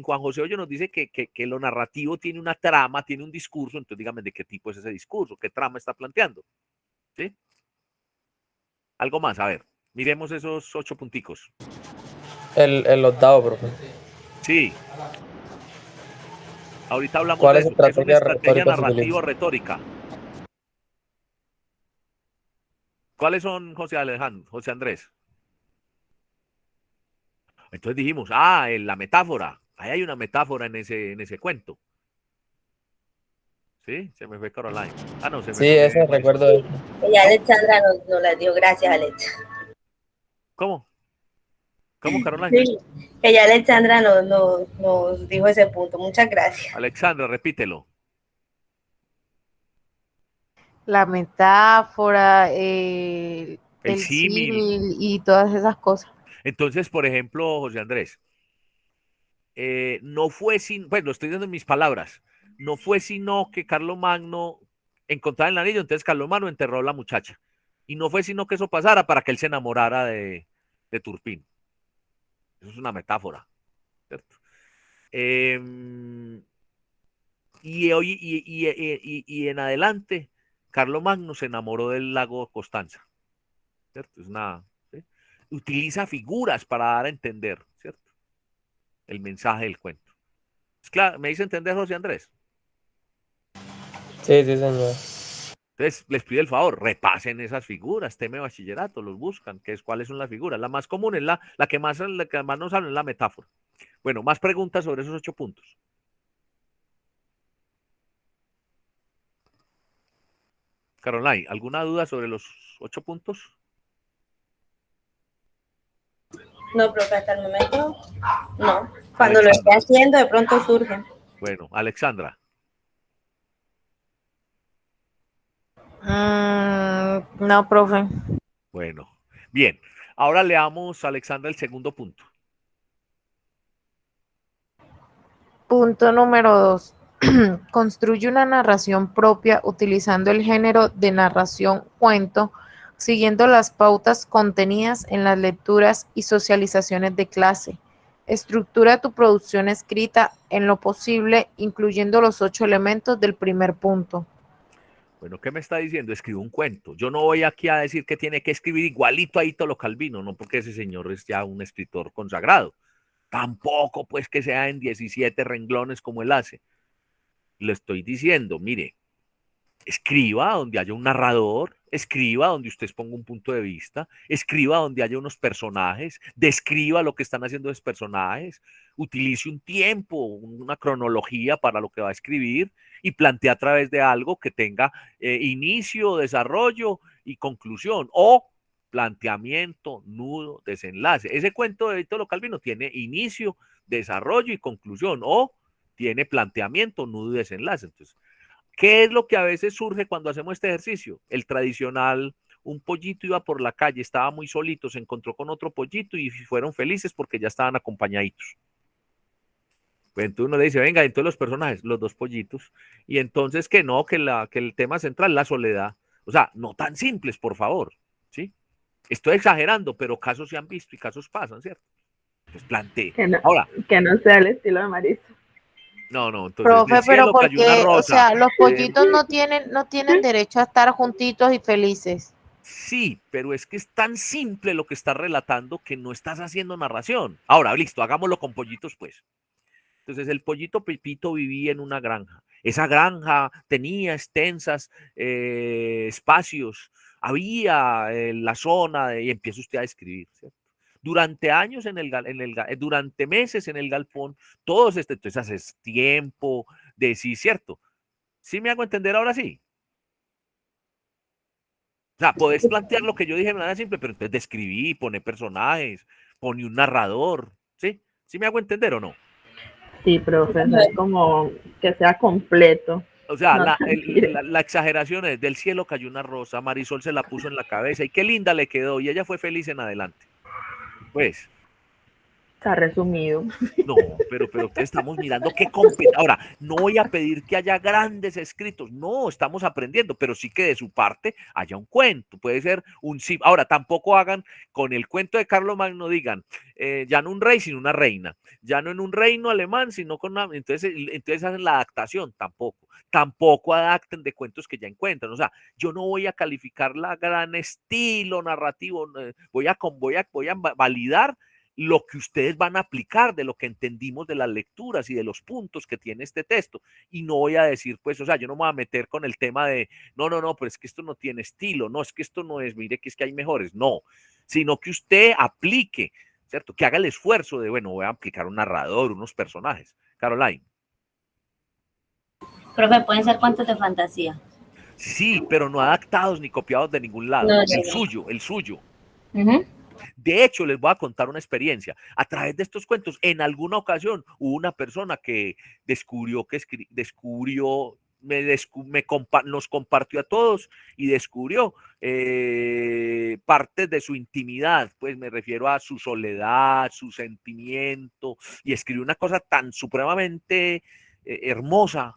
Juan José Hoyo nos dice que lo narrativo tiene una trama, tiene un discurso, entonces díganme de qué tipo es ese discurso, qué trama está planteando, ¿sí? Algo más, a ver, miremos esos 8 punticos. El octavo, profe. Sí. Ahorita hablamos ¿Cuál de es eso, que es una estrategia retórica se narrativa utiliza? retórica. ¿Cuáles son, José Andrés? Entonces dijimos, la metáfora. Ahí hay una metáfora en ese cuento. ¿Sí? Se me fue Caroline. No, se me Sí, fue. ese recuerdo de... Ya Alexandra nos la dio. Gracias, Alex. ¿Cómo? ¿Cómo, Caroline? Sí, que ya Alexandra nos dijo ese punto. Muchas gracias. Alexandra, repítelo. La metáfora, el símil símil y todas esas cosas. Entonces, por ejemplo, José Andrés, no fue sin, pues lo estoy diciendo en mis palabras, no fue sino que Carlomagno encontraba el anillo, entonces Carlomagno enterró a la muchacha. Y no fue sino que eso pasara para que él se enamorara de Turpín. Eso es una metáfora, ¿cierto? Y en adelante, Carlomagno se enamoró del lago Constanza, ¿cierto? Es una, ¿sí? Utiliza figuras para dar a entender, ¿cierto? El mensaje del cuento. ¿Es claro? ¿Me dice entender, José Andrés? Sí, sí, señor. Entonces, les pido el favor, repasen esas figuras, tema de bachillerato, los buscan, cuáles son las figuras. La más común es la que más nos habla es la metáfora. Bueno, más preguntas sobre esos 8 puntos. Caroline, ¿alguna duda sobre los 8 puntos? No, profe, hasta el momento no. Cuando lo esté haciendo, de pronto surge. Bueno, Alexandra. No, profe. Bueno, bien. Ahora leamos, Alexandra, el segundo punto. Punto número 2. Construye una narración propia utilizando el género de narración cuento, siguiendo las pautas contenidas en las lecturas y socializaciones de clase. Estructura tu producción escrita en lo posible, incluyendo los 8 elementos del primer punto. Bueno, ¿qué me está diciendo? Escribe un cuento. Yo no voy aquí a decir que tiene que escribir igualito a Ítalo Calvino, no porque ese señor es ya un escritor consagrado. Tampoco pues que sea en 17 renglones como él hace. Le estoy diciendo, mire, Escriba donde haya un narrador, escriba donde usted exponga un punto de vista, escriba donde haya unos personajes, describa lo que están haciendo esos personajes, utilice un tiempo, una cronología para lo que va a escribir y plantee a través de algo que tenga inicio, desarrollo y conclusión, o planteamiento, nudo, desenlace. Ese cuento de Italo Calvino tiene inicio, desarrollo y conclusión, o tiene planteamiento, nudo y desenlace. Entonces, ¿qué es lo que a veces surge cuando hacemos este ejercicio? El tradicional, un pollito iba por la calle, estaba muy solito, se encontró con otro pollito y fueron felices porque ya estaban acompañaditos. Pues entonces uno le dice, venga, entonces los personajes, los dos pollitos, y entonces que no, que el tema central, la soledad. O sea, no tan simples, por favor, ¿sí? Estoy exagerando, pero casos se han visto y casos pasan, ¿cierto? Pues plantee. Ahora, que no sea el estilo de Marisol. No, entonces Profe, pero porque, o sea, los pollitos no tienen derecho a estar juntitos y felices. Sí, pero es que es tan simple lo que estás relatando que no estás haciendo narración. Ahora, listo, hagámoslo con pollitos, pues. Entonces, el pollito Pepito vivía en una granja. Esa granja tenía extensas espacios. Había la zona y empieza usted a escribir, ¿cierto? Durante años durante meses en el galpón, todos entonces haces tiempo de sí, ¿cierto? ¿Sí me hago entender ahora sí? O sea, podés plantear lo que yo dije de manera simple, pero entonces describí, pone personajes, pone un narrador, ¿sí? ¿Sí me hago entender o no? Sí, profe, es como que sea completo. O sea, no la exageración es, del cielo cayó una rosa, Marisol se la puso en la cabeza y qué linda le quedó y ella fue feliz en adelante. Pues. Está resumido. No, pero estamos mirando qué ahora, no voy a pedir que haya grandes escritos, no, estamos aprendiendo, pero sí que de su parte haya un cuento, puede ser un sí. Ahora, tampoco hagan con el cuento de Carlomagno, digan, ya no un rey, sino una reina, ya no en un reino alemán, sino con una, entonces hacen la adaptación, tampoco adapten de cuentos que ya encuentran, o sea, yo no voy a calificar la gran estilo narrativo, voy a validar lo que ustedes van a aplicar de lo que entendimos de las lecturas y de los puntos que tiene este texto. Y no voy a decir, pues, o sea, yo no me voy a meter con el tema de, no, pero es que esto no tiene estilo, no, es que esto no es, mire que es que hay mejores, no, sino que usted aplique, ¿cierto? Que haga el esfuerzo de, bueno, voy a aplicar un narrador, unos personajes. Caroline. Profe, ¿pueden ser cuentos de fantasía? Sí, pero no adaptados ni copiados de ningún lado. No, el suyo. De hecho, les voy a contar una experiencia. A través de estos cuentos, en alguna ocasión hubo una persona que nos compartió a todos y descubrió partes de su intimidad, pues me refiero a su soledad, su sentimiento, y escribió una cosa tan supremamente hermosa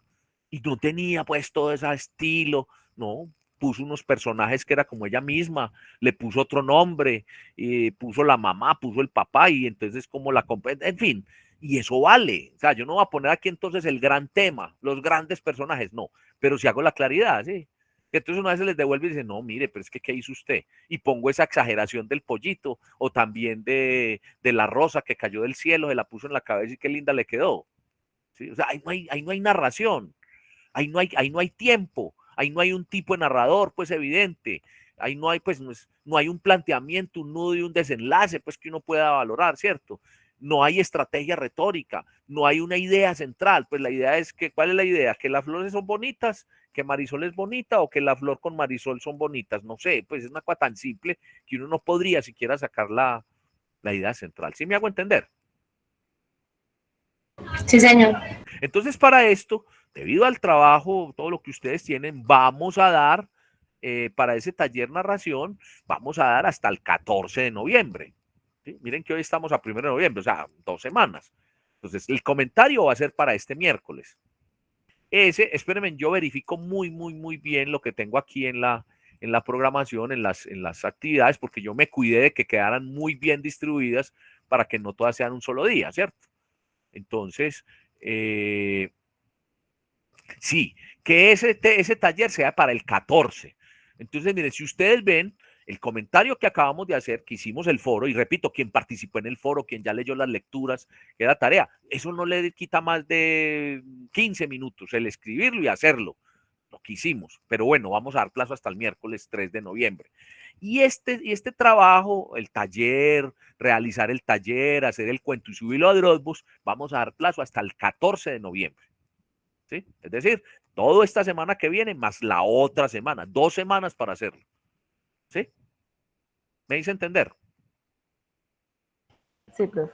y no tenía pues todo ese estilo, no, puso unos personajes que era como ella misma, le puso otro nombre, puso la mamá, puso el papá y entonces como la en fin, y eso vale. O sea, yo no voy a poner aquí entonces el gran tema, los grandes personajes, no, pero si hago la claridad, sí. Entonces una vez se les devuelve y dice, no, mire, pero es que ¿qué hizo usted? Y pongo esa exageración del pollito o también de la rosa que cayó del cielo, se la puso en la cabeza y qué linda le quedó. ¿Sí? O sea, ahí no hay narración, ahí no hay tiempo. Ahí no hay un tipo de narrador, pues evidente. Ahí no hay, pues, no hay un planteamiento, un nudo y un desenlace, pues que uno pueda valorar, ¿cierto? No hay estrategia retórica, no hay una idea central. Pues la idea es que, ¿cuál es la idea? Que las flores son bonitas, que Marisol es bonita o que la flor con Marisol son bonitas. No sé, pues es una cosa tan simple que uno no podría siquiera sacar la idea central. ¿Sí me hago entender? Sí, señor. Entonces, para esto, debido al trabajo, todo lo que ustedes tienen, vamos a dar, para ese taller narración, vamos a dar hasta el 14 de noviembre. ¿Sí? Miren que hoy estamos a 1 de noviembre, o sea, 2 semanas. Entonces, el comentario va a ser para este miércoles. Espérenme, yo verifico muy bien lo que tengo aquí en la programación, en las actividades, porque yo me cuidé de que quedaran muy bien distribuidas para que no todas sean un solo día, ¿cierto? Entonces, sí, que ese taller sea para el 14. Entonces, miren, si ustedes ven el comentario que acabamos de hacer, que hicimos el foro, y repito, quien participó en el foro, quien ya leyó las lecturas, que era tarea, eso no le quita más de 15 minutos el escribirlo y hacerlo. quisimos, pero bueno, vamos a dar plazo hasta el miércoles 3 de noviembre. Y este trabajo, el taller, realizar el taller, hacer el cuento y subirlo a Dropbox, vamos a dar plazo hasta el 14 de noviembre. ¿Sí? Es decir, toda esta semana que viene más la otra semana, 2 semanas para hacerlo. ¿Sí? ¿Me hice entender? Sí, profe.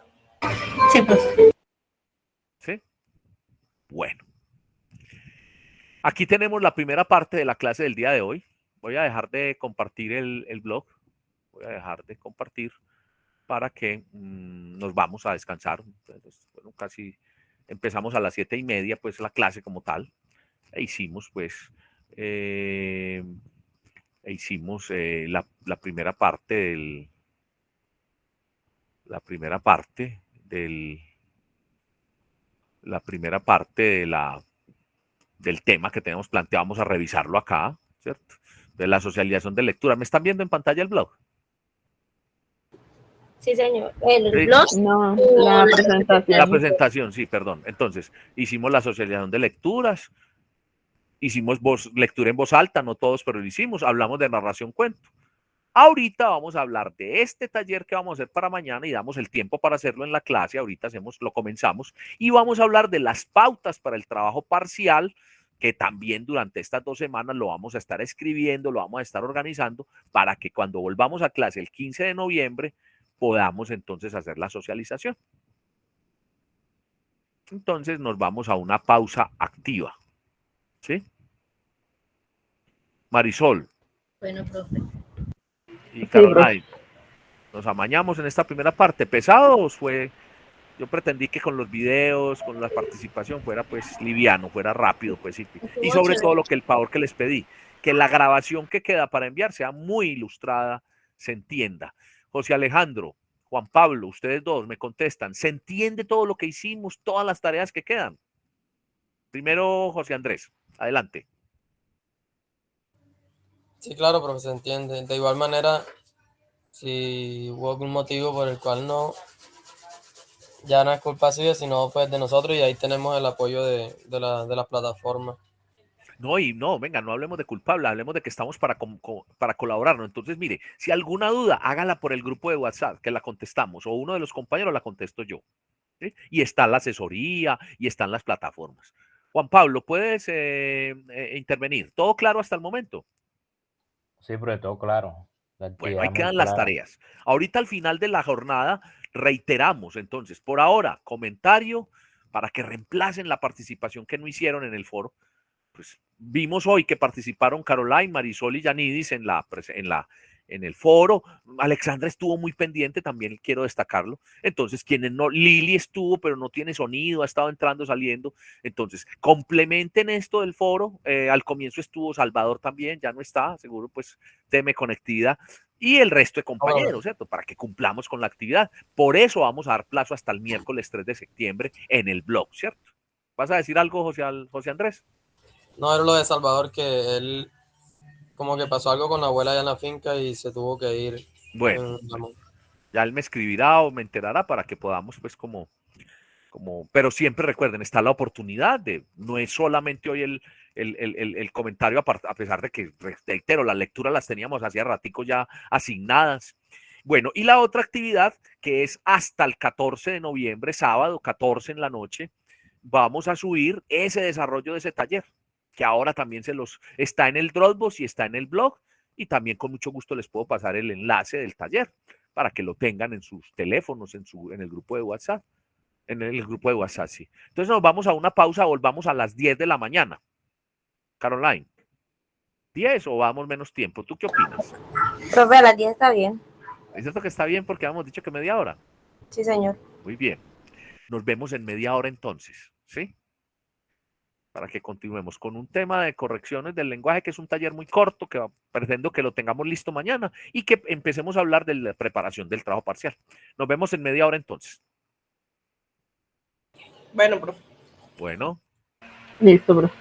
Sí, profe. ¿Sí? Bueno. Aquí tenemos la primera parte de la clase del día de hoy. Voy a dejar de compartir el blog. Voy a dejar de compartir para que nos vamos a descansar. Entonces, bueno, casi empezamos a las 7:30, pues la clase como tal. E hicimos, pues, la primera parte del... La primera parte del tema que tenemos planteado. Vamos a revisarlo acá, ¿cierto? De la socialización de lectura. ¿Me están viendo en pantalla el blog? Sí, señor. Sí. Blog. No, la presentación. La presentación, sí, perdón. Entonces, hicimos la socialización de lecturas, hicimos lectura en voz alta, no todos, pero lo hicimos. Hablamos de narración cuento. Ahorita vamos a hablar de este taller que vamos a hacer para mañana y damos el tiempo para hacerlo en la clase. Ahorita lo comenzamos y vamos a hablar de las pautas para el trabajo parcial, que también durante estas 2 semanas lo vamos a estar escribiendo, lo vamos a estar organizando para que cuando volvamos a clase el 15 de noviembre podamos entonces hacer la socialización. Entonces nos vamos a una pausa activa. ¿Sí? Marisol. Bueno, profe. Y Caroline, nos amañamos en esta primera parte. ¿Pesados? Yo pretendí que con los videos, con la participación fuera pues liviano, fuera rápido, pues y sobre todo el favor que les pedí, que la grabación que queda para enviar sea muy ilustrada, se entienda. José Alejandro, Juan Pablo, ustedes dos me contestan, ¿se entiende todo lo que hicimos, todas las tareas que quedan? Primero José Andrés, adelante. Sí, claro, profe, se entiende. De igual manera, si hubo algún motivo por el cual no, ya no es culpa suya, sino pues de nosotros, y ahí tenemos el apoyo de la plataforma. Venga, no hablemos de culpable, hablemos de que estamos para colaborarnos. Entonces, mire, si alguna duda, hágala por el grupo de WhatsApp, que la contestamos, o uno de los compañeros la contesto yo. ¿Sí? Y está la asesoría, y están las plataformas. Juan Pablo, ¿puedes intervenir? ¿Todo claro hasta el momento? Sí, pero todo claro. Bueno, ahí quedan las tareas. Ahorita al final de la jornada reiteramos, entonces, por ahora, comentario para que reemplacen la participación que no hicieron en el foro. Pues vimos hoy que participaron Caroline, Marisol y Yanidis en el foro. Alexandra estuvo muy pendiente, también quiero destacarlo. Entonces, quienes no, Lili estuvo, pero no tiene sonido, ha estado entrando, saliendo. Entonces, complementen esto del foro. Al comienzo estuvo Salvador también, ya no está, seguro, pues, teme conectividad. Y el resto de compañeros, ¿cierto? Para que cumplamos con la actividad. Por eso vamos a dar plazo hasta el miércoles 3 de septiembre en el blog, ¿cierto? ¿Vas a decir algo, José Andrés? No, era lo de Salvador, que él como que pasó algo con la abuela allá en la finca y se tuvo que ir. Bueno, ya él me escribirá o me enterará para que podamos, pues, pero siempre recuerden, está la oportunidad no es solamente hoy el comentario, a pesar de que, reitero, las lecturas las teníamos hacía ratico ya asignadas. Bueno, y la otra actividad, que es hasta el 14 de noviembre, sábado 14 en la noche, vamos a subir ese desarrollo de ese taller, que ahora también está en el Dropbox y está en el blog, y también con mucho gusto les puedo pasar el enlace del taller para que lo tengan en sus teléfonos, en el grupo de WhatsApp. En el grupo de WhatsApp, sí. Entonces nos vamos a una pausa, volvamos a las 10 de la mañana. Caroline, ¿10 o vamos menos tiempo? ¿Tú qué opinas? Profe, a las 10 está bien. ¿Es cierto que está bien porque habíamos dicho que media hora? Sí, señor. Muy bien. Nos vemos en media hora entonces, ¿sí? Para que continuemos con un tema de correcciones del lenguaje, que es un taller muy corto, que pretendo que lo tengamos listo mañana y que empecemos a hablar de la preparación del trabajo parcial. Nos vemos en media hora entonces. Bueno, profe. Bueno. Listo, profe.